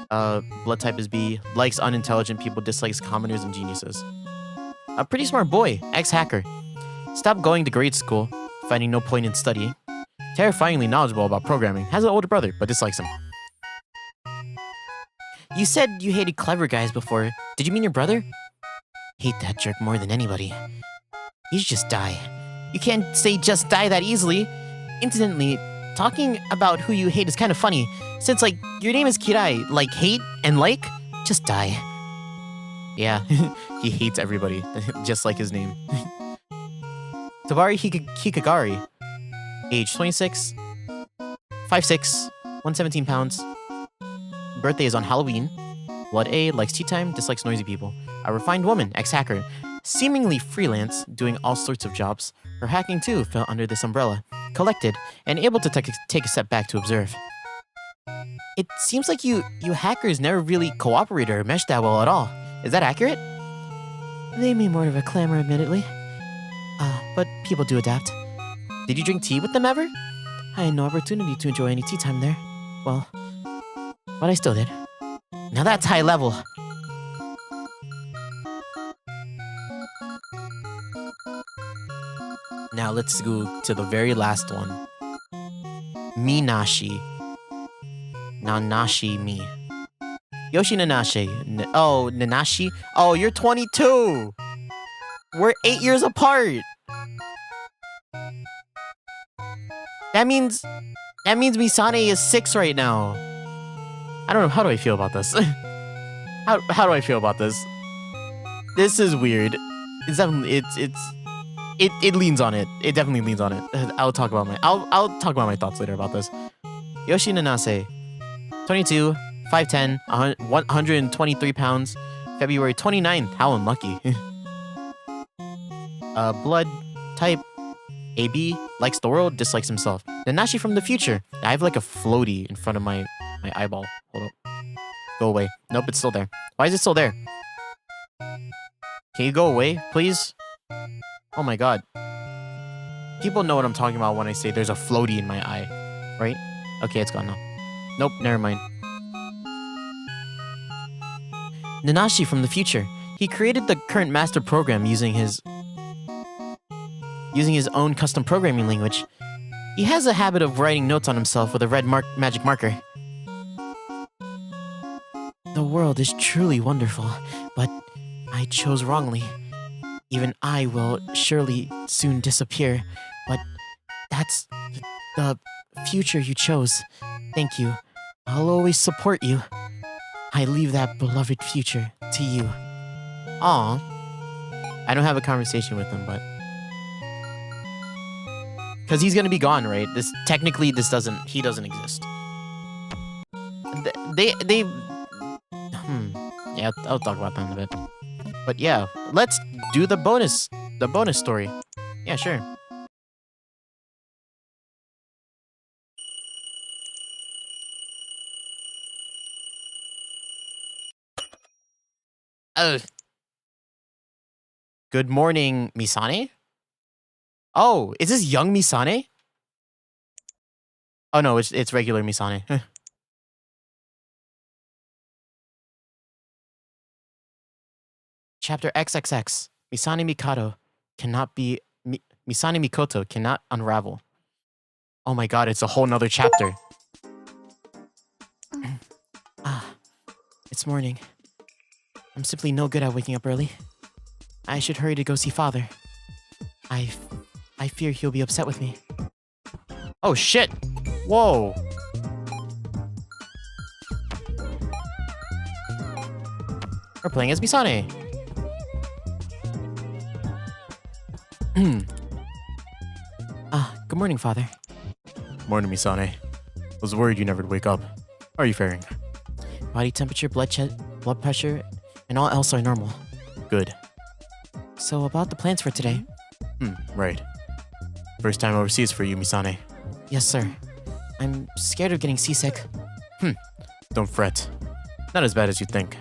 B: Blood type is B. Likes unintelligent people, dislikes commoners and geniuses. A pretty smart boy, ex-hacker. Stopped going to grade school, finding no point in studying. Terrifyingly knowledgeable about programming. Has an older brother, but dislikes him. You said you hated clever guys before. Did you mean your brother? Hate that jerk more than anybody. You should just die. You can't say just die that easily. Incidentally, talking about who you hate is kind of funny, since, like, your name is Kirai, like hate and like, just die. Yeah, he hates everybody, just like his name. Tabari Hikagari, age 26, 5'6", 117 pounds. Birthday is on Halloween. Blood A, likes tea time, dislikes noisy people. A refined woman, ex-hacker. Seemingly freelance, doing all sorts of jobs. Her hacking too fell under this umbrella. Collected, and able to take a step back to observe. It seems like you hackers never really cooperated or meshed that well at all. Is that accurate? They made more of a clamor, admittedly. But people do adapt. Did you drink tea with them ever? I had no opportunity to enjoy any tea time there. Well, but I still did. Now that's high level. Now let's go to the very last one. Minashi. Now Nashi me. Yoshi Nanashi. Oh, Nanashi? Oh, you're 22! We're 8 years apart! That means Misane is 6 right now. I don't know, how do I feel about this? how do I feel about this? This is weird. It's definitely, it leans on it. It definitely leans on it. I'll talk about my thoughts later about this. Yoshi Nanase, 22, 5'10", 123 pounds, February 29th. How unlucky. Blood type AB, likes the world, dislikes himself. Nanashi from the future. I have like a floaty in front of my eyeball. Hold up. Go away. Nope, it's still there. Why is it still there? Can you go away, please? Oh my god. People know what I'm talking about when I say there's a floaty in my eye, right? Okay, it's gone now. Nope, never mind. Nanashi from the future. He created the current master program using his own custom programming language. He has a habit of writing notes on himself with a red magic marker. The world is truly wonderful, but I chose wrongly. Even I will surely soon disappear, but that's the future you chose. Thank you. I'll always support you. I leave that beloved future to you. Aw. I don't have a conversation with him, but... Because he's gonna be gone, right? Technically, he doesn't exist. Yeah, I'll talk about that in a bit. But yeah, let's do the bonus story. Yeah, sure. Good morning, Misane? Oh, is this young Misane? Oh no, it's regular Misane. Chapter XXX. Misane Mikado cannot be Misane Mikoto cannot unravel. Oh my god, it's a whole nother chapter. It's morning. I'm simply no good at waking up early. I should hurry to go see father. I fear he'll be upset with me. Oh shit! Whoa! We're playing as Misane. Good morning, father. Morning, Misane. I was worried you never would wake up. How are you faring? Body temperature, blood pressure, and all else are normal. Good. So about the plans for today? Right. First time overseas for you, Misane. Yes, sir. I'm scared of getting seasick. Don't fret. Not as bad as you think.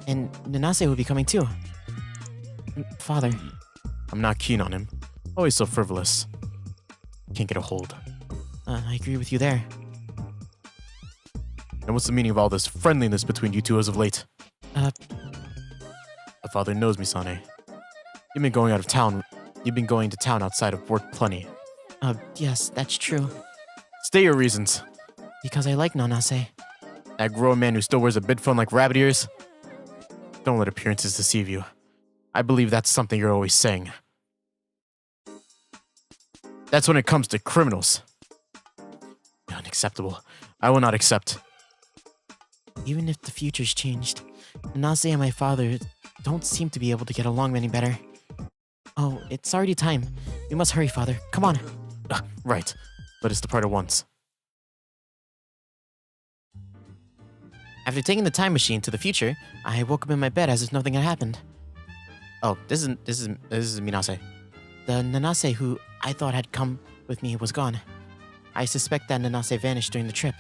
B: And Nanase will be coming too. Father. I'm not keen on him. Always so frivolous. Can't get a hold. I agree with you there. And what's the meaning of all this friendliness between you two as of late? My father knows, Misane. You've been going to town outside of work plenty. Yes, that's true. State your reasons. Because I like Nanase. That grown man who still wears a bid phone like rabbit ears? Don't let appearances deceive you. I believe that's something you're always saying. That's when it comes to criminals. Unacceptable. I will not accept. Even if the future's changed, Nanase and my father don't seem to be able to get along any better. Oh, it's already time. We must hurry, father. Come on. Right. Let us depart at once. After taking the time machine to the future, I woke up in my bed as if nothing had happened. Oh, this is Minase. The Nanase who I thought had come with me was gone. I suspect that Nanase vanished during the trip.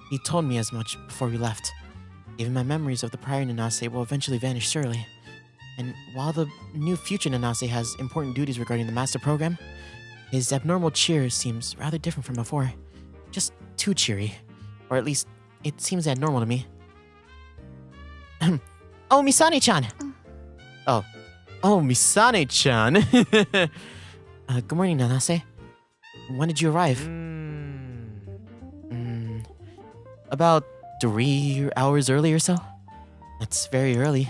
B: He told me as much before we left. Even my memories of the prior Nanase will eventually vanish surely. And while the new future Nanase has important duties regarding the master program, his abnormal cheer seems rather different from before. Just too cheery. Or at least, it seems abnormal to me. Oh, Misane-chan! Oh, Misane-chan! Good morning, Nanase. When did you arrive? About 3 hours early or so? That's very early.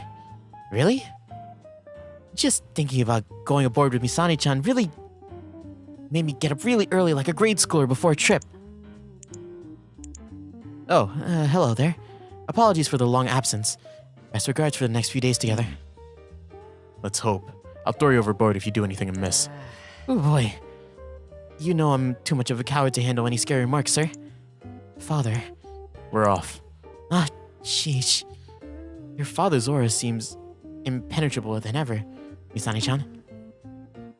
B: Really? Just thinking about going aboard with Misane-chan really made me get up really early like a grade schooler before a trip. Oh, hello there. Apologies for the long absence. Best regards for the next few days together. Let's hope. I'll throw you overboard if you do anything amiss. Oh boy. You know I'm too much of a coward to handle any scary remarks, sir. Father. We're off. Sheesh. Your father's aura seems impenetrable than ever, Misane-chan.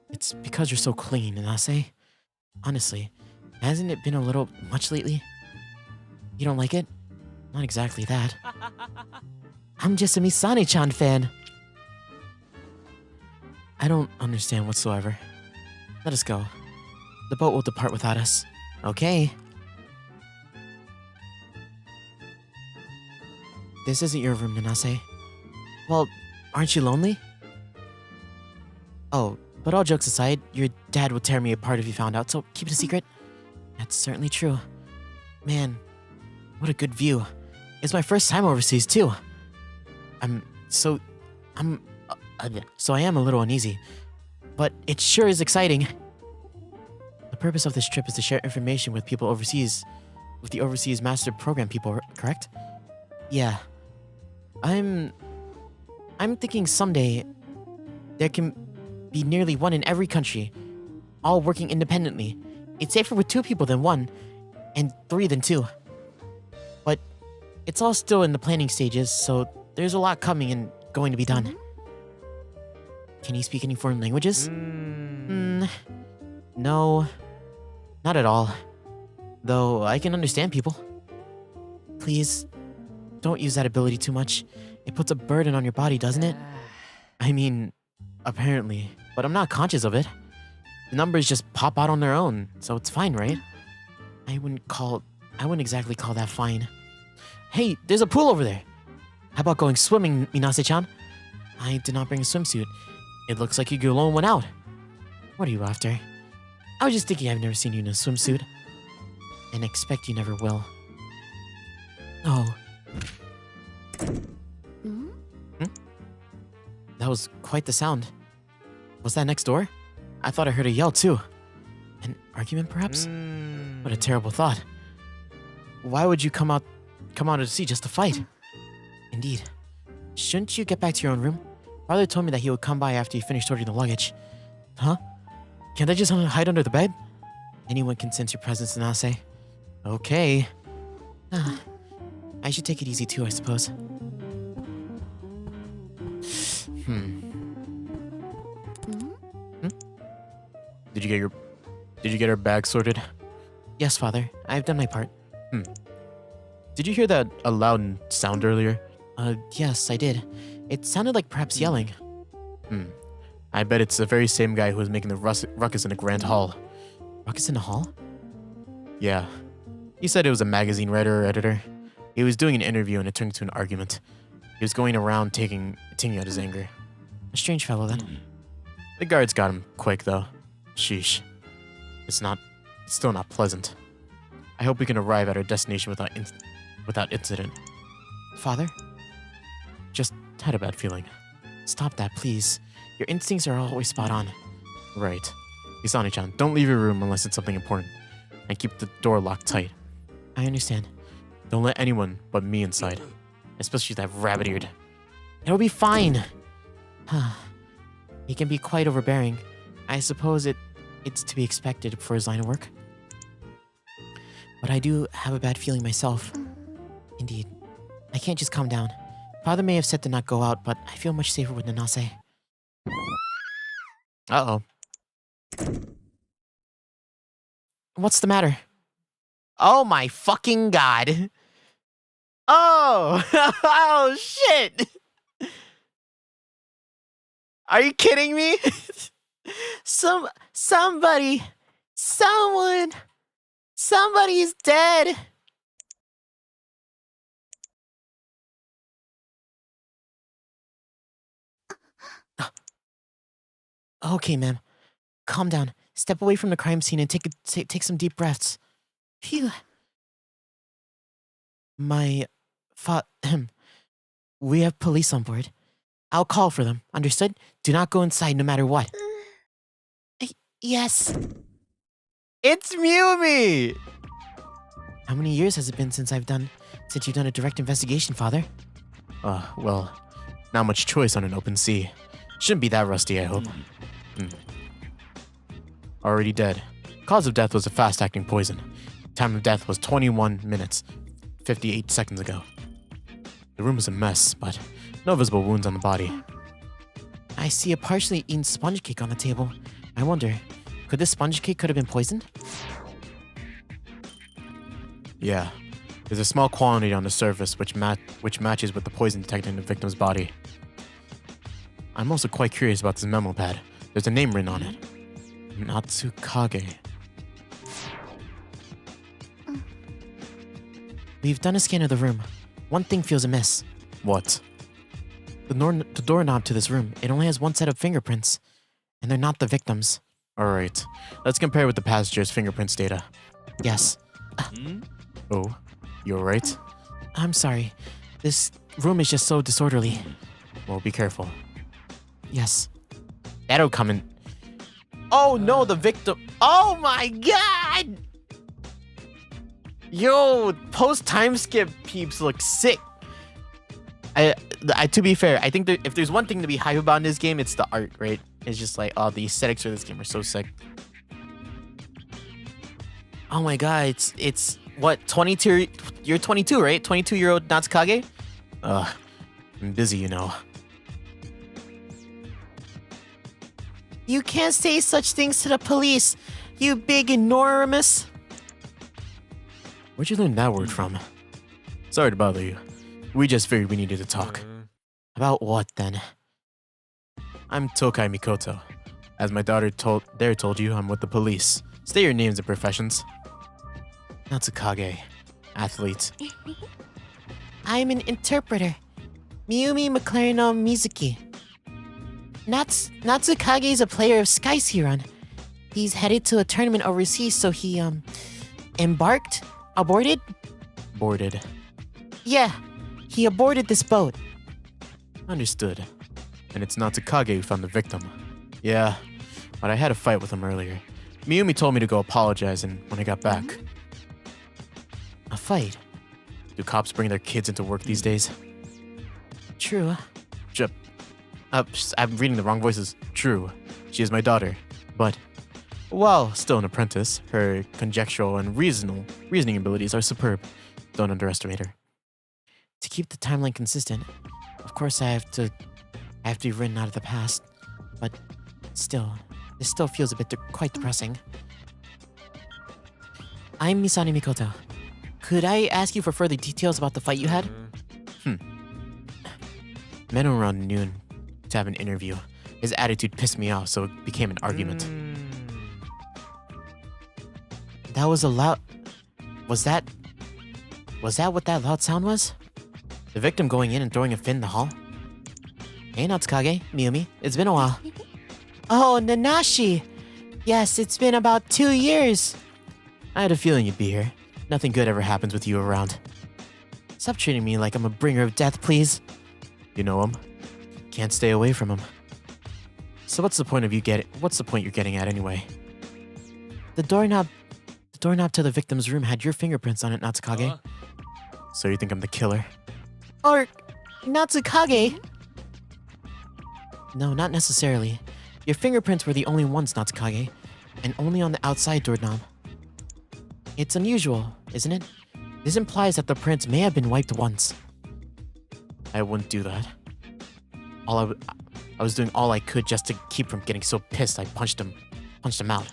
B: It's because you're so clean, Nanase. Honestly, hasn't it been a little much lately? You don't like it? Not exactly that. I'm just a Misane-chan fan. I don't understand whatsoever. Let us go. The boat will depart without us. Okay. This isn't your room, Nanase. Well, aren't you lonely? Oh, but all jokes aside, your dad would tear me apart if he found out, so keep it a secret. That's certainly true. Man, what a good view. It's my first time overseas, too. So I am a little uneasy. But it sure is exciting. The purpose of this trip is to share information with people overseas, with the overseas master program people, correct? Yeah. I'm thinking someday there can be nearly one in every country, all working independently. It's safer with 2 people than 1, and 3 than 2. But it's all still in the planning stages, so there's a lot coming and going to be done. Can you speak any foreign languages? No, not at all. Though I can understand people. Please, don't use that ability too much. It puts a burden on your body, doesn't it? I mean, apparently, but I'm not conscious of it. The numbers just pop out on their own, so it's fine, right? I wouldn't exactly call that fine. Hey, there's a pool over there. How about going swimming, Minase-chan? I did not bring a swimsuit. It looks like you alone went out. What are you after? I was just thinking I've never seen you in a swimsuit. And expect you never will. Oh. That was quite the sound. Was that next door? I thought I heard a yell too. An argument, perhaps? What a terrible thought. Why would you come out to sea just to fight? Indeed. Shouldn't you get back to your own room? Father told me that he would come by after you finished ordering the luggage. Huh? Can't I just hide under the bed? Anyone can sense your presence, Nase. Okay. I should take it easy too, I suppose.
A: Did you get her bag sorted?
B: Yes, Father. I've done my part.
A: Did you hear that a loud sound earlier?
B: Yes, I did. It sounded like perhaps yelling.
A: I bet it's the very same guy who was making the ruckus in the Grand Hall.
B: Ruckus in the hall?
A: Yeah. He said it was a magazine writer or editor. He was doing an interview and it turned into an argument. He was going around taking out his anger.
B: A strange fellow, then.
A: The guards got him quick, though. Sheesh. It's still not pleasant. I hope we can arrive at our destination without incident.
B: Father?
A: Just had a bad feeling.
B: Stop that, please. Your instincts are always spot on.
A: Right. Isani-chan, don't leave your room unless it's something important. And keep the door locked tight.
B: I understand.
A: Don't let anyone but me inside. Especially that rabbit-eared.
B: It'll be fine. He can be quite overbearing. I suppose it's to be expected for his line of work. But I do have a bad feeling myself. Indeed. I can't just calm down. Father may have said to not go out, but I feel much safer with Nanase.
A: Uh-oh.
B: What's the matter? Oh my fucking god. Oh! Oh shit! Are you kidding me? Somebody's dead. Okay, ma'am. Calm down. Step away from the crime scene and take some deep breaths. Phew. We have police on board. I'll call for them. Understood? Do not go inside no matter what. Yes.
A: It's Mewmy!
B: How many years has it been since you've done a direct investigation, Father?
A: Well, not much choice on an open sea. Shouldn't be that rusty, I hope. Already dead. Cause of death was a fast-acting poison. Time of death was 21 minutes, 58 seconds ago. The room was a mess, but no visible wounds on the body.
B: I see a partially eaten sponge cake on the table. I wonder, could this sponge cake have been poisoned?
A: Yeah. There's a small quantity on the surface which matches with the poison detected in the victim's body. I'm also quite curious about this memo pad. There's a name written on it. Natsukage.
B: We've done a scan of the room. One thing feels amiss.
A: What?
B: The doorknob to this room, it only has one set of fingerprints. And they're not the victims.
A: Alright. Let's compare with the passenger's fingerprints data.
B: Yes.
A: Oh, you alright?
B: I'm sorry. This room is just so disorderly.
A: Well, be careful.
B: Yes.
A: That'll come in.
B: Oh no, the victim. Oh my god! Yo, post time skip peeps look sick. To be fair, I think that if there's one thing to be hype about in this game, it's the art, right? It's just like, oh, the aesthetics for this game are so sick. Oh my god, it's what, 22? You're 22, right? 22-year-old Natsukage?
A: I'm busy, you know.
B: You can't say such things to the police, you big enormous.
A: Where'd you learn that word from? Sorry to bother you. We just figured we needed to talk.
B: About what then?
A: I'm Tokai Mikoto.
B: As my daughter told you, I'm with the police. State your names and professions. Natsukage, athlete.
I: I'm an interpreter. Miyumi McLaren Mizuki. Natsukage is a player of Sky Sea Run. He's headed to a tournament overseas, so he, aborted?
B: Boarded.
I: Yeah, he aborted this boat.
B: Understood. And it's Natsukage who found the victim. Yeah, but I had a fight with him earlier. Miyumi told me to go apologize, and when I got back...
I: A fight?
B: Do cops bring their kids into work these days?
I: True.
B: I'm reading the wrong voices. True. She is my daughter. But, while still an apprentice, her conjectural and reasoning abilities are superb. Don't underestimate her.
I: To keep the timeline consistent, of course I have to be written out of the past. But still, this still feels a bit quite depressing. I'm Misani Mikoto. Could I ask you for further details about the fight you had?
B: Met him around noon to have an interview. His attitude pissed me off, so it became an argument.
I: That was a loud... Was that what that loud sound was?
B: The victim going in and throwing a fit in the hall?
I: Hey Natsukage, Miyumi, it's been a while. Oh, Nanashi! Yes, it's been about 2 years.
B: I had a feeling you'd be here. Nothing good ever happens with you around.
I: Stop treating me like I'm a bringer of death, please.
B: You know him? Can't stay away from him. So what's the point you're getting at anyway?
I: The doorknob to the victim's room had your fingerprints on it, Natsukage.
B: So you think I'm the killer?
I: Or Natsukage? No, not necessarily. Your fingerprints were the only ones, Natsukage, and only on the outside doorknob. It's unusual, isn't it? This implies that the prints may have been wiped once.
B: I wouldn't do that. I was doing all I could just to keep from getting so pissed I punched him out.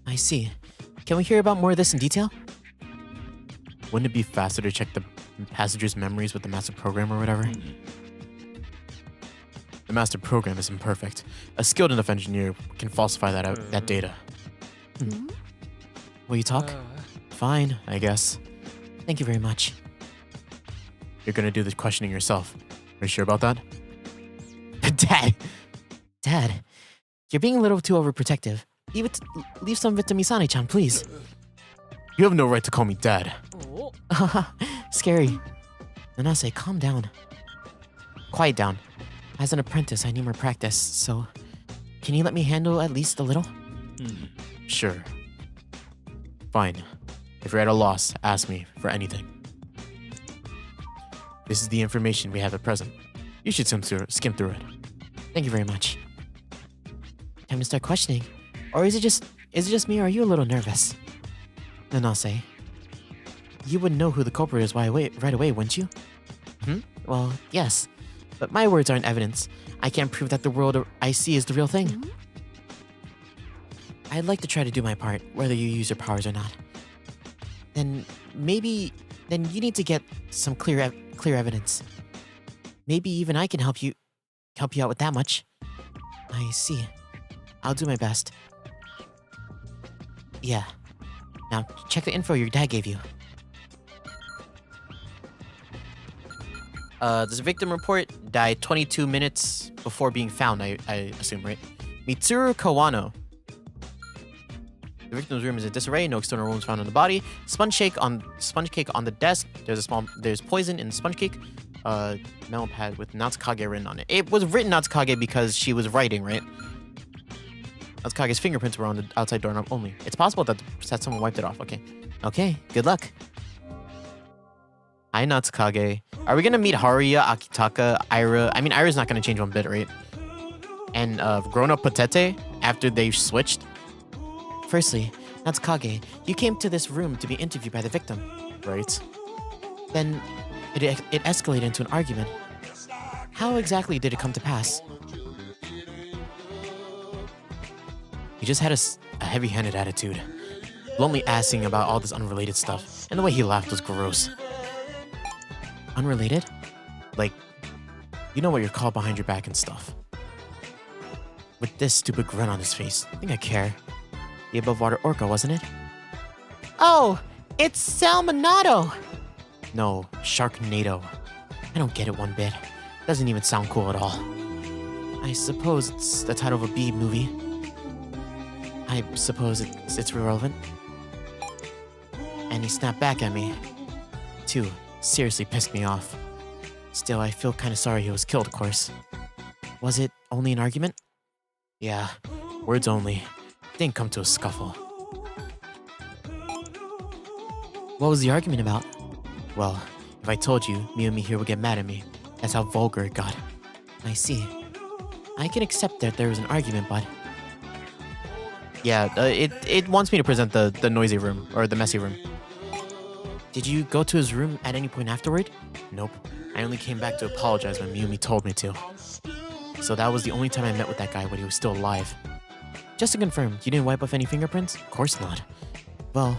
I: I see. Can we hear about more of this in detail?
B: Wouldn't it be faster to check the passenger's memories with the master program or whatever? The master program is imperfect. A skilled enough engineer can falsify that data.
I: Will you talk?
B: Fine, I guess.
I: Thank you very much.
B: You're gonna do the questioning yourself. Are you sure about that?
I: Dad, you're being a little too overprotective. Leave some of it to Misani-chan, please.
B: You have no right to call me Dad.
I: Scary. Nanase, calm down. Quiet down. As an apprentice, I need more practice, so... Can you let me handle at least a little?
B: Sure. Fine. If you're at a loss, ask me for anything. This is the information we have at present. You should skim through it.
I: Thank you very much. Time to start questioning. Or is it just me, or are you a little nervous? Nanase, you would know who the culprit is right away, wouldn't you? Well, yes. But my words aren't evidence. I can't prove that the world I see is the real thing. I'd like to try to do my part, whether you use your powers or not. Then you need to get some clear evidence. Maybe even I can help you out with that much. I see. I'll do my best. Yeah. Now check the info your dad gave you.
A: This victim report died 22 minutes before being found, I assume, right? Mitsuru Kawano. The victim's room is in disarray, no external wounds found on the body. Sponge cake on the desk. There's poison in the sponge cake. Memo pad with Natsukage written on it. It was written Natsukage because she was writing, right? Natsukage's fingerprints were on the outside doorknob only. It's possible that someone wiped it off. Okay, good luck. Hi, Natsukage. Are we gonna meet Haruya, Akitaka, Ira? I mean, Ira's not gonna change one bit, right? And grown-up Patete after they switched?
I: Firstly, Natsukage, you came to this room to be interviewed by the victim.
B: Right.
I: Then it escalated into an argument. How exactly did it come to pass?
B: He just had a heavy-handed attitude. Bluntly asking about all this unrelated stuff. And the way he laughed was gross.
I: Unrelated?
B: Like, you know what you're called behind your back and stuff. with this stupid grin on his face. I think I care. The above water orca, wasn't it?
I: Oh, it's Salmonado.
B: No, Sharknado. I don't get it one bit. Doesn't even sound cool at all. I suppose it's the title of a B movie. I suppose it's relevant. And he snapped back at me. Too. Seriously pissed me off. Still, I feel kinda sorry he was killed, of course. Was it only an argument? Yeah, words only. Didn't come to a scuffle.
I: What was the argument about?
B: Well, if I told you, me here would get mad at me. That's how vulgar it got.
I: I see. I can accept that there was an argument, but
A: Yeah, it wants me to present the noisy room, or the messy room.
B: did you go to his room at any point afterward? Nope. I only came back to apologize when Miyumi told me to. So that was the only time I met with that guy when he was still alive.
I: just to confirm, you didn't wipe off any fingerprints?
B: Of course not.
I: Well,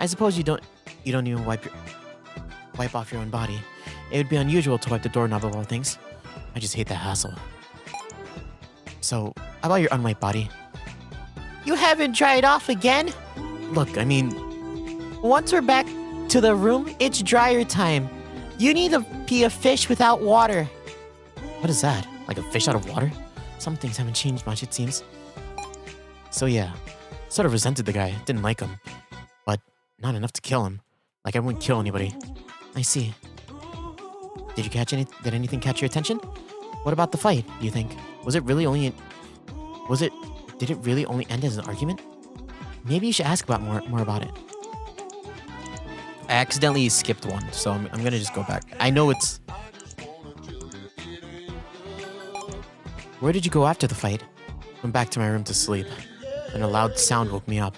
I: I suppose you don't even wipe off your own body. It would be unusual to wipe the doorknob of all things.
B: I just hate the hassle.
I: So, how about your unwiped body?
C: You haven't dried off again?
B: Look, I mean,
C: Once we're back to the room, it's dryer time. You need to be a fish without water.
B: what is that? Like a fish out of water?
I: Some things haven't changed much, it seems.
B: So yeah, sort of resented the guy, didn't like him. But not enough to kill him. Like I wouldn't kill anybody.
I: I see. Did anything catch your attention? What about the fight, do you think?
B: Did it really only end as an argument?
I: Maybe you should ask about more about it.
A: I accidentally skipped one, so I'm gonna just go back. I know it's...
I: Where did you go after the fight?
B: Went back to my room to sleep. Then a loud sound woke me up.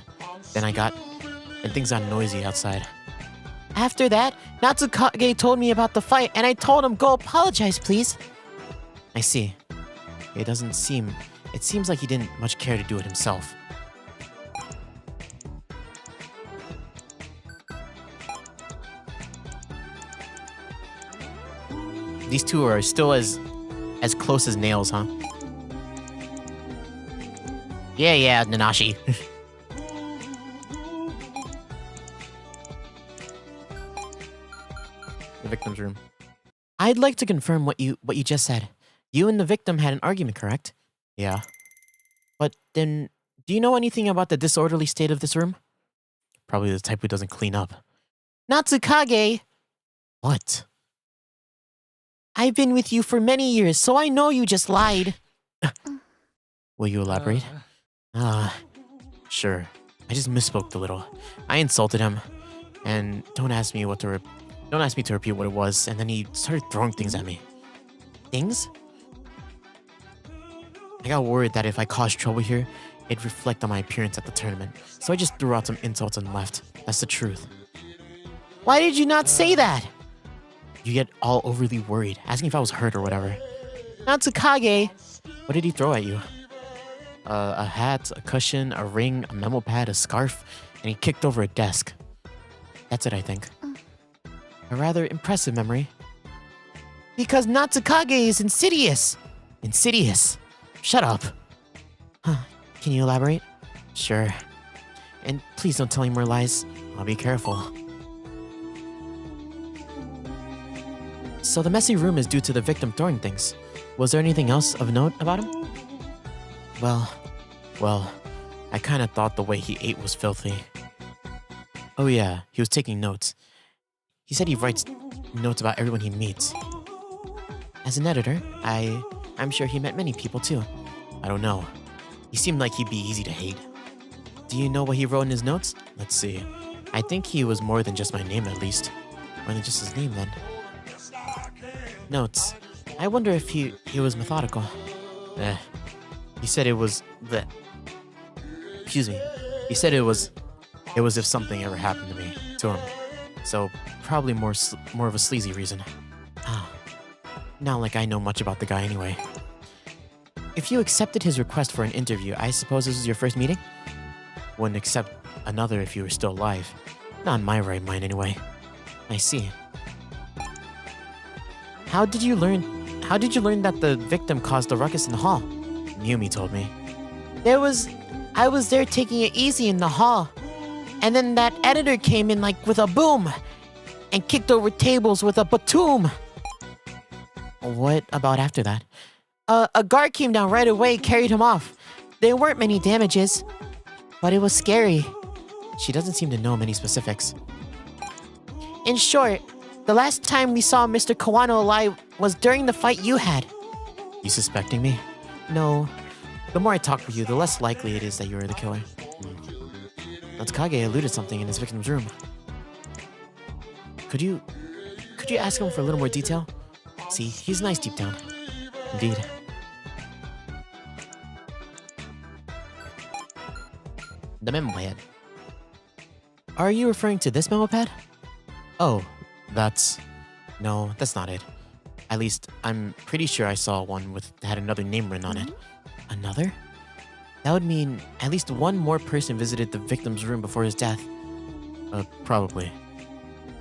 B: And things got noisy outside.
C: After that, Natsukage told me about the fight, and I told him, go apologize, please.
B: I see. It seems like he didn't much care to do it himself.
A: These two are still as close as nails, huh?
B: Yeah, Nanashi.
A: The victim's room.
I: I'd like to confirm what you just said. You and the victim had an argument, correct?
B: Yeah.
I: But then, do you know anything about the disorderly state of this room?
B: Probably the type who doesn't clean up.
C: Natsukage,
B: What?
C: I've been with you for many years, so I know you just lied.
B: Will you elaborate? Sure. I just misspoke a little. I insulted him, and don't ask me to repeat what it was. And then he started throwing things at me.
I: Things?
B: I got worried that if I caused trouble here, it'd reflect on my appearance at the tournament. So I just threw out some insults and left. That's the truth.
C: Why did you not say that?
B: You get all overly worried, asking if I was hurt or whatever.
C: Natsukage,
B: What did he throw at you? A hat, a cushion, a ring, a memo pad, a scarf, and he kicked over a desk. That's it, I think. A rather impressive memory.
C: because Natsukage is insidious.
B: Insidious. Shut up.
I: Can you elaborate?
B: Sure. And please don't tell me more lies. I'll be careful.
I: So the messy room is due to the victim throwing things. Was there anything else of note about him?
B: Well, I kind of thought the way he ate was filthy. Oh yeah, he was taking notes. He said he writes notes about everyone he meets.
I: As an editor, I'm sure he met many people too.
B: I don't know. He seemed like he'd be easy to hate.
I: Do you know what he wrote in his notes?
B: Let's see. I think he was more than just my name, at least.
I: More than just his name, then. Notes. I wonder if he was methodical.
B: He said it was the. Excuse me. He said it was if something ever happened to him. So probably more of a sleazy reason.
I: Not like I know much about the guy anyway. If you accepted his request for an interview, I suppose this was your first meeting?
B: Wouldn't accept another if you were still alive.
I: Not in my right mind anyway.
B: I see.
I: How did you learn that the victim caused the ruckus in the hall?
B: Yumi told me.
I: I was there taking it easy in the hall. And then that editor came in like with a boom and kicked over tables with a batoom.
B: What about after that?
I: A guard came down right away, carried him off. There weren't many damages, but it was scary.
B: She doesn't seem to know many specifics.
I: In short, the last time we saw Mr. Kawano alive was during the fight you had.
B: You suspecting me?
I: No,
B: The more I talk with you, the less likely it is that you are the killer. Natsukage eluded something in his victim's room. Could you ask him for a little more detail? See, he's nice deep down. Indeed.
A: The memo pad.
B: Are you referring to this memo pad? Oh, no, that's not it. At least, I'm pretty sure I saw one that had another name written on it. Another? That would mean at least one more person visited the victim's room before his death. Probably.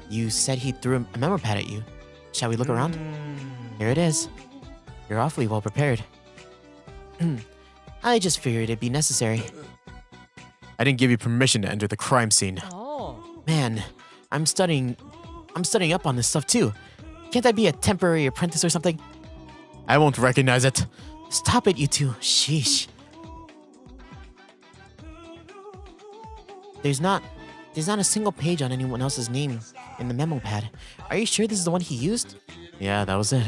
B: You said he threw a memo pad at you. Shall we look around? Here it is. You're awfully well prepared.
I: I just figured it'd be necessary.
B: I didn't give you permission to enter the crime scene.
E: Oh.
B: Man, I'm studying up on this stuff too. Can't I be a temporary apprentice or something? I won't recognize it.
I: Stop it, you two. Sheesh. There's not a single page on anyone else's name in the memo pad. Are you sure this is the one he used?
B: Yeah, that was it.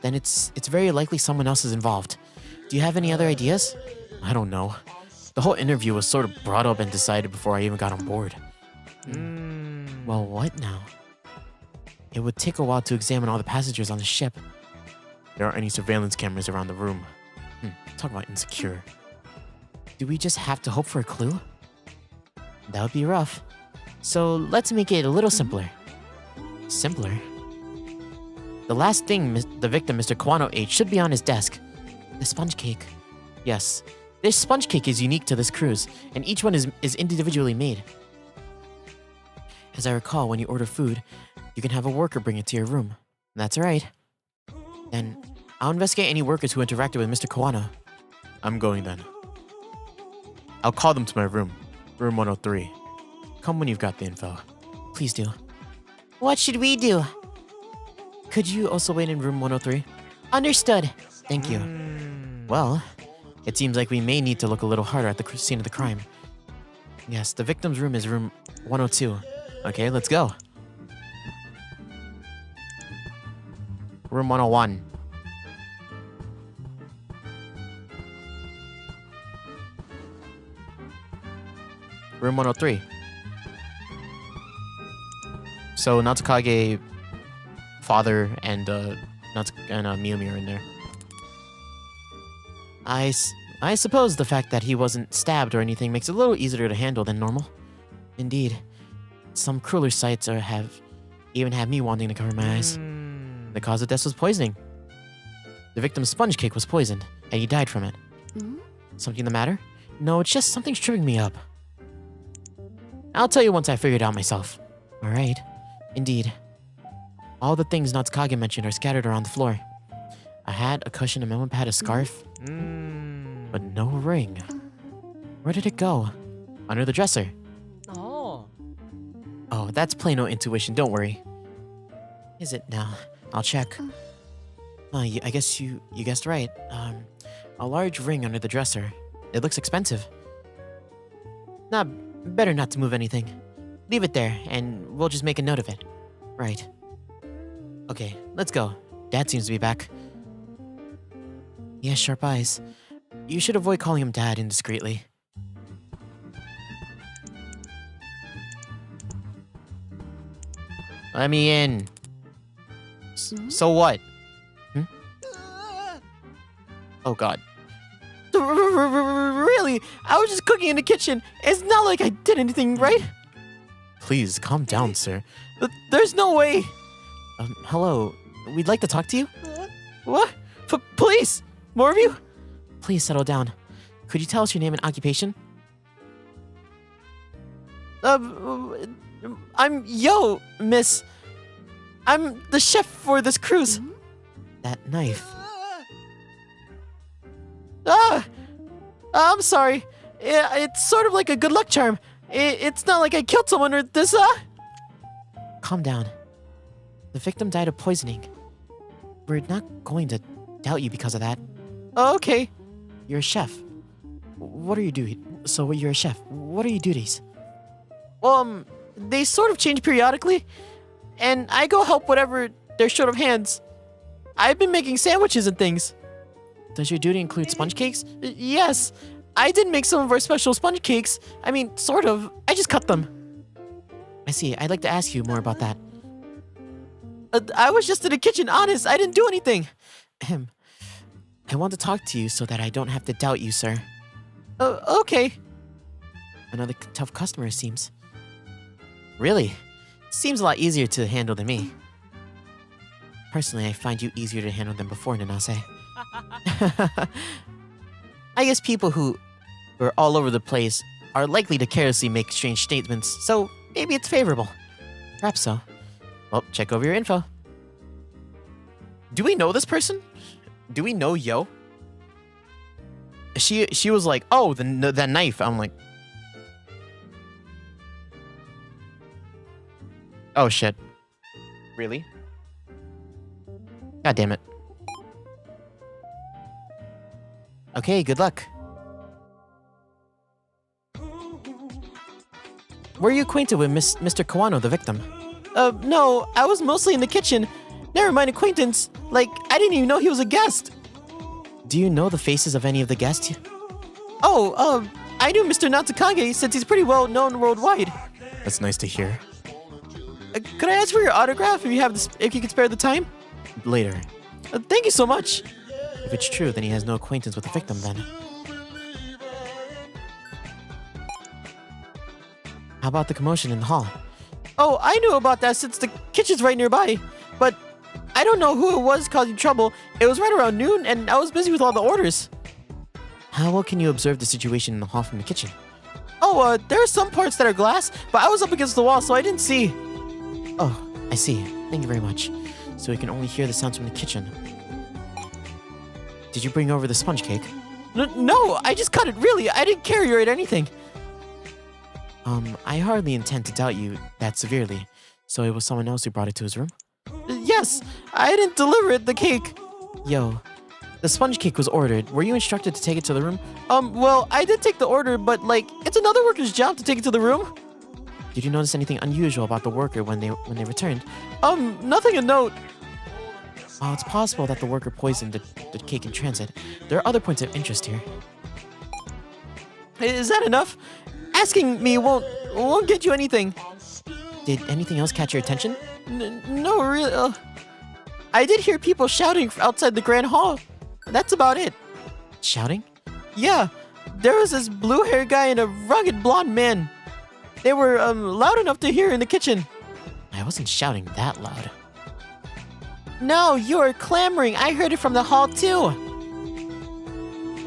I: Then it's very likely someone else is involved. Do you have any other ideas?
B: I don't know. The whole interview was sort of brought up and decided before I even got on board.
I: Well, what now? It would take a while to examine all the passengers on the ship.
B: There aren't any surveillance cameras around the room. Talk about insecure.
I: Do we just have to hope for a clue? That would be rough. So let's make it a little simpler.
B: Simpler?
I: The last thing the victim, Mr. Kawano, ate should be on his desk. The sponge cake. Yes, this sponge cake is unique to this cruise, and each one is individually made. As I recall, when you order food, you can have a worker bring it to your room. That's right. Then, I'll investigate any workers who interacted with Mr. Kawano.
B: I'm going then. I'll call them to my room. Room 103. Come when you've got the info.
I: Please do. What should we do? Could you also wait in room 103? Understood. Thank you.
B: Well, it seems like we may need to look a little harder at the scene of the crime.
I: Yes, the victim's room is room 102.
B: Okay, let's go.
A: Room 101.
B: Room 103. So Natsukage, father, and Miyumi are in there.
I: I suppose the fact that he wasn't stabbed or anything makes it a little easier to handle than normal. Indeed. Some crueler sights have even had me wanting to cover my eyes.
B: The cause of death was poisoning. The victim's sponge cake was poisoned, and he died from it.
I: Something the matter? No, it's just something's tripping me up. I'll tell you once I figure it out myself. Alright. Indeed. All the things Natsukage mentioned are scattered around the floor. A hat, a cushion, a memo pad, a scarf. But no ring. Where did it go?
B: Under the dresser.
I: Oh, that's plain old intuition, don't worry. Is it now? I'll check. I guess you guessed right. A large ring under the dresser. It looks expensive. Better not to move anything. Leave it there, and we'll just make a note of it. Right. Okay, let's go. Dad seems to be back. He has sharp eyes. You should avoid calling him Dad indiscreetly.
A: Let me in. So what?
I: Oh god. Really? I was just cooking in the kitchen. It's not like I did anything, right?
B: Please, calm down, sir.
I: There's no way. Hello. We'd like to talk to you. What? Please. More of you? Please settle down. Could you tell us your name and occupation? Miss. I'm the chef for this cruise. That knife. Ah! I'm sorry. It's sort of like a good luck charm. It's not like I killed someone or this, Calm down. The victim died of poisoning. We're not going to doubt you because of that. Okay. You're a chef. What are you doing? So you're a chef. What are your duties? Well, they sort of change periodically, and I go help whatever they're short of hands. I've been making sandwiches and things. Does your duty include sponge cakes? Yes. I did make some of our special sponge cakes. I mean, sort of. I just cut them. I see. I'd like to ask you more about that. I was just in the kitchen, honest. I didn't do anything. Ahem. I want to talk to you so that I don't have to doubt you, sir. Okay. Another tough customer, it seems. Really? Seems a lot easier to handle than me. Personally, I find you easier to handle than before, Nanase. I guess people who are all over the place are likely to carelessly make strange statements, so maybe it's favorable. Perhaps so. Well, check over your info. Do we know this person? Do we know Yo? She was like, oh, that knife. I'm like, oh shit. Really? God damn it. Okay, good luck. Were you acquainted with Mr. Kawano, the victim? No, I was mostly in the kitchen. Never mind acquaintance. Like, I didn't even know he was a guest. Do you know the faces of any of the guests? Oh, I knew Mr. Natsukage since he's pretty well known worldwide. That's nice to hear. Could I ask for your autograph if you could spare the time? Later. Thank you so much. If it's true, then he has no acquaintance with the victim then. How about the commotion in the hall? Oh, I knew about that since the kitchen's right nearby, but I don't know who it was causing trouble. It was right around noon, and I was busy with all the orders. How well can you observe the situation in the hall from the kitchen? Oh, there are some parts that are glass, but I was up against the wall, so I didn't see. Oh, I see. Thank you very much. So we can only hear the sounds from the kitchen. Did you bring over the sponge cake? No, I just cut it, really. I didn't carry it or anything. I hardly intend to doubt you that severely. So it was someone else who brought it to his room? Yes, I didn't deliver it, the cake. Yo, the sponge cake was ordered. Were you instructed to take it to the room? Well, I did take the order, but, like, it's another worker's job to take it to the room. Did you notice anything unusual about the worker when they returned? Nothing of note. Oh, it's possible that the worker poisoned the cake in transit. There are other points of interest here. Is that enough? Asking me won't get you anything. Did anything else catch your attention? No, really. I did hear people shouting outside the grand hall. That's about it. Shouting? Yeah, there was this blue-haired guy and a rugged blonde man. They were loud enough to hear in the kitchen. I wasn't shouting that loud. No, you were clamoring. I heard it from the hall too.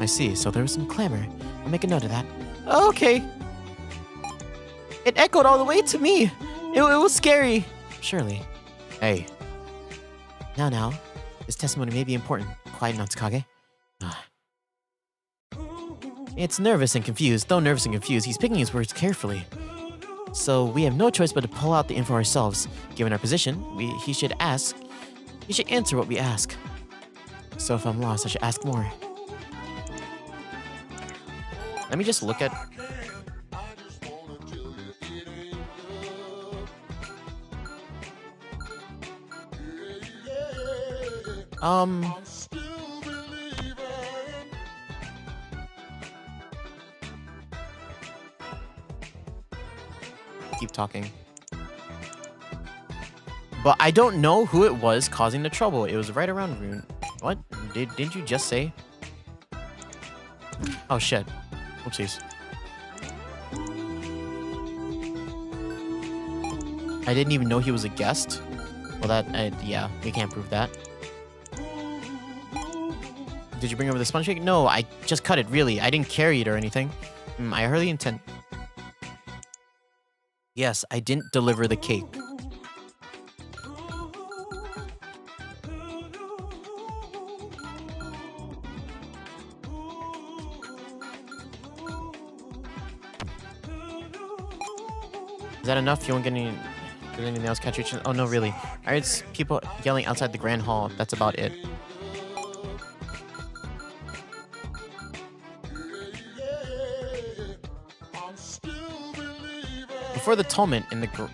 I: I see, so there was some clamor. I'll make a note of that. Okay. It echoed all the way to me. It was scary. Surely. Hey. Now, this testimony may be important. Quiet, Natsukage. It's nervous and confused. Though nervous and confused, he's picking his words carefully. So we have no choice but to pull out the info ourselves. Given our position, he should answer what we ask. So if I'm lost, I should ask more. Let me just look at... Keep talking. But I don't know who it was causing the trouble. It was right around Rune. What? Didn't you just say? Oh shit. Oopsies. I didn't even know he was a guest. Well, yeah, we can't prove that. Did you bring over the sponge cake? No, I just cut it, really. I didn't carry it or anything. I hardly intend... Yes, I didn't deliver the cake.
A: Is that enough? You won't get any... Does anything else catch your attention? Oh, no, really. I heard people yelling outside the Grand Hall. That's about it. Before the tumult in the...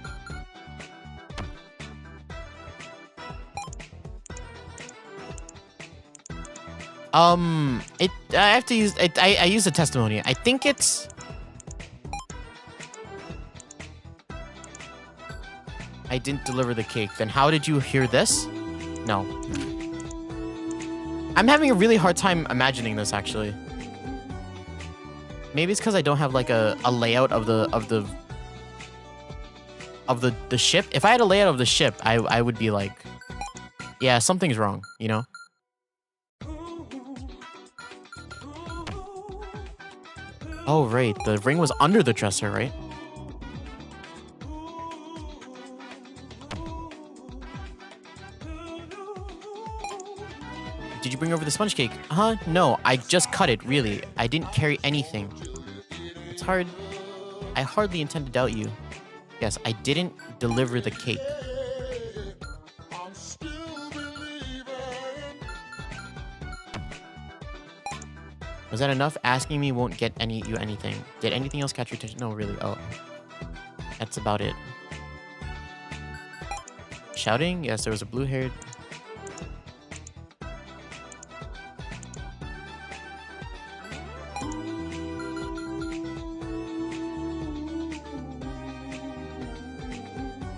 A: I have to use... I use a testimony. I think it's... I didn't deliver the cake. Then how did you hear this? No. I'm having a really hard time imagining this, actually. Maybe it's because I don't have like a layout of the ship. If I had a layout of the ship, I would be like, yeah, something's wrong, you know? Oh, right. The ring was under the dresser, right? Did you bring over the sponge cake? No, I just cut it, really. I didn't carry anything. It's hard. I hardly intend to doubt you. Yes, I didn't deliver the cake. Was that enough? Asking me won't get you anything. Did anything else catch your attention? No, really. Oh. That's about it. Shouting? Yes, there was a blue-haired...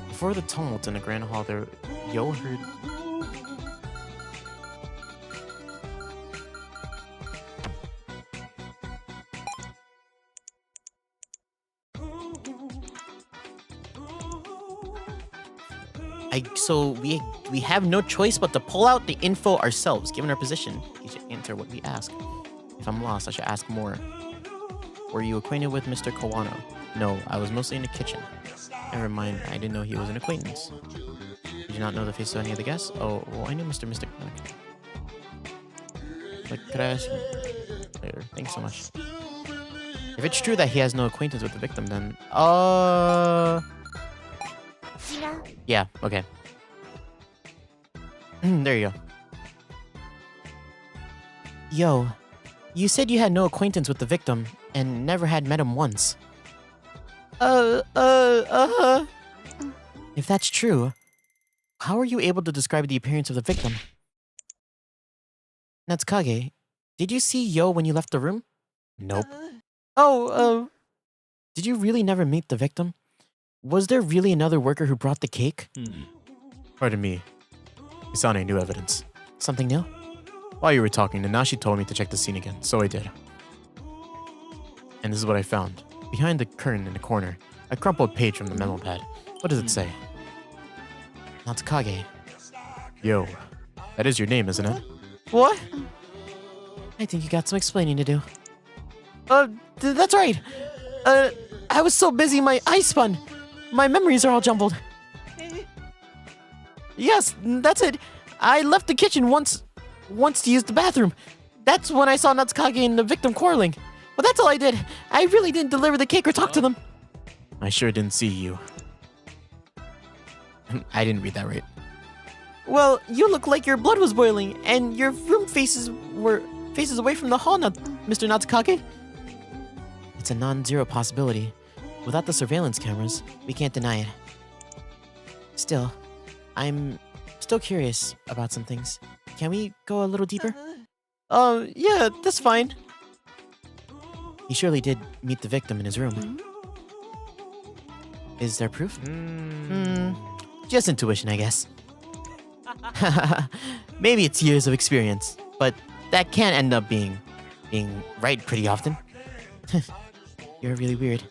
A: Before the tumult in the Grand Hall, there, Yo heard... So we have no choice but to pull out the info ourselves. Given our position, you should answer what we ask. If I'm lost, I should ask more. Were you acquainted with Mr. Kawano? No, I was mostly in the kitchen. Never mind, I didn't know he was an acquaintance. Did you not know the faces of any of the guests? Oh, well, I knew Mr. Mystic. But could I ask you later? Thanks so much. If it's true that he has no acquaintance with the victim, then... Yeah, okay. There you go. Yo, you said you had no acquaintance with the victim and never had met him once. If that's true, how are you able to describe the appearance of the victim? Natsukage, did you see Yo when you left the room? Nope. Did you really never meet the victim? Was there really another worker who brought the cake? Pardon me. Isane, new evidence. Something new? While you were talking, Nanashi told me to check the scene again, so I did. And this is what I found. Behind the curtain in the corner, a crumpled page from the memo pad. What does it say? Natsukage. Yo, that is your name, isn't it? What? I think you got some explaining to do. That's right. I was so busy my eyes spun. My memories are all jumbled. Yes, that's it. I left the kitchen once to use the bathroom. That's when I saw Natsukage and the victim quarreling. But that's all I did. I really didn't deliver the cake or talk to them. I sure didn't see you. I didn't read that right. Well, you look like your blood was boiling, and your room faces away from the hall, Mr. Natsukage. It's a non-zero possibility. Without the surveillance cameras, we can't deny it. Still, I'm still curious about some things. Can we go a little deeper? Yeah, that's fine. He surely did meet the victim in his room. Is there proof? Just intuition, I guess. Maybe it's years of experience, but that can end up being right pretty often. You're really weird.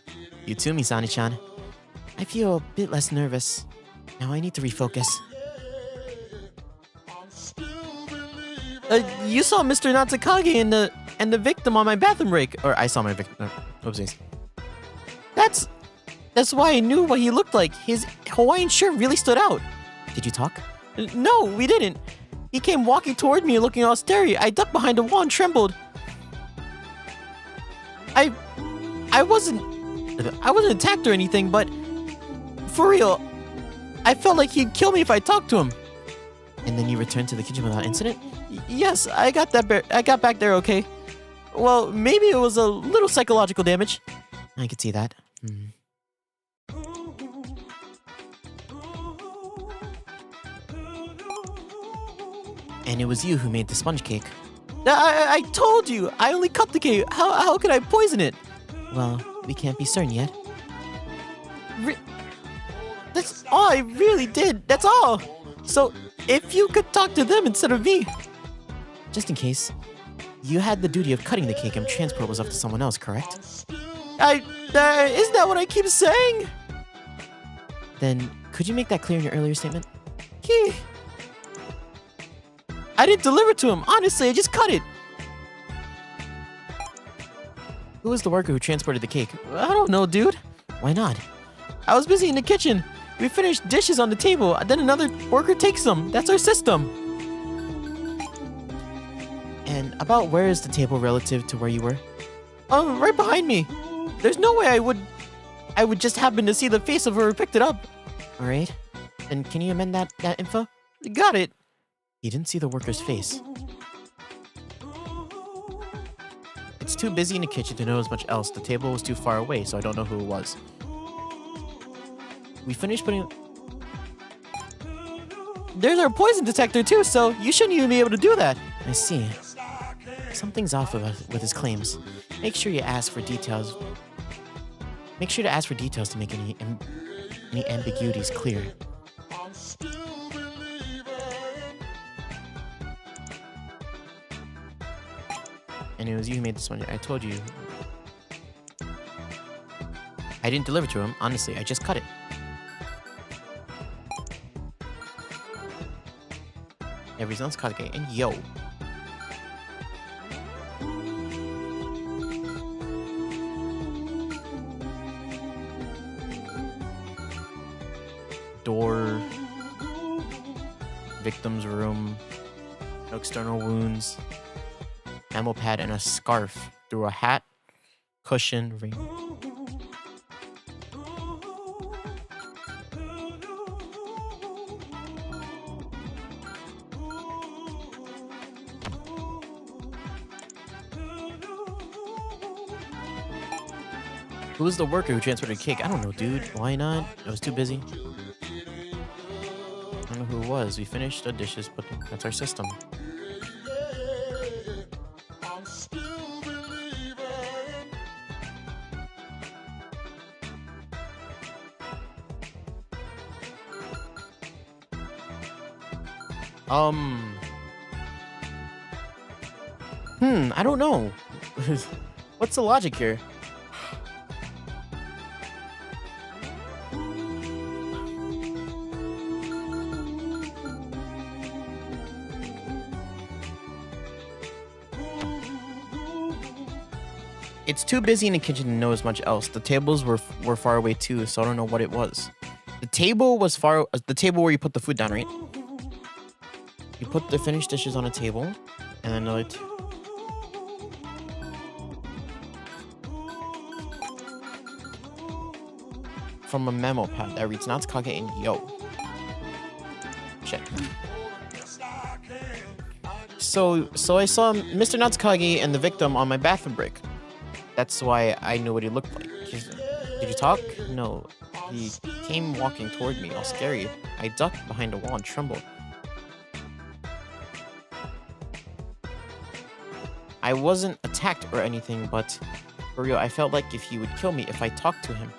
A: You too, Misani-chan. I feel a bit less nervous. Now I need to refocus. You saw Mr. Natsukage and the victim on my bathroom break. Or I saw my victim. Oopsies. That's why I knew what he looked like. His Hawaiian shirt really stood out. Did you talk? No, we didn't. He came walking toward me looking all starry. I ducked behind a wall and trembled. I wasn't attacked or anything, but
I: for real. I felt like he'd kill me if I talked to him. And then you returned to the kitchen without incident? Yes, I got back there okay. Well, maybe it was a little psychological damage. I could see that. And it was you who made the sponge cake. I told you! I only cut the cake. How could I poison it? Well, we can't be certain yet. That's all I really did. That's all. So, if you could talk to them instead of me. Just in case, you had the duty of cutting the cake and transport was up to someone else, correct? Isn't that what I keep saying? Then, could you make that clear in your earlier statement? I didn't deliver to him. Honestly, I just cut it. Who was the worker who transported the cake? I don't know, dude. Why not? I was busy in the kitchen. We finished dishes on the table, then another worker takes them. That's our system. And about where is the table relative to where you were? Oh, right behind me. There's no way I would just happen to see the face of whoever picked it up. All right. Then can you amend that info? Got it. He didn't see the worker's face. It's too busy in the kitchen to know as much else. The table was too far away, so I don't know who it was. We finished putting... There's our poison detector too, so you shouldn't even be able to do that. I see. Something's off with his claims. Make sure you ask for details. Make sure to ask for details to make any ambiguities clear. And it was you who made this one. I told you. I didn't deliver to him. Honestly, I just cut it. Everyone's Kage and yo. Door. Victim's room. No external wounds. Ammo pad and a scarf through a hat, cushion, ring. Who was the worker who transported the cake? I don't know, dude. Why not? I was too busy. I don't know who it was. We finished the dishes, but that's our system. I don't know. What's the logic here? It's too busy in the kitchen to know as much else. The tables were far away too, so I don't know what it was. The table was the table where you put the food down, right? You put the finished dishes on a table, and then another from a memo pad that reads Natsukage and yo. Shit. So I saw Mr. Natsukage and the victim on my bathroom break. That's why I knew what he looked like. Did you talk? No. He came walking toward me, all scary. I ducked behind a wall and trembled. I wasn't attacked or anything, but for real, I felt like if he would kill me if I talked to him.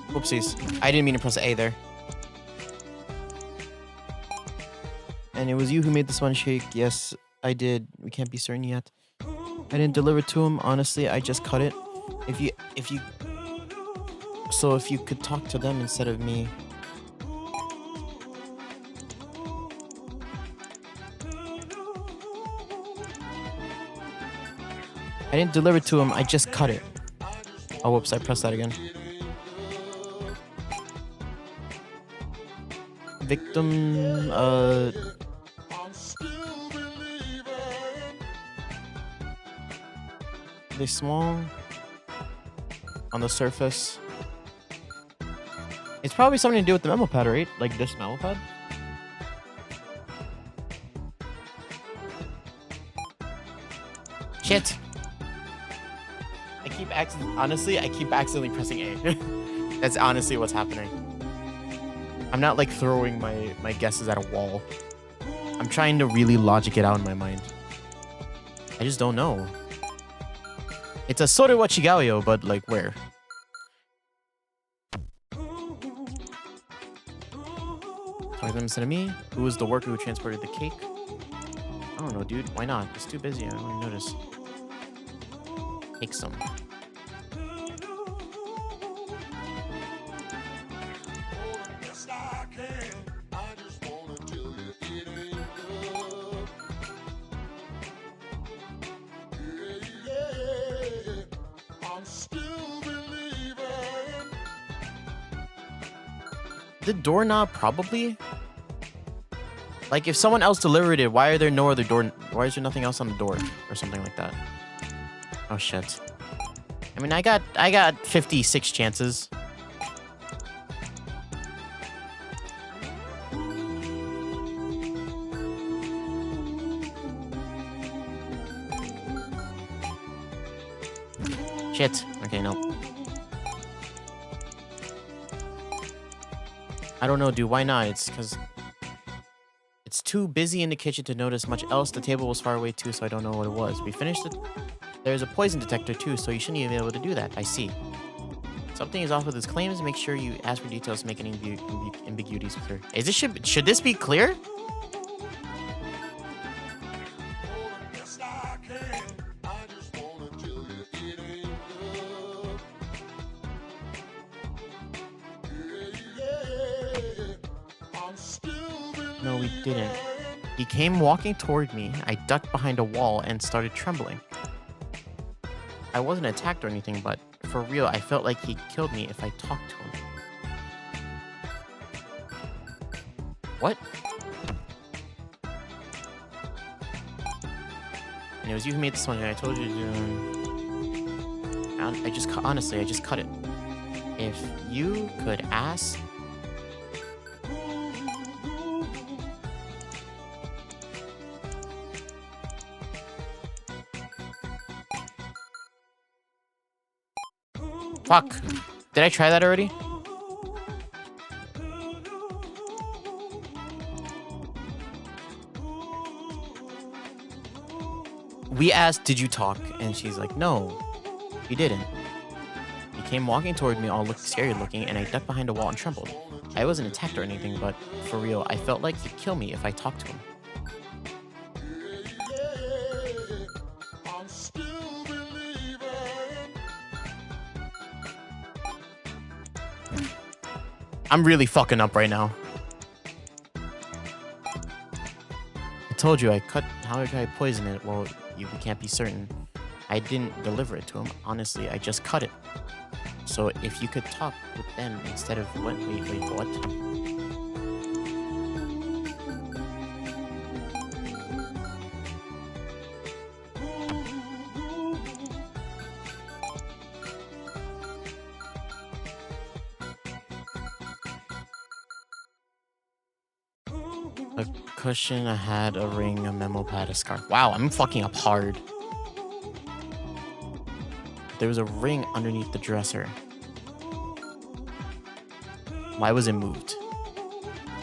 I: Whoopsies. I didn't mean to press A there. And it was you who made the sponge cake. Yes, I did. We can't be certain yet. I didn't deliver to him. Honestly, I just cut it. If you could talk to them instead of me. I didn't deliver to him. I just cut it. Oh, whoops. I pressed that again.
A: Victim, they small on the surface. It's probably something to do with the memo pad, right? Like this memo pad. Shit. I keep accidentally pressing A. That's honestly what's happening. I'm not like throwing my guesses at a wall. I'm trying to really logic it out in my mind. I just don't know. It's a Sore wa Chigao, but like where? 20 minutes to me. Who was the worker who transported the cake? I don't know, dude. Why not? It's too busy. I don't even notice. Take some. The doorknob, probably. Like, if someone else delivered it, why are there no other door? Why is there nothing else on the door or something like that? Oh shit. I mean, I got 56 chances. Shit. Okay, no. I don't know, dude. Why not? It's because it's too busy in the kitchen to notice much else. The table was far away too, so I don't know what it was. We finished it. There's a poison detector too, so you shouldn't even be able to do that. I see. Something is off with his claims. Make sure you ask for details to make any ambiguities clear. Is this should this be clear? No, we didn't. He came walking toward me. I ducked behind a wall and started trembling. I wasn't attacked or anything, but for real, I felt like he killed me if I talked to him. What? And it was you who made this one, and I told you to do... honestly, I just cut it. If you could ask... Fuck. Did I try that already? We asked, did you talk? And she's like, no, you didn't. He came walking toward me, all scary looking, and I ducked behind a wall and trembled. I wasn't attacked or anything, but for real, I felt like he'd kill me if I talked to him. I'm really fucking up right now. I told you how did I poison it? Well, we can't be certain. I didn't deliver it to him. Honestly, I just cut it. So if you could talk with them instead of what? Wait, what? A cushion, a hat, a ring, a memo pad, a scarf. Wow, I'm fucking up hard. There was a ring underneath the dresser. Why was it moved?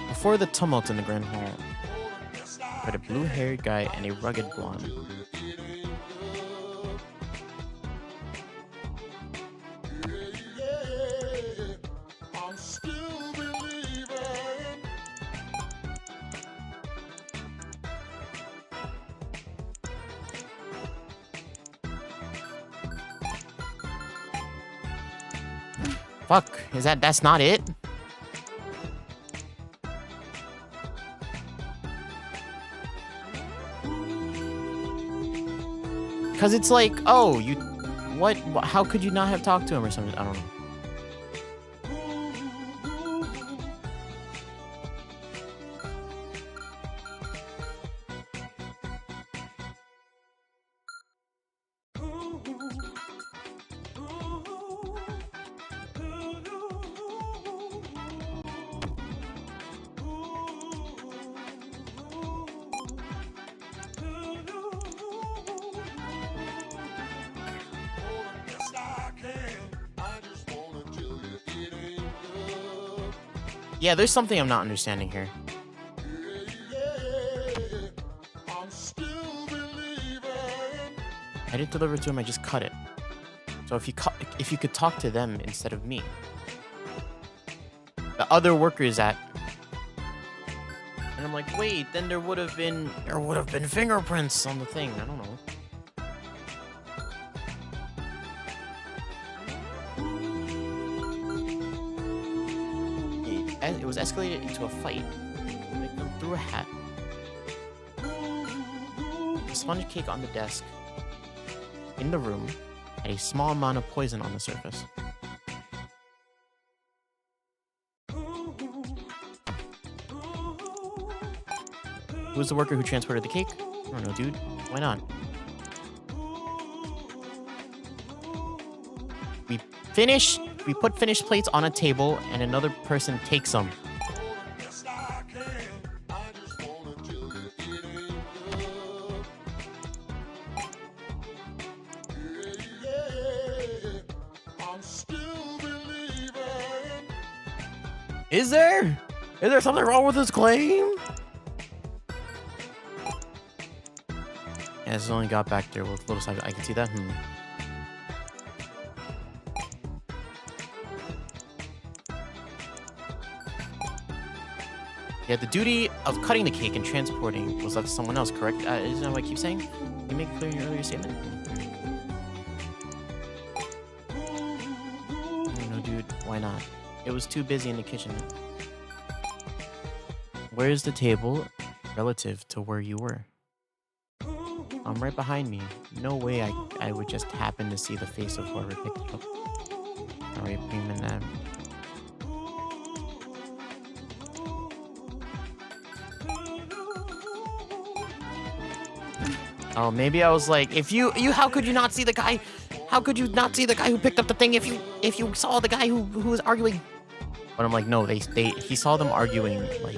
A: Before the tumult in the grand hall, but a blue-haired guy and a rugged blonde. Fuck, that's not it? Cause it's like, oh, what, how could you not have talked to him or something? I don't know. Yeah, there's something I'm not understanding here. I didn't deliver it to him, I just cut it. So if you could talk to them instead of me. The other workers at... And I'm like, wait, then there would have been fingerprints on the thing. I don't know. It was escalated into a fight. The victim threw a hat. A sponge cake on the desk in the room had a small amount of poison on the surface. Who's the worker who transported the cake? I don't know, dude. Why not? We put finished plates on a table and another person takes them. Is there something wrong with this claim? Yeah, it's only got back there with little side. I can see that. Yeah, the duty of cutting the cake and transporting was left to someone else, correct? Isn't that what I keep saying? Can you make it clear in your earlier statement? No, dude, why not? It was too busy in the kitchen. Where's the table relative to where you were? I'm right behind me. No way I would just happen to see the face of whoever picked it up. Alright, bring him in there. Oh, maybe I was like, how could you not see the guy? How could you not see the guy who picked up the thing if you saw the guy who was arguing? But I'm like, no, he saw them arguing, like.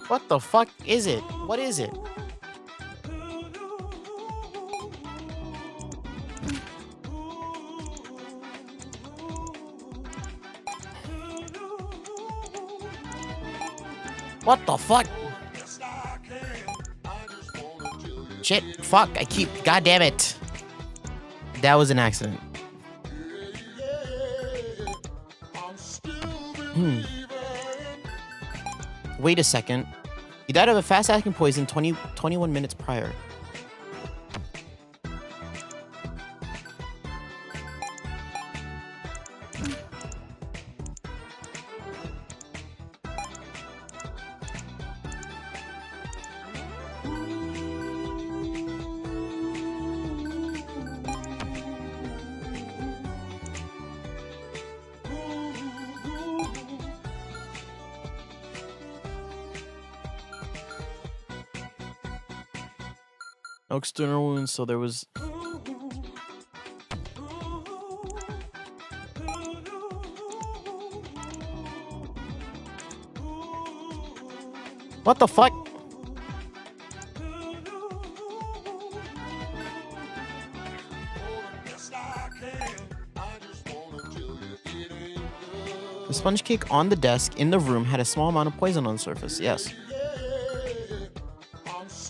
A: What the fuck is it? What is it? What the fuck? Shit, fuck, god damn it. That was an accident. Wait a second. He died of a fast-acting poison 21 minutes prior. No external wounds, so there was... What the fuck? The sponge cake on the desk in the room had a small amount of poison on the surface, yes.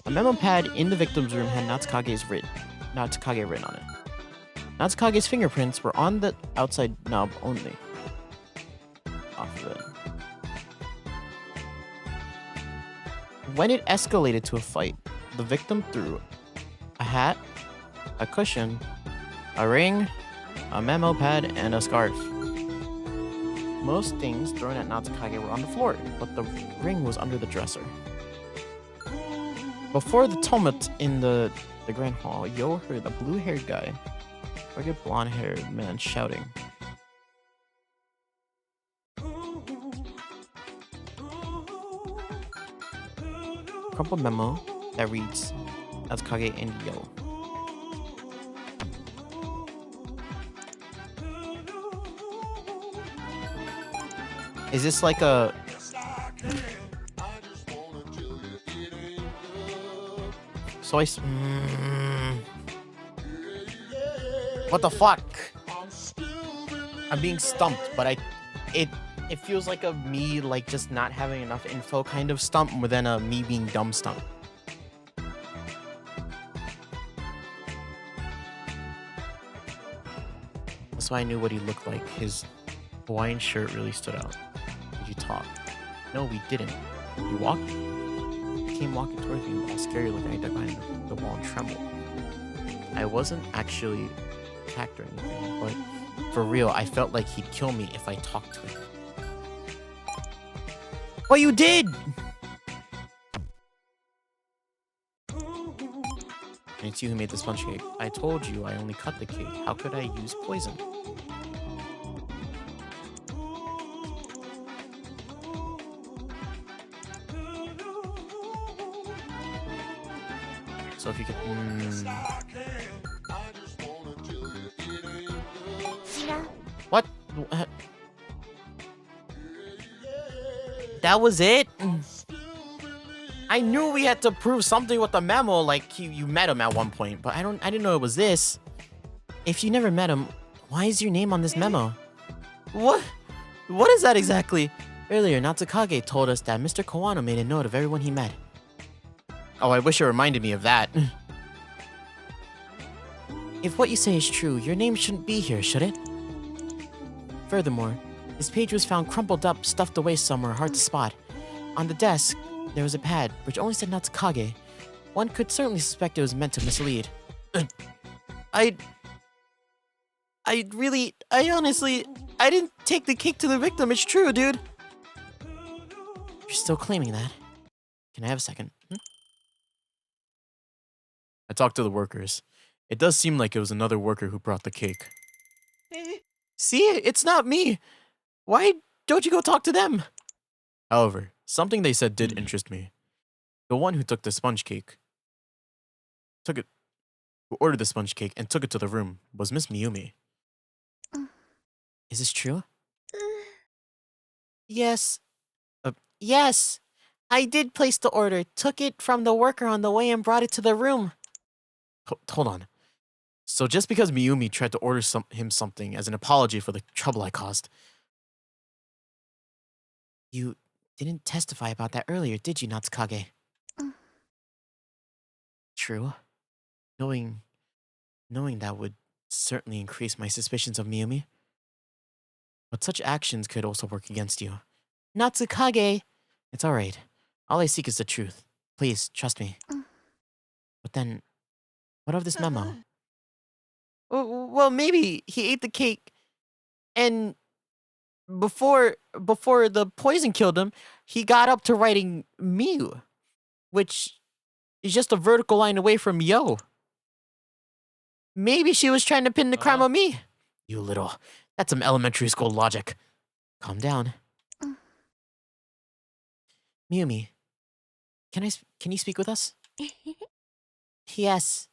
A: A memo pad in the victim's room had Natsukage's written on it. Natsukage's fingerprints were on the outside knob only. Off of it. When it escalated to a fight, the victim threw a hat, a cushion, a ring, a memo pad, and a scarf. Most things thrown at Natsukage were on the floor, but the ring was under the dresser. Before the tumult in the Grand Hall, Yo heard a blue-haired guy, rugged blonde-haired man shouting. Crumpled memo that reads, Natsukage and Yo. Is this like a... So what the fuck? I'm being stumped, but it feels like a me like just not having enough info kind of stump more than a me being dumb stump. That's why I knew what he looked like. His Hawaiian shirt really stood out. Did you talk? No, we didn't. You walked? He came walking towards me, all scary looking. I ducked behind the wall and trembled. I wasn't actually attacked or anything, but for real, I felt like he'd kill me if I talked to him. Well, you did! And it's you who made the sponge cake. I told you I only cut the cake. How could I use poison? So if you could... What? That was it? I knew we had to prove something with the memo, like you met him at one point, but I didn't know it was this. If you never met him, why is your name on this memo? What is that exactly? Earlier, Natsukage told us that Mr. Kawano made a note of everyone he met. Oh, I wish it reminded me of that. If what you say is true, your name shouldn't be here, should it? Furthermore, this page was found crumpled up, stuffed away somewhere, hard to spot. On the desk, there was a pad, which only said Natsukage. One could certainly suspect it was meant to mislead. I honestly, I didn't take the cake to the victim, it's true, dude. You're still claiming that? Can I have a second? I talked to the workers. It does seem like it was another worker who brought the cake. See, it's not me. Why don't you go talk to them? However, something they said did interest me. The one who took the sponge cake, who ordered the sponge cake and took it to the room was Miss Miyumi. Is this true? Yes. Yes. I did place the order, took it from the worker on the way and brought it to the room. Hold on. So just because Miyumi tried to order him something as an apology for the trouble I caused, you didn't testify about that earlier, did you, Natsukage? True. Knowing that would certainly increase my suspicions of Miyumi. But such actions could also work against you. Natsukage! It's alright. All I seek is the truth. Please, trust me. But then, what of this memo? Well, maybe he ate the cake, and before the poison killed him, he got up to writing Miu, which is just a vertical line away from Yo. Maybe she was trying to pin the crime on me. That's some elementary school logic. Calm down. Miyumi, can you speak with us? Yes.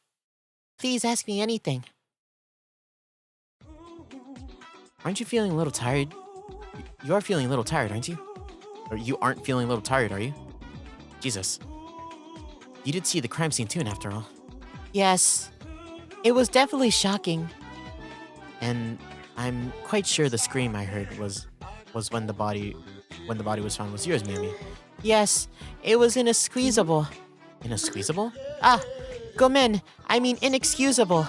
A: Please ask me anything. Aren't you feeling a little tired? You are feeling a little tired, aren't you? Or you aren't feeling a little tired, are you? Jesus. You did see the crime scene too, after all. Yes. It was definitely shocking. And I'm quite sure the scream I heard was when the body was found was yours, Miyumi. Yes, it was in a squeezable. In a squeezable? Ah, gomen, I mean inexcusable.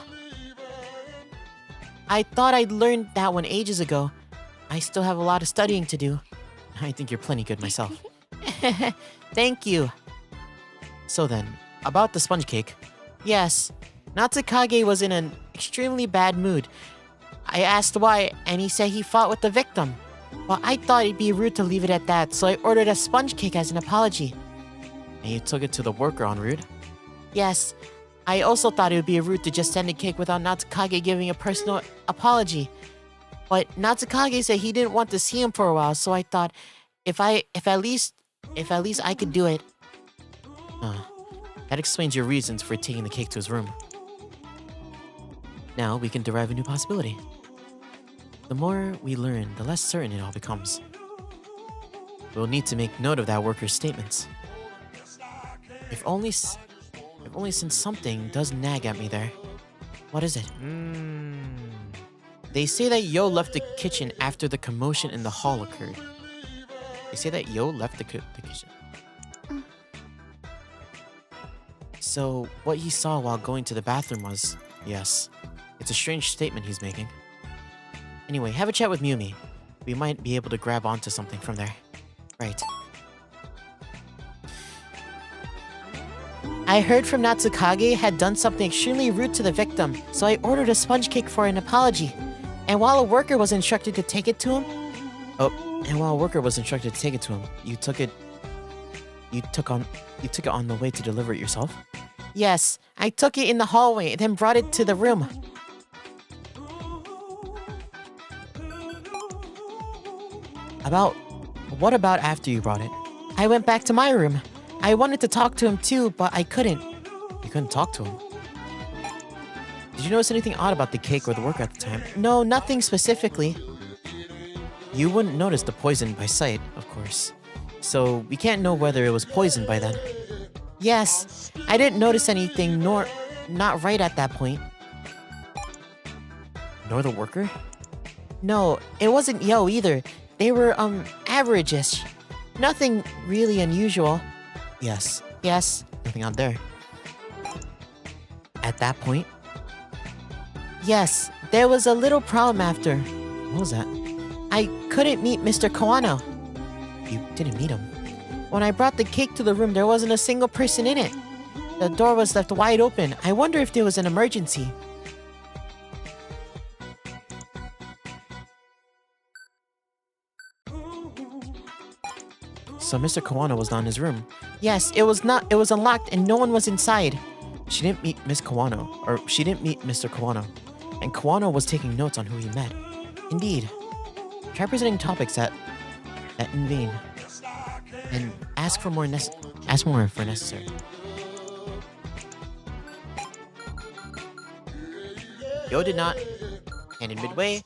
A: I thought I'd learned that one ages ago. I still have a lot of studying to do. I think you're plenty good myself. Thank you. So then, about the sponge cake. Yes, Natsukage was in an extremely bad mood. I asked why, and he said he fought with the victim. Well, I thought it'd be rude to leave it at that, so I ordered a sponge cake as an apology. And you took it to the worker en route?
I: Yes, I also thought it would be rude to just send a cake without Natsukage giving a personal apology. But Natsukage said he didn't want to see him for a while, so I thought if at least I could do it. That explains your reasons for taking the cake to his room. Now we can derive a new possibility. The more we learn, the less certain it all becomes. We'll need to make note of that worker's statements. If only since something does nag at me there. What is it? They say that Yo left the kitchen after the commotion in the hall occurred. They say that Yo left the kitchen. So, what he saw while going to the bathroom was... Yes. It's a strange statement he's making. Anyway, have a chat with Miyumi. We might be able to grab onto something from there. Right. I heard from Natsukage had done something extremely rude to the victim, so I ordered a sponge cake for an apology. And while a worker was instructed to take it to him... you took it on the way to deliver it yourself? Yes, I took it in the hallway, then brought it to the room. What about after you brought it? I went back to my room. I wanted to talk to him too, but I couldn't. You couldn't talk to him? Did you notice anything odd about the cake or the worker at the time? No, nothing specifically. You wouldn't notice the poison by sight, of course. So we can't know whether it was poisoned by then. Yes, I didn't notice anything, nor not right at that point. Nor the worker? No, it wasn't Yo either. They were, average-ish. Nothing really unusual. Yes, nothing out there. At that point? Yes, there was a little problem after. What was that? I couldn't meet Mr. Kawano. You didn't meet him? When I brought the cake to the room, there wasn't a single person in it. The door was left wide open. I wonder if there was an emergency. So Mr. Kawano was not in his room. Yes, it was unlocked and no one was inside. She didn't meet Miss Kawano, or she didn't meet Mr. Kawano. And Kawano was taking notes on who he met. Indeed. Try presenting topics that in vain. And ask more if necessary. Yo did not. And in midway,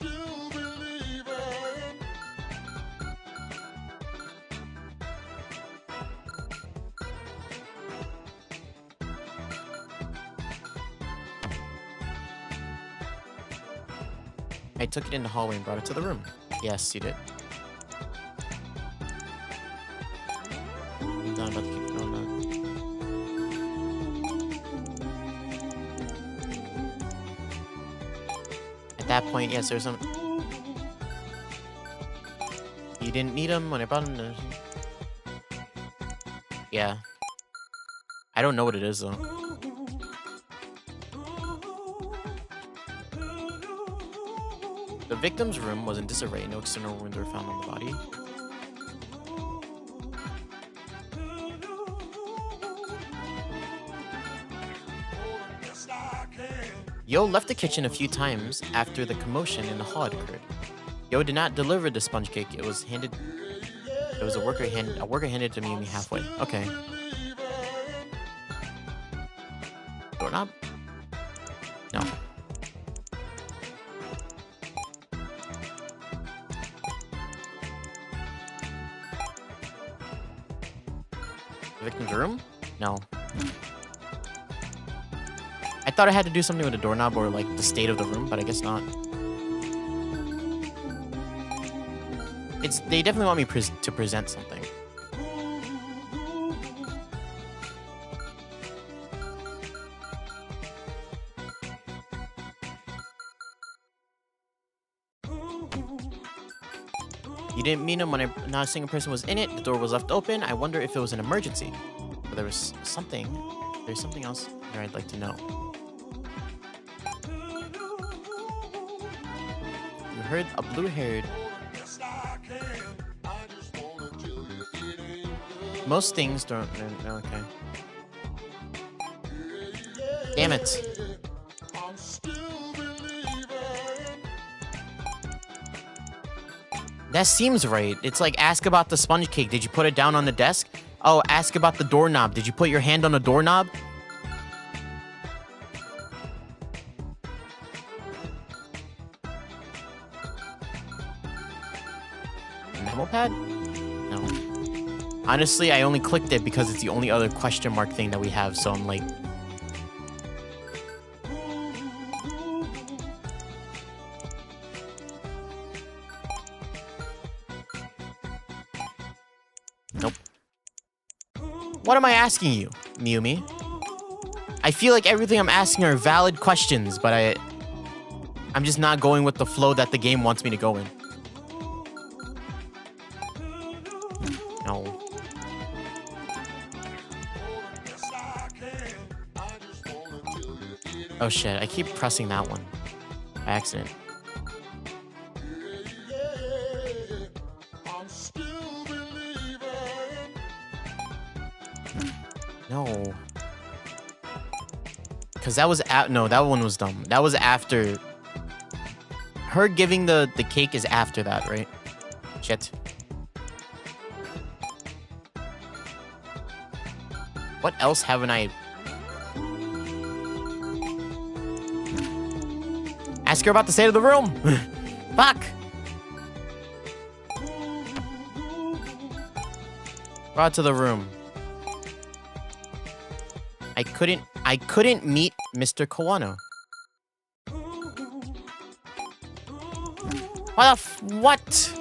I: I took it in the hallway and brought it to the room. Yes, you did. I'm not about to keep going on. At that point, yes, there was some... You didn't meet him when I brought him to... Yeah. I don't know what it is, though. The victim's room was in disarray. No external wounds were found on the body. Yo left the kitchen a few times after the commotion in the hall had occurred. Yo did not deliver the sponge cake. It was a worker handed to Miyumi halfway. Okay. Doorknob? No. The victim's room? No. I thought I had to do something with the doorknob or like the state of the room, but I guess not. They definitely want me to present something. You didn't meet him when not a single person was in it. The door was left open. I wonder if it was an emergency. But there's something else here I'd like to know. You heard a blue-haired... Most things don't... Okay.
A: Damn it. That seems right. It's like, ask about the sponge cake. Did you put it down on the desk? Oh, ask about the doorknob. Did you put your hand on the doorknob? Memo pad? No. Honestly, I only clicked it because it's the only other question mark thing that we have, so I'm like... Nope. What am I asking you, Miyumi? I feel like everything I'm asking are valid questions, but I'm just not going with the flow that the game wants me to go in. No. Oh shit, I keep pressing that one by accident. No. Because that was no, that one was dumb. That was after. Her giving the cake is after that, right? Shit. What else haven't I... Ask her about the state of the room! Fuck! Brought to the room. I couldn't meet Mr. Kawano. What?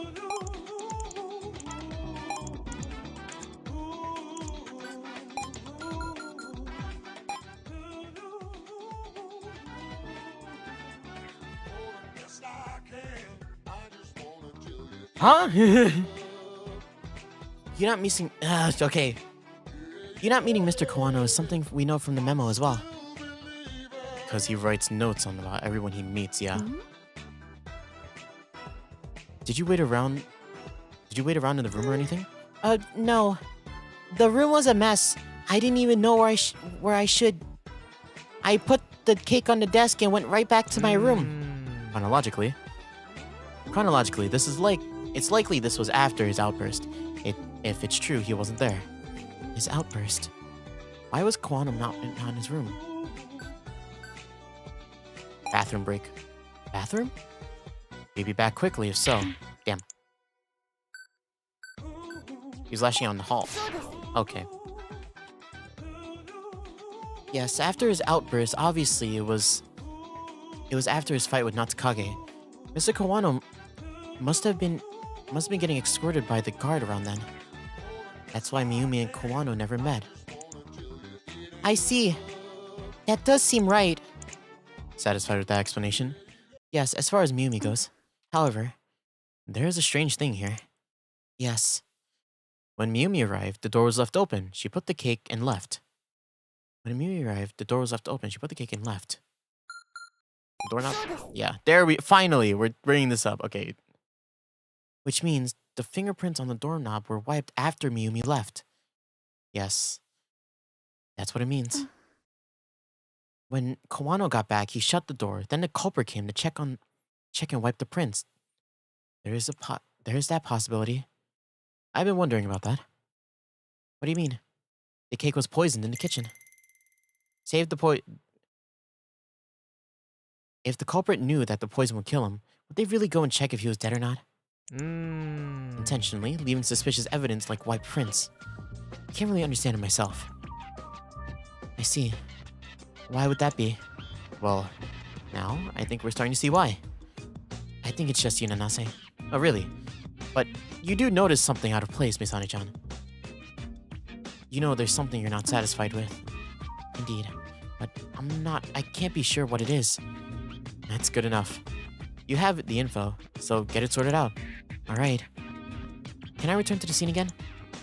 A: Huh? You're not missing... okay. You're not meeting Mr. Kawano is something we know from the memo as well. Because he writes notes on about everyone he meets, yeah? Mm-hmm. Did you wait around in the room or anything? No. The room was a mess. I didn't even know where I should... I put the cake on the desk and went right back to my room. Chronologically, this is it's likely this was after his outburst. If it's true, he wasn't there. His outburst? Why was Kawano not in his room? Bathroom break. Bathroom? Maybe back quickly, if so. Damn. He's lashing out in the hall. Okay. Yes, after his outburst, obviously it was after his fight with Natsukage. Mr. Kawano must have been getting escorted by the guard around then. That's why Miyumi and Kawano never met. I see. That does seem right. Satisfied with that explanation? Yes, as far as Miyumi goes. However, there is a strange thing here. Yes. When Miyumi arrived, the door was left open. She put the cake and left. When Miyumi arrived, the door was left open. She put the cake and left. The doorknob? Yeah, finally, we're bringing this up. Okay. Which means the fingerprints on the doorknob were wiped after Miyumi left. Yes. That's what it means. When Kawano got back, he shut the door. Then the culprit came to check and wipe the prints. There is that possibility. I've been wondering about that. What do you mean? The cake was poisoned in the kitchen. If the culprit knew that the poison would kill him, would they really go and check if he was dead or not? Intentionally, leaving suspicious evidence like wiped prints. I can't really understand it myself. I see. Why would that be? Well, now I think we're starting to see why. I think it's just Nanase. Oh, really? But you do notice something out of place, Misane-chan. You know there's something you're not satisfied with. Indeed. But I can't be sure what it is. That's good enough. You have the info, so get it sorted out. Alright. Can I return to the scene again?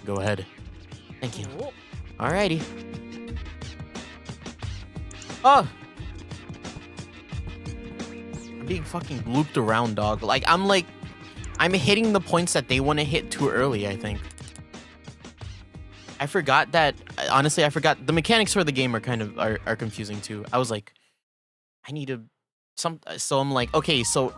A: Go ahead. Thank you. Alrighty. Oh! I'm being fucking looped around, dog. I'm hitting the points that they want to hit too early, I think. I forgot that. Honestly, I forgot the mechanics for the game are kind of are confusing too. I was like, I need to so I'm like, okay, so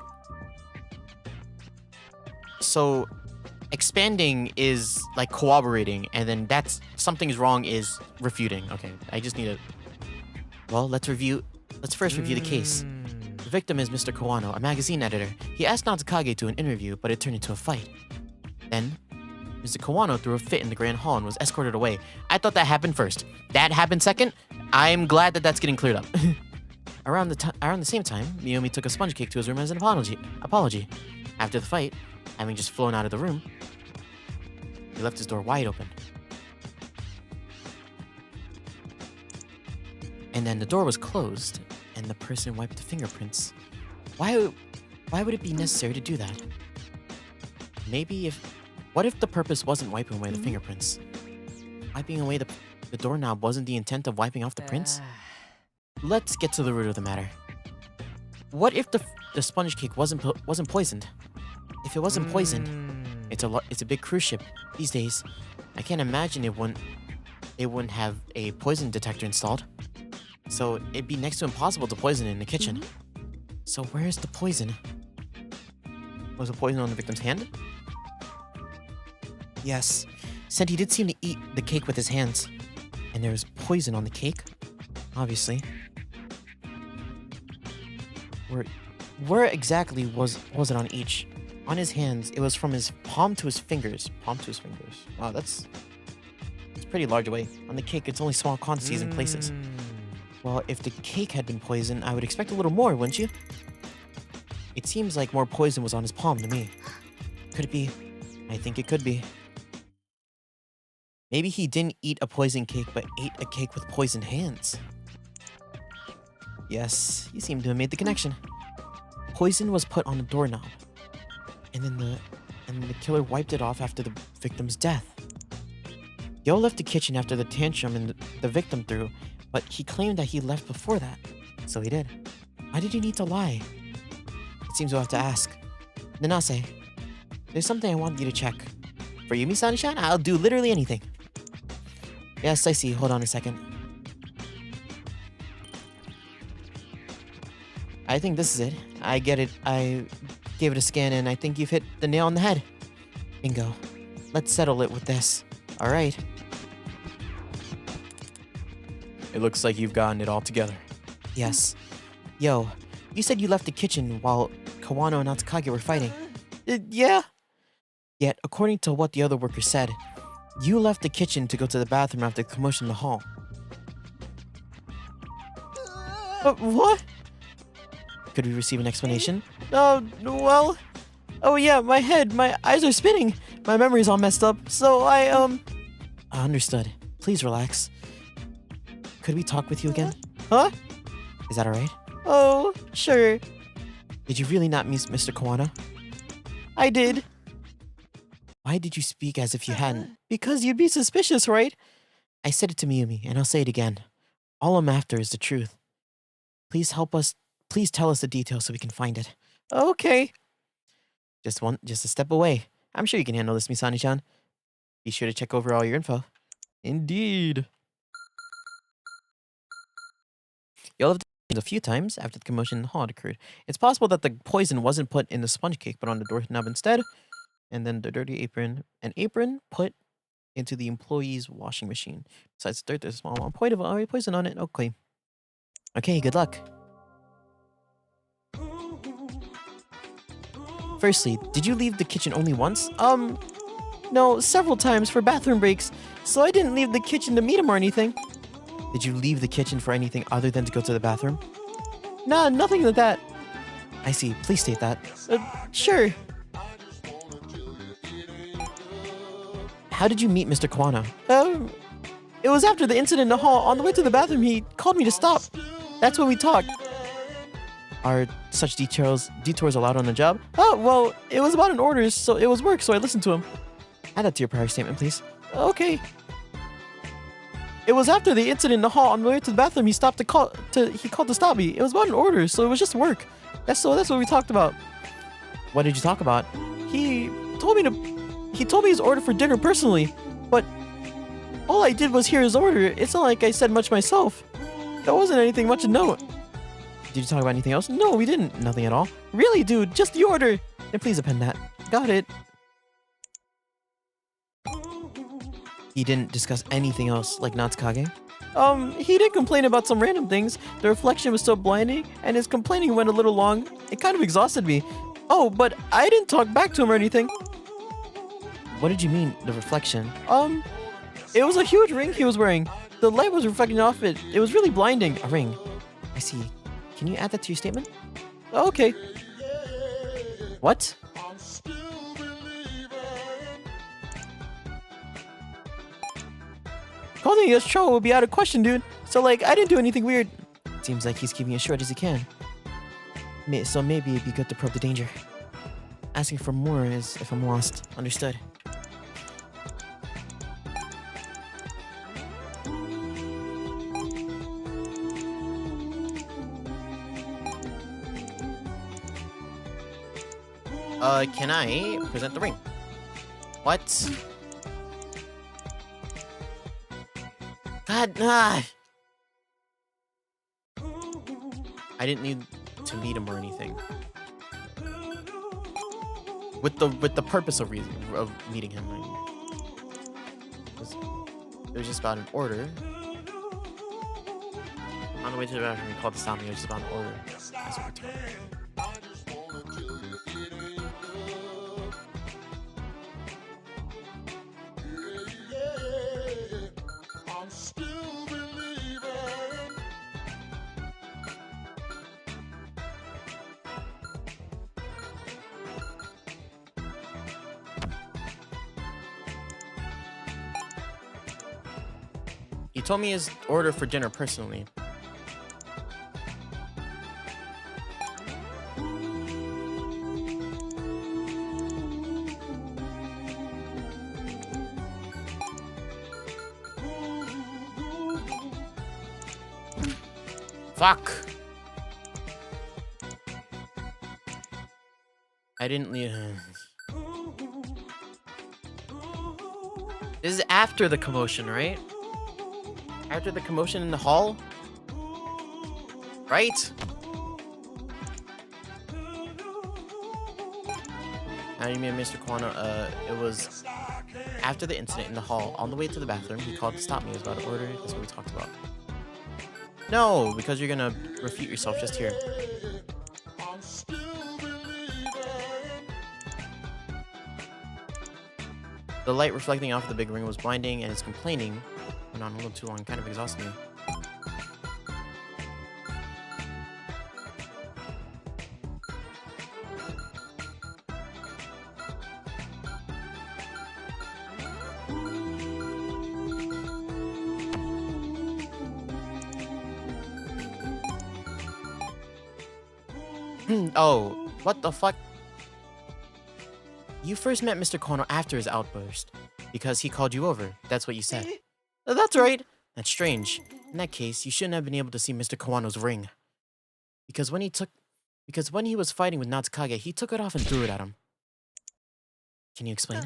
A: expanding is like corroborating, and then that's something's wrong is refuting. Okay, I just need to. Well, let's first review the case. The victim is Mr. Kawano, a magazine editor. He asked Natsuki to an interview, but it turned into a fight. Then, Mr. Kawano threw a fit in the Grand Hall and was escorted away. I thought that happened first. That happened second. I'm glad that that's getting cleared up. Around the same time, Miyomi took a sponge cake to his room as an apology. After the fight, having just flown out of the room, he left his door wide open. And then the door was closed, and the person wiped the fingerprints. Why would it be necessary to do that? What if the purpose wasn't wiping away the fingerprints? Wiping away the doorknob wasn't the intent of wiping off the prints? Let's get to the root of the matter. What if the sponge cake wasn't poisoned? If it wasn't poisoned, it's a big cruise ship these days. I can't imagine they wouldn't have a poison detector installed. So it'd be next to impossible to poison it in the kitchen. So where's the poison? Was the poison on the victim's hand? Yes. Senti did seem to eat the cake with his hands. And there was poison on the cake. Obviously. Where exactly was it on each? On his hands, it was from his palm to his fingers. Palm to his fingers. Wow, it's pretty large away. On the cake, it's only small quantities in places. Well, if the cake had been poisoned, I would expect a little more, wouldn't you? It seems like more poison was on his palm to me. Could it be? I think it could be. Maybe he didn't eat a poisoned cake, but ate a cake with poisoned hands. Yes, you seem to have made the connection. Poison was put on the doorknob. And then the killer wiped it off after the victim's death. Yo left the kitchen after the tantrum and the victim threw, but he claimed that he left before that. So he did. Why did he need to lie? It seems we'll have to ask. Nanase, there's something I want you to check. For you, Misani-chan, I'll do literally anything. Yes, I see. Hold on a second. I think this is it. I get it. I gave it a scan and I think you've hit the nail on the head. Bingo. Let's settle it with this. Alright. It looks like you've gotten it all together. Yes. Yo, you said you left the kitchen while Kawano and Natsukage were fighting. Yeah. Yet, according to what the other workers said, you left the kitchen to go to the bathroom after the commotion in the hall. What? Could we receive an explanation? Well... Oh yeah, my eyes are spinning. My memory's all messed up, so I understood. Please relax. Could we talk with you again? Huh? Is that alright? Oh, sure. Did you really not meet Mr. Kawano? I did. Why did you speak as if you hadn't? Because you'd be suspicious, right? I said it to Miyumi, and I'll say it again. All I'm after is the truth. Please help us. Please tell us the details so we can find it. Okay. Just a step away. I'm sure you can handle this, Misani-chan. Be sure to check over all your info. Indeed. You'll have to a few times after the commotion in the hall had occurred. It's possible that the poison wasn't put in the sponge cake, but on the doorknob instead. And then the dirty apron. An apron put into the employee's washing machine. Besides the dirt, there's a small amount of poison on it. Okay. Okay, good luck. Firstly, did you leave the kitchen only once? No, several times for bathroom breaks. So I didn't leave the kitchen to meet him or anything. Did you leave the kitchen for anything other than to go to the bathroom? Nah, nothing like that. I see. Please state that. Sure. How did you meet Mr. Kawano? It was after the incident in the hall. On the way to the bathroom, he called me to stop. That's when we talked. Are such detours allowed on the job? Oh, well, it was about an order, so it was work, so I listened to him. Add that to your prior statement, please. Okay. It was after the incident in the hall. On the way to the bathroom, he called to stop me. It was about an order, so it was just work. That's what we talked about. What did you talk about? He told me his order for dinner personally, but
I: All I did was hear his order. It's not like I said much myself. There wasn't anything much to note. Did you talk about anything else? No, we didn't. Nothing at all. Really, dude? Just the order. Then please append that. Got it. He didn't discuss anything else like Natsukage? He did complain about some random things. The reflection was so blinding, and his complaining went a little long. It kind of exhausted me. Oh, but I didn't talk back to him or anything. What did you mean, the reflection? It was a huge ring he was wearing. The light was reflecting off it. It was really blinding. A ring. I see. Can you add that to your statement? Okay. What? Calling against Cho would be out of question, dude. So, like, I didn't do anything weird. Seems like he's keeping it short as he can. So maybe it'd be good to probe the danger. Asking for more is if I'm lost. Understood.
A: Can I present the ring? What? God, I didn't need to meet him or anything. With the purpose of meeting him, I mean. It was just about an order. On the way to the bathroom, he called to stop me. It was just about an order. That's what we're talking about. He told me his order for dinner personally. Fuck! I didn't leave. This is after the commotion, right? After the commotion in the hall? Right? How do you mean, Mr. Kwano? It was after the incident in the hall. On the way to the bathroom, he called to stop me. It was about an order. That's what we talked about. No, because you're gonna refute yourself just here. The light reflecting off the big ring was blinding, and his complaining went on a little too long, kind of exhausted me. Oh, what the fuck? You first met Mr. Kono after his outburst, because he called you over. That's what you said. That's right. That's strange. In that case, you shouldn't have been able to see Mr. Kawano's ring. Because when he was fighting with Natsukage, he took it off and threw it at him. Can you explain?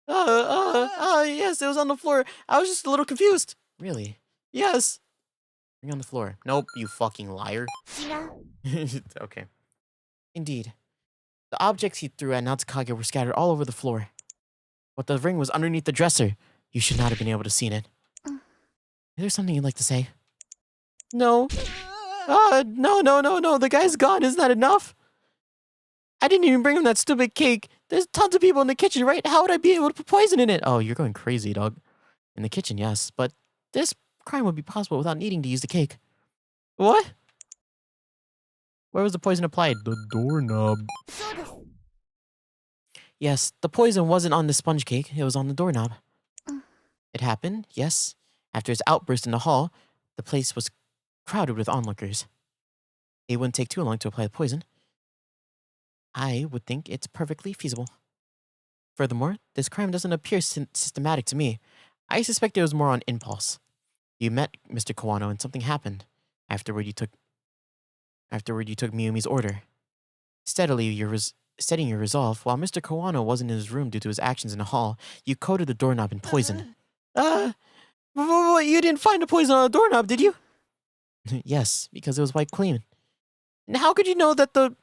A: Yes, it was on the floor. I was just a little confused. Really? Yes. Ring on the floor. Nope, you fucking liar. Okay. Indeed. The objects he threw at Natsukage were scattered all over the floor. But the ring was underneath the dresser. You should not have been able to see it. Is there something you'd like to say? No. No. The guy's gone. Isn't that enough? I didn't even bring him that stupid cake. There's tons of people in the kitchen, right? How would I be able to put poison in it? Oh, you're going crazy, dog. In the kitchen, yes. But this crime would be possible without needing to use the cake. What? Where was the poison applied? The doorknob. Yes, the poison wasn't on the sponge cake. It was on the doorknob. It happened, yes. After his outburst in the hall, the place was crowded with onlookers. It wouldn't take too long to apply the poison. I would think it's perfectly feasible. Furthermore, this crime doesn't appear systematic to me. I suspect it was more on impulse. You met Mr. Kawano and something happened. Afterward, you took Miyumi's order. Steadying your resolve, while Mr. Kawano wasn't in his room due to his actions in the hall, you coated the doorknob in poison.
I: You didn't find the poison on the doorknob, did you? Yes, because it was wiped clean. And how could you know that the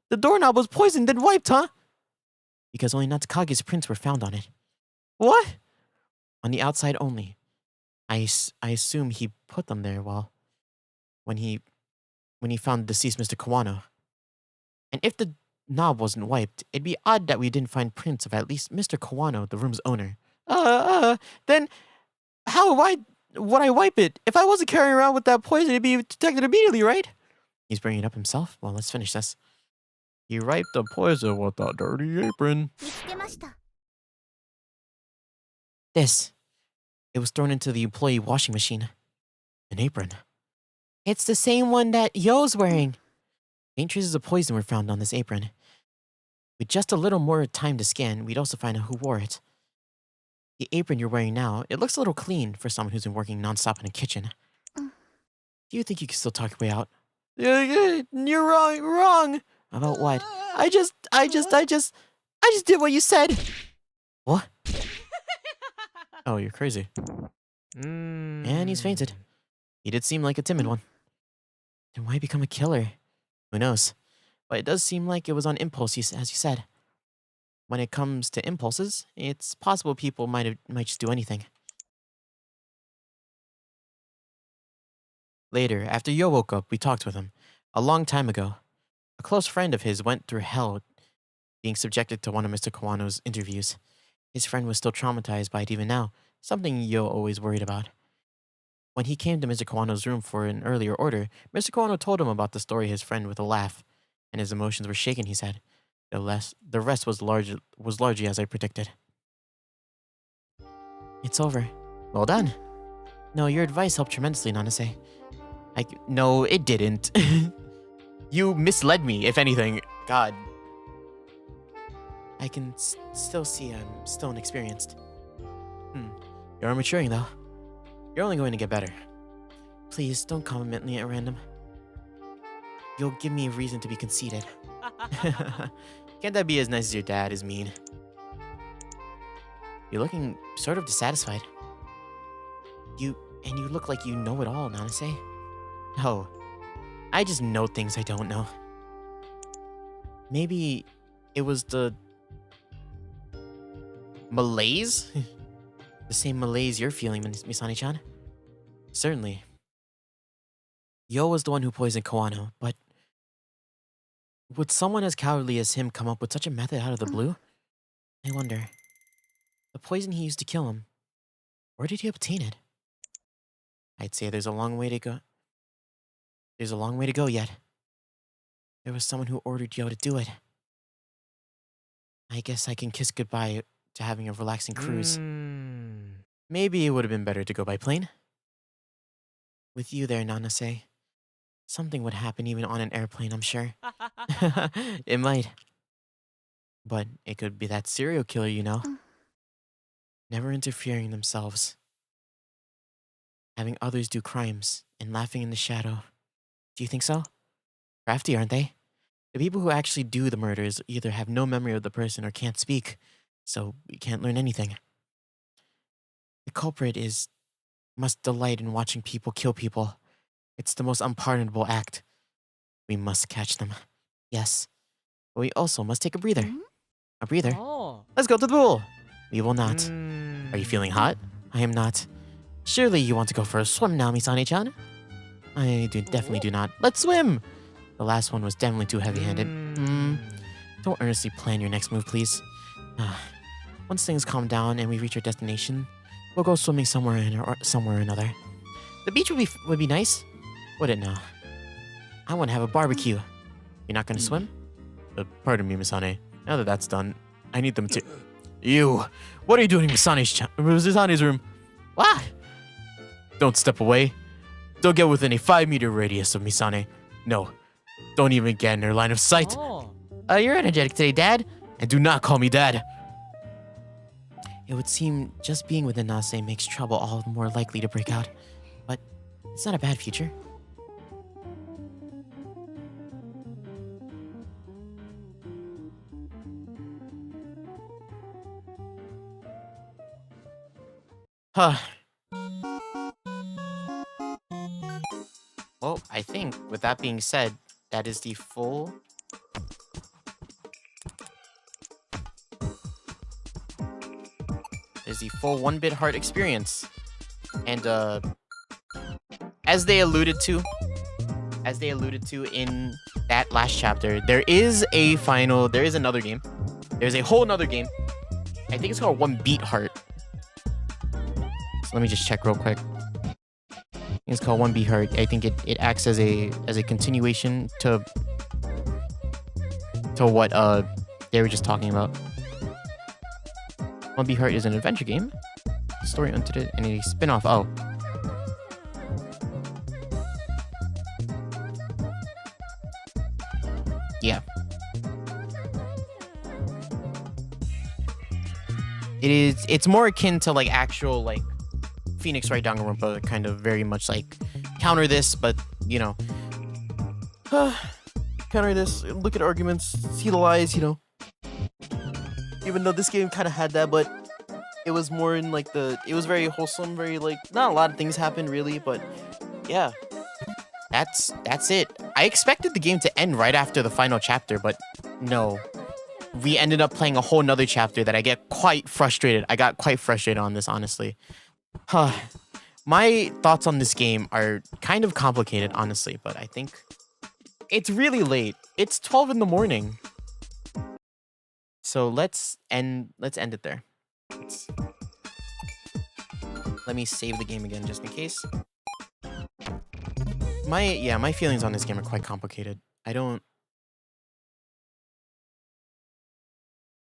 I: doorknob was poisoned and wiped, huh? Because only Natsukage's prints were found on it. What? On the outside only. I assume he put them there when he found deceased Mr. Kawano. And if the knob wasn't wiped, it'd be odd that we didn't find prints of at least Mr. Kawano, the room's owner. Then how would I wipe it? If I wasn't carrying around with that poison, it'd be detected immediately, right? He's bringing it up himself. Well, let's finish this. He wiped the poison with a dirty apron.
C: 見つけました
I: This. It was thrown into the employee washing machine. An apron. It's the same one that Yo's wearing. Faint traces of poison were found on this apron. With just a little more time to scan, we'd also find out who wore it. The apron you're wearing now, it looks a little clean for someone who's been working nonstop in a kitchen. Do you think you can still talk your way out? You're wrong. About what? I just did what you said. What? Oh, you're crazy. And he's fainted. He did seem like a timid one. Then why become a killer? Who knows? But it does seem like it was on impulse, as you said. When it comes to impulses, it's possible people might just do anything. Later, after Yo woke up, we talked with him. A long time ago. A close friend of his went through hell being subjected to one of Mr. Kawano's interviews. His friend was still traumatized by it even now, something Yo always worried about. When he came to Mr. Kawano's room for an earlier order, Mr. Kawano told him about the story of his friend with a laugh, and his emotions were shaken, he said. The rest was largely as I predicted. It's over. Well done. No, your advice helped tremendously, Nanase. No, it didn't. You misled me, if anything. God. I can still see I'm still inexperienced. You're maturing, though. You're only going to get better. Please, don't compliment me at random. You'll give me a reason to be conceited. Can't that be as nice as your dad is mean? You're looking sort of dissatisfied. You look like you know it all, Nanase. No. I just know things I don't know. Maybe it was the malaise? The same malaise you're feeling, Misani-chan? Certainly. Yo was the one who poisoned Kawano, but would someone as cowardly as him come up with such a method out of the blue? I wonder. The poison he used to kill him, where did he obtain it? I'd say there's a long way to go. There's a long way to go yet. There was someone who ordered Yo to do it. I guess I can kiss goodbye to having a relaxing cruise. Maybe it would have been better to go by plane. With you there, Nanase, something would happen even on an airplane, I'm sure. It might. But it could be that serial killer, you know. Never interfering themselves. Having others do crimes and laughing in the shadow. Do you think so? Crafty, aren't they? The people who actually do the murders either have no memory of the person or can't speak, so we can't learn anything. The culprit must delight in watching people kill people. It's the most unpardonable act. We must catch them. Yes. But we also must take a breather. A breather? Let's go to the pool! We will not. Are you feeling hot? I am not. Surely you want to go for a swim now, Misane-chan? I definitely do not. Let's swim! The last one was definitely too heavy-handed. Don't earnestly plan your next move, please. Once things calm down and we reach our destination, we'll go swimming somewhere or another. The beach would be nice, would it now? I want to have a barbecue. You're not going to swim? Pardon me, Misane. Now that that's done, I need them to... Ew! What are you doing in Misane's room? What? Don't step away. Don't get within a 5-meter radius of Misane. No. Don't even get in her line of sight. You're energetic today, Dad. And do not call me Dad. It would seem just being with Nase makes trouble all the more likely to break out. But it's not a bad future. Huh.
A: with that being said, that is the full is the full 1bitheart experience. And as they alluded to in that last chapter, there is another game. There's a whole nother game. I think it's called 1bitheart. So let me just check real quick. It's called 1bitheart. I think it acts as a continuation to what they were just talking about. 1bitheart is an adventure game. Story unto it and a spin-off. Oh. Yeah. It's more akin to like actual like Phoenix Wright Danganronpa, kind of very much like counter this, but you know, counter this, look at arguments, see the lies, you know. Even though this game kind of had that, but it was more in like it was very wholesome, very like, not a lot of things happened really, but yeah. That's it. I expected the game to end right after the final chapter, but no. We ended up playing a whole nother chapter that I got quite frustrated on this, honestly. My thoughts on this game are kind of complicated, honestly, but I think it's really late. It's 12 in the morning. So let's end it there. Let me save the game again just in case. My feelings on this game are quite complicated.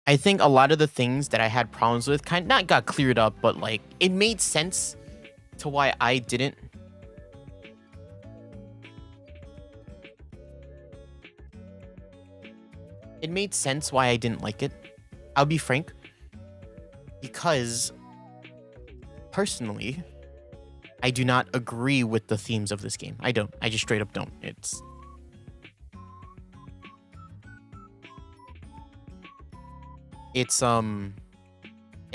A: I think a lot of the things that I had problems with kind of not got cleared up, but like it made sense to why I didn't. It made sense why I didn't like it. I'll be frank. Because personally, I do not agree with the themes of this game. I don't. I just straight up don't. It's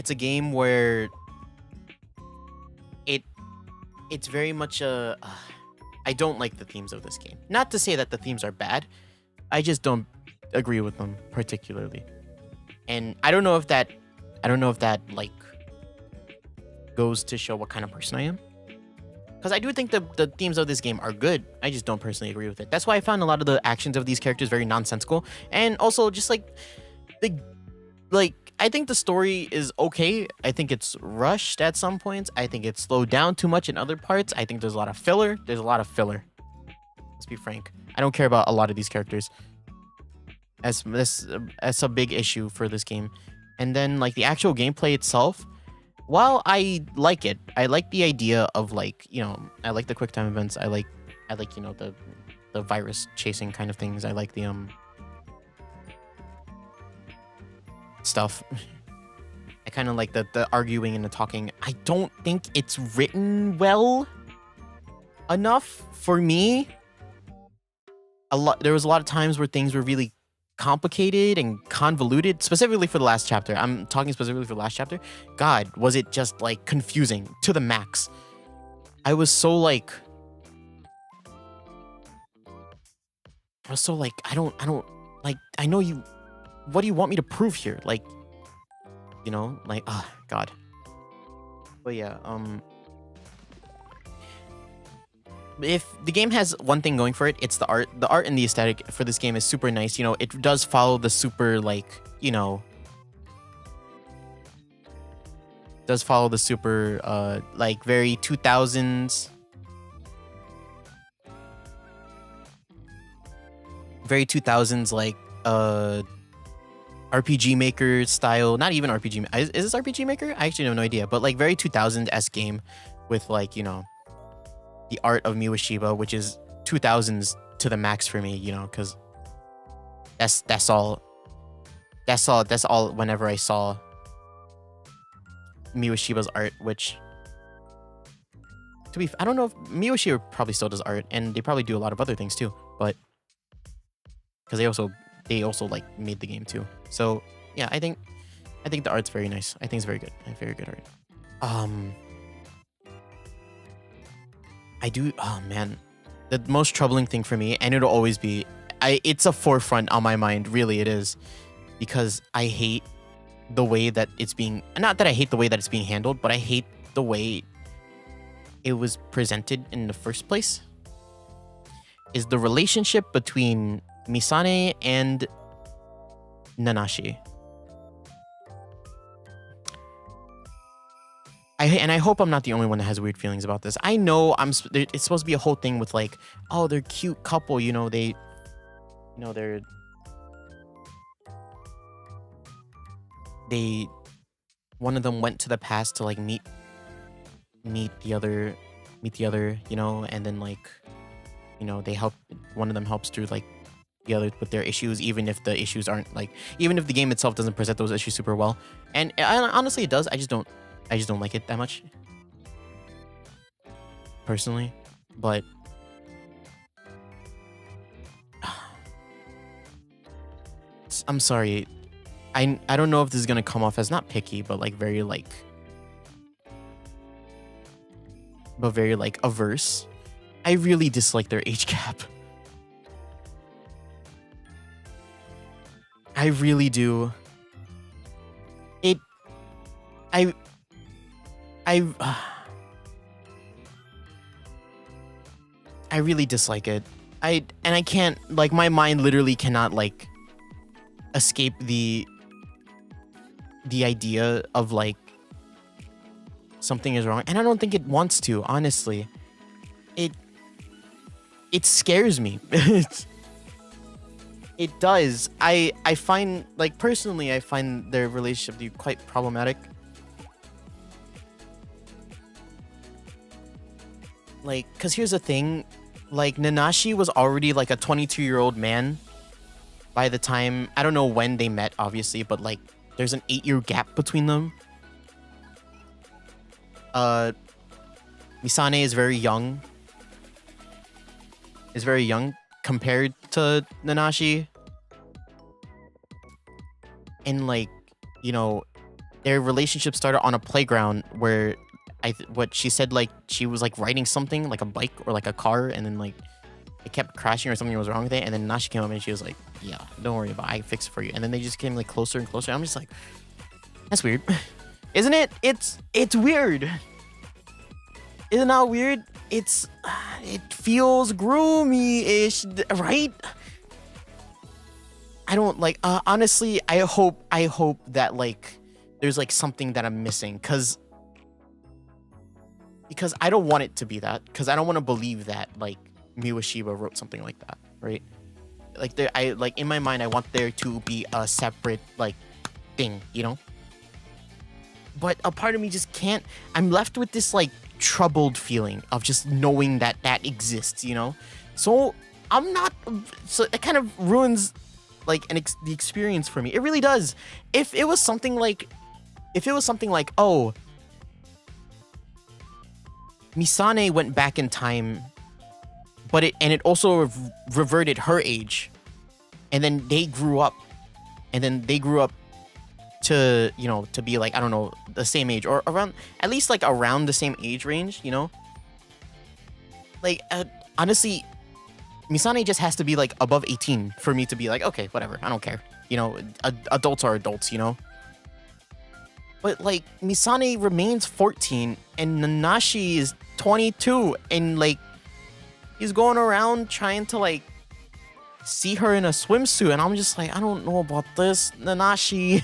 A: a game where it's very much I don't like the themes of this game. Not to say that the themes are bad. I just don't agree with them particularly. And I don't know if that like goes to show what kind of person I am. Because I do think the themes of this game are good. I just don't personally agree with it. That's why I found a lot of the actions of these characters very nonsensical. And also just like I think the story is okay. I think it's rushed at some points. I think it's slowed down too much in other parts. I think there's a lot of filler. Let's be frank. I don't care about a lot of these characters. That's a big issue for this game. And then like the actual gameplay itself, while I like it, I like the idea of like, you know, I like the quick time events. I like you know, the virus chasing kind of things. I like the stuff. I kind of like the arguing and the talking. I don't think it's written well enough for me. There was a lot of times where things were really complicated and convoluted, specifically for the last chapter. I'm talking specifically for the last chapter. God, was it just like confusing to the max. I was so like I don't like, I know you, what do you want me to prove here? Like, you know, like, oh God. But yeah, if the game has one thing going for it, it's the art. The art and the aesthetic for this game is super nice. You know, it does follow the super, like, you know, does follow the super, like, very 2000s. Very 2000s, like, RPG Maker style. Not even RPG. Is this RPG Maker? I actually have no idea. But, like, very 2000s-esque game with, like, you know, the art of Miwashiba, which is 2000s to the max for me, you know, because that's all whenever I saw Miwashiba's art, which I don't know if Miwashiba probably still does art, and they probably do a lot of other things too, but because they also like made the game too. So yeah, I think the art's very nice. I think it's very good. Very good art. I do. Oh man, the most troubling thing for me, and it'll always be, it's a forefront on my mind, really it is, because I hate the way that it's being, not that I hate the way that it's being handled, but I hate the way it was presented in the first place, is the relationship between Misane and Nanashi. I hope I'm not the only one that has weird feelings about this. I know it's supposed to be a whole thing with like, oh, they're a cute couple, you know, they're one of them went to the past to like meet the other, you know, and then like, you know, one of them helps through like the other with their issues, even if the issues aren't like, even if the game itself doesn't present those issues super well. And honestly it does. I just don't like it that much personally, but I'm sorry. I don't know if this is gonna come off as not picky, but like very like averse. I really dislike their age gap. I really do. I really dislike it. I can't, like, my mind literally cannot like escape the idea of like something is wrong, and I don't think it wants to, honestly. It scares me. It does. I find, like, personally, I find their relationship to be quite problematic. Like, cause here's the thing, like, Nanashi was already like a 22-year-old man by the time, I don't know when they met, obviously, but like there's an 8-year gap between them. Misane is very young. Compared to Nanashi. And like, you know, their relationship started on a playground where what she said, like, she was like riding something like a bike or like a car, and then like it kept crashing or something was wrong with it, and then Nanashi came up and she was like, yeah, don't worry about it, I fix it for you. And then they just came like closer and closer. I'm just like, that's weird. Isn't it? It's weird. Isn't that weird? It feels groomy-ish, right? I don't like, honestly, I hope that like there's like something that I'm missing, because I don't want it to be that, because I don't want to believe that like Miwashiba wrote something like that, right? Like, in my mind, I want there to be a separate like thing, you know? But a part of me just can't. I'm left with this like troubled feeling of just knowing that exists, you know? So I'm not, so it kind of ruins like the experience for me. It really does. If it was something like, oh, Misane went back in time, but it also reverted her age, and then they grew up to, you know, to be like, I don't know, the same age, or around, at least like around the same age range, you know? Like, honestly, Misane just has to be like above 18 for me to be like, okay, whatever, I don't care. You know, adults are adults, you know? But like, Misane remains 14 and Nanashi is 22, and like, he's going around trying to like see her in a swimsuit, and I'm just like, I don't know about this, Nanashi,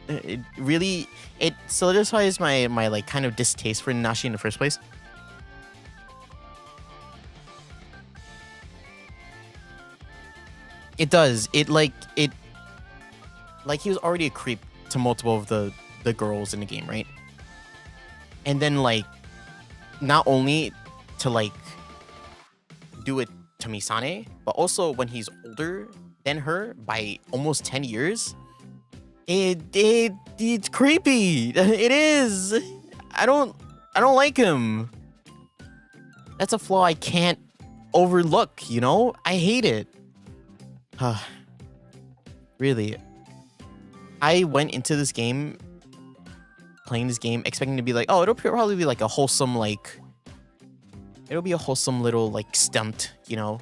A: it really, it solidifies my like kind of distaste for Nanashi in the first place. It does. It like he was already a creep to multiple of the girls in the game, right? And then like, not only to like do it to Misane, but also when he's older than her by almost 10 years, it's creepy. It is. I don't like him. That's a flaw I can't overlook, you know? I hate it. Really. I went into this game, playing this game, expecting to be like, oh, it'll probably be like a wholesome, like, It'll be a wholesome little like stunt, you know,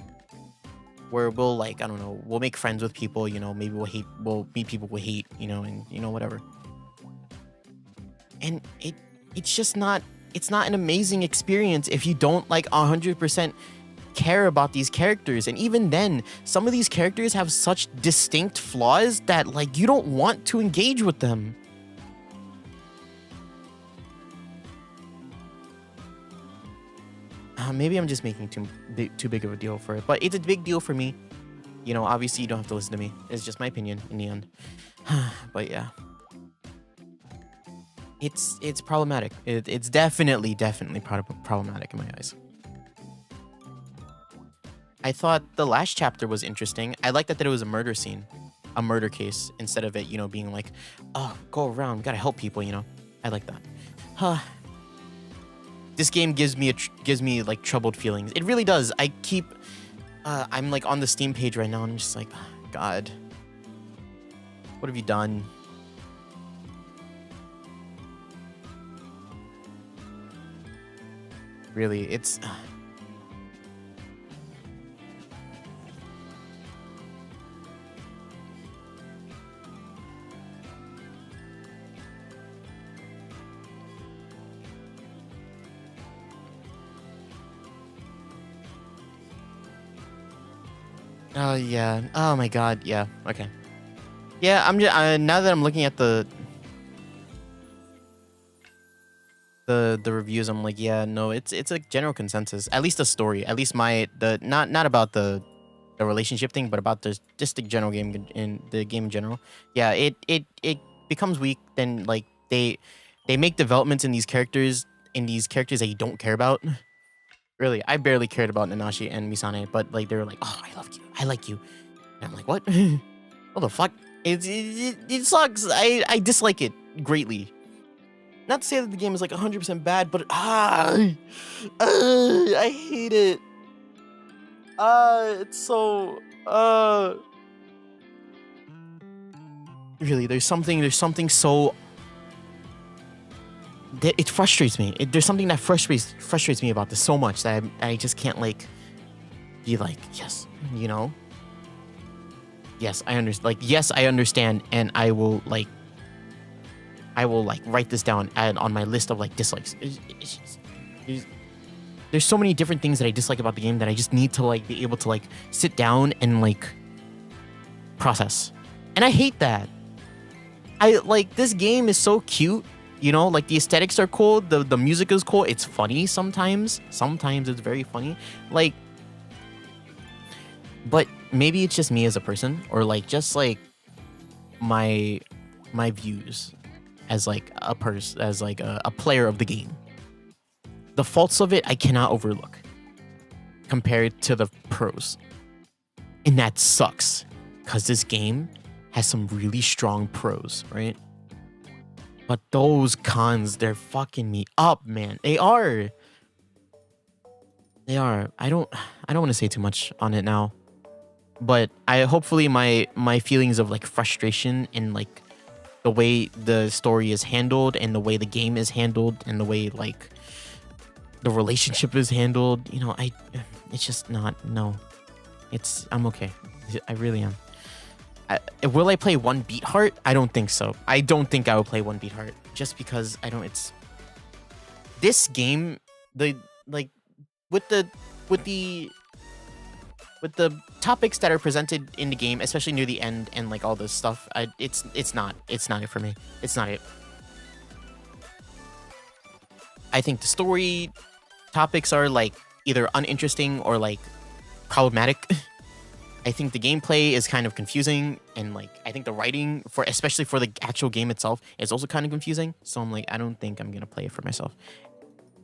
A: where we'll like, I don't know, we'll make friends with people, you know, maybe we'll meet people we hate, you know, and you know, whatever. And it's just not, it's not an amazing experience if you don't like 100% care about these characters. And even then, some of these characters have such distinct flaws that like you don't want to engage with them. Maybe I'm just making too big of a deal for it, but it's a big deal for me. You know, obviously you don't have to listen to me. It's just my opinion in the end. But yeah, it's problematic. It's definitely problematic in my eyes. I thought the last chapter was interesting. I like that it was a murder scene, a murder case, instead of it, you know, being like, oh, go around, gotta help people, you know. I like that. This game gives me like troubled feelings. It really does. I keep I'm like on the Steam page right now and I'm just like, oh, God, what have you done? Really, it's oh yeah. Oh my God. Yeah. Okay. Yeah. I'm just now that I'm looking at the reviews, I'm like, yeah, no, it's a general consensus. At least the story. At least not about the relationship thing, but about just the general game in the game in general. Yeah. It becomes weak. Then like they make developments in these characters that you don't care about. Really, I barely cared about Nanashi and Misane, but like they were like, oh, I loved you, I like you. And I'm like, what? What the fuck? It sucks. I dislike it greatly. Not to say that the game is like 100% bad, but I hate it. It's so really, there's something so it frustrates me. There's something that frustrates me about this so much that I just can't like be like, yes, you know, yes, I understand. Like, yes, I understand, and I will like write this down on my list of like dislikes. There's so many different things that I dislike about the game that I just need to like be able to like sit down and like process, and I hate that. I like this game is so cute. You know, like the aesthetics are cool, the music is cool, it's funny sometimes. Sometimes it's very funny. Like, but maybe it's just me as a person, or like just like my views as like a player of the game. The faults of it I cannot overlook compared to the pros. And that sucks, because this game has some really strong pros, right? But those cons, they're fucking me up, man. They are. I don't want to say too much on it now. But hopefully my feelings of like frustration and like the way the story is handled and the way the game is handled and the way like the relationship is handled, you know, it's just not, no. I'm okay. I really am. Will I play 1bitheart? I don't think so. I don't think I will play 1bitheart just because it's this game, with the topics that are presented in the game, especially near the end and like all this stuff, it's not it for me. It's not it. I think the story topics are like either uninteresting or like problematic. I think the gameplay is kind of confusing, and like I think the writing especially for the actual game itself is also kind of confusing. So I'm like, I don't think I'm gonna play it for myself.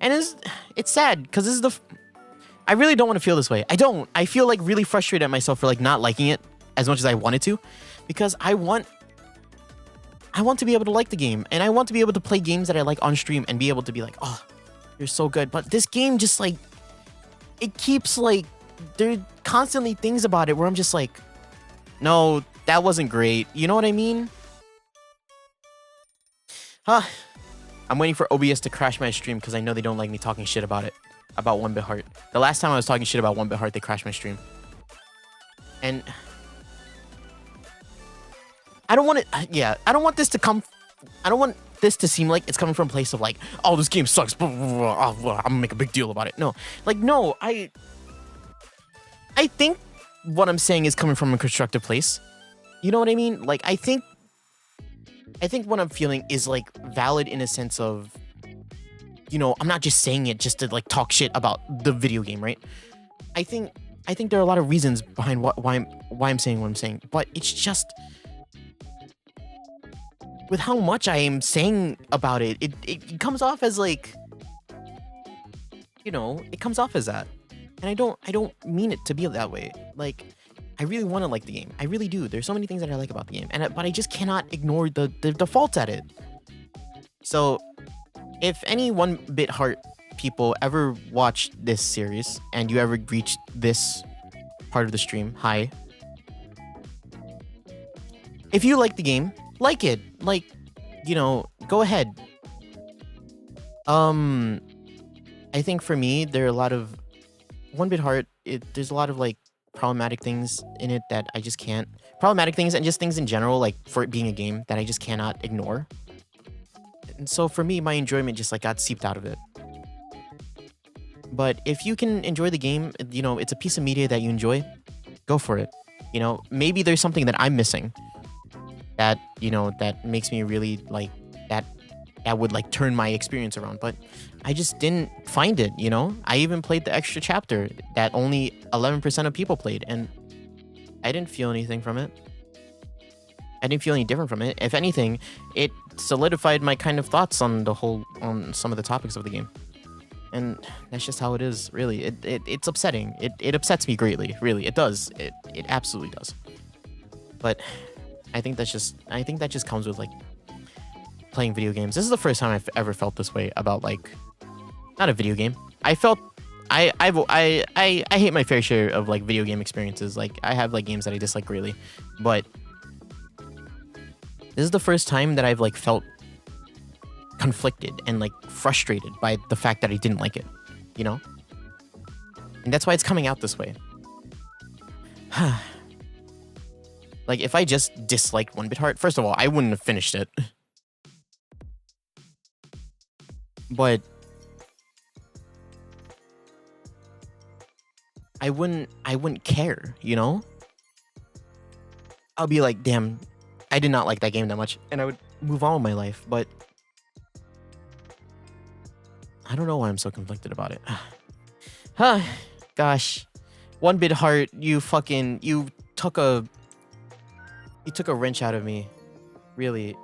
A: And it's sad because this is I really don't want to feel this way. I feel like really frustrated at myself for like not liking it as much as I wanted to, because I want to be able to like the game, and I want to be able to play games that I like on stream and be able to be like, oh, you're so good. But this game just like, it keeps like, there are constantly things about it where I'm just like, no, that wasn't great. You know what I mean? I'm waiting for OBS to crash my stream because I know they don't like me talking shit about it. about 1bitheart. The last time I was talking shit about 1bitheart, they crashed my stream. And I don't want it. Yeah, I don't want this to come. I don't want this to seem like it's coming from a place of like, oh, this game sucks. I'm gonna make a big deal about it. No, like, no. I think what I'm saying is coming from a constructive place. You know what I mean? Like, I think what I'm feeling is like valid in a sense of, you know, I'm not just saying it just to like talk shit about the video game, right? I think there are a lot of reasons behind why I'm saying what I'm saying, but it's just with how much I am saying about it, it comes off as like, you know, it comes off as that, and I don't mean it to be that way. Like, I really want to like the game. I really do. There's so many things that I like about the game, but I just cannot ignore the faults at it. So, if any 1bitheart people ever watch this series and you ever reach this part of the stream, hi. If you like the game, like it. Like, you know, go ahead. I think for me, there are a lot of 1bitheart. There's a lot of like problematic things in it that I just can't. Problematic things and just things in general, like for it being a game that I just cannot ignore. And so for me, my enjoyment just like got seeped out of it. But if you can enjoy the game, you know, it's a piece of media that you enjoy, go for it. You know, maybe there's something that I'm missing that, you know, that makes me really like that would like turn my experience around, but I just didn't find it, you know? I even played the extra chapter that only 11% of people played, and I didn't feel anything from it. I didn't feel any different from it. If anything, it solidified my kind of thoughts on some of the topics of the game. And that's just how it is, really. It's upsetting. It upsets me greatly, really. It does. It absolutely does. But I think that just comes with like playing video games. This is the first time I've ever felt this way about like not a video game. I hate my fair share of like video game experiences. Like I have like games that I dislike greatly, but this is the first time that I've like felt conflicted and like frustrated by the fact that I didn't like it, you know? And that's why it's coming out this way. Like if I just disliked 1bitheart, first of all, I wouldn't have finished it. But I wouldn't care, you know? I'll be like, damn, I did not like that game that much, and I would move on with my life, but I don't know why I'm so conflicted about it. Huh, gosh. 1bitheart, you took a wrench out of me. Really,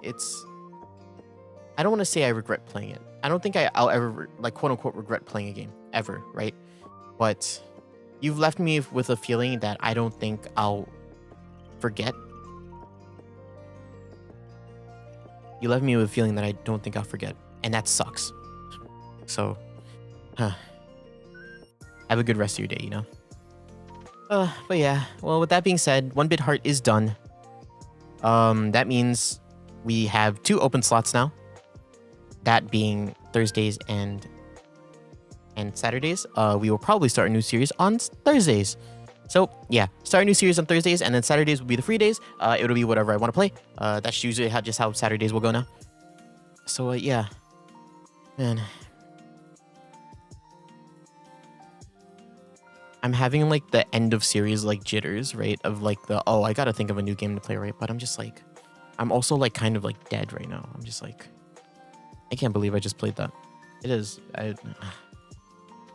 A: I don't want to say I regret playing it. I don't think I'll ever, like, quote-unquote, regret playing a game. Ever, right? But you've left me with a feeling that I don't think I'll forget. You left me with a feeling that I don't think I'll forget. And that sucks. So, have a good rest of your day, you know? But yeah. Well, with that being said, 1bitheart is done. That means we have 2 open slots now. That being Thursdays and Saturdays. We will probably start a new series on Thursdays. So yeah, start a new series on Thursdays, and then Saturdays will be the free days. It'll be whatever I want to play. That's usually just how Saturdays will go now. So yeah, man, I'm having like the end of series like jitters, right? Of like I gotta think of a new game to play, right? But I'm just like, I'm also like kind of like dead right now. I'm just like, I can't believe I just played that. It is.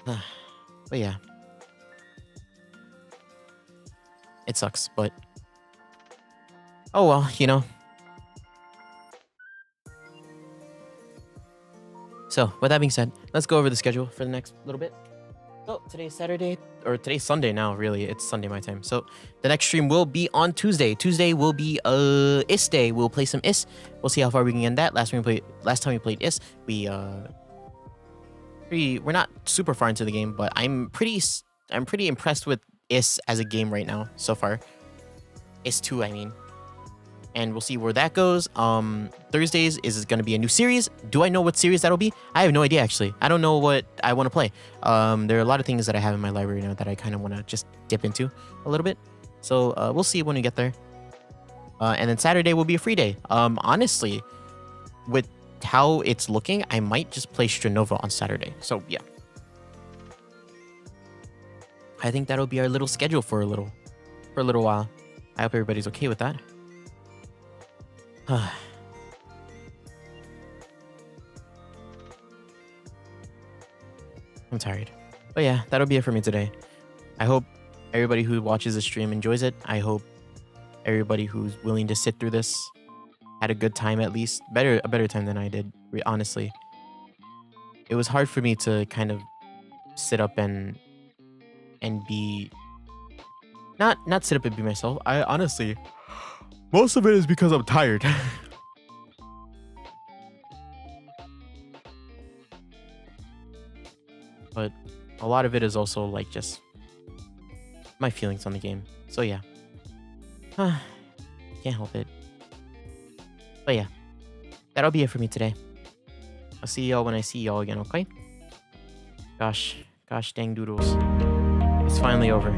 A: But yeah. It sucks, but oh well, you know. So, with that being said, let's go over the schedule for the next little bit. So, today's Saturday, or today's Sunday now, really. It's Sunday my time. So, the next stream will be on Tuesday. Tuesday will be IS Day. We'll play some IS. We'll see how far we can get that. Last time we played IS, we're not super far into the game, but I'm pretty impressed with IS as a game right now so far. IS 2, I mean. and we'll see where that goes. Thursdays is going to be a new series. Do I know what series that'll be? I have no idea, actually. I don't know what I want to play. There are a lot of things that I have in my library now that I kind of want to just dip into a little bit. So we'll see when we get there. And then Saturday will be a free day. Honestly, with how it's looking, I might just play Stranova on Saturday. So yeah, I think that'll be our little schedule for a little while. I hope everybody's okay with that. I'm tired. But yeah, that'll be it for me today. I hope everybody who watches the stream enjoys it. I hope everybody who's willing to sit through this had a good time, at least. A better time than I did, honestly. It was hard for me to kind of sit up and be... Not sit up and be myself. I honestly... Most of it is because I'm tired. But a lot of it is also like just my feelings on the game. So yeah. Can't help it. But yeah. That'll be it for me today. I'll see y'all when I see y'all again, okay? Gosh dang doodles. It's finally over.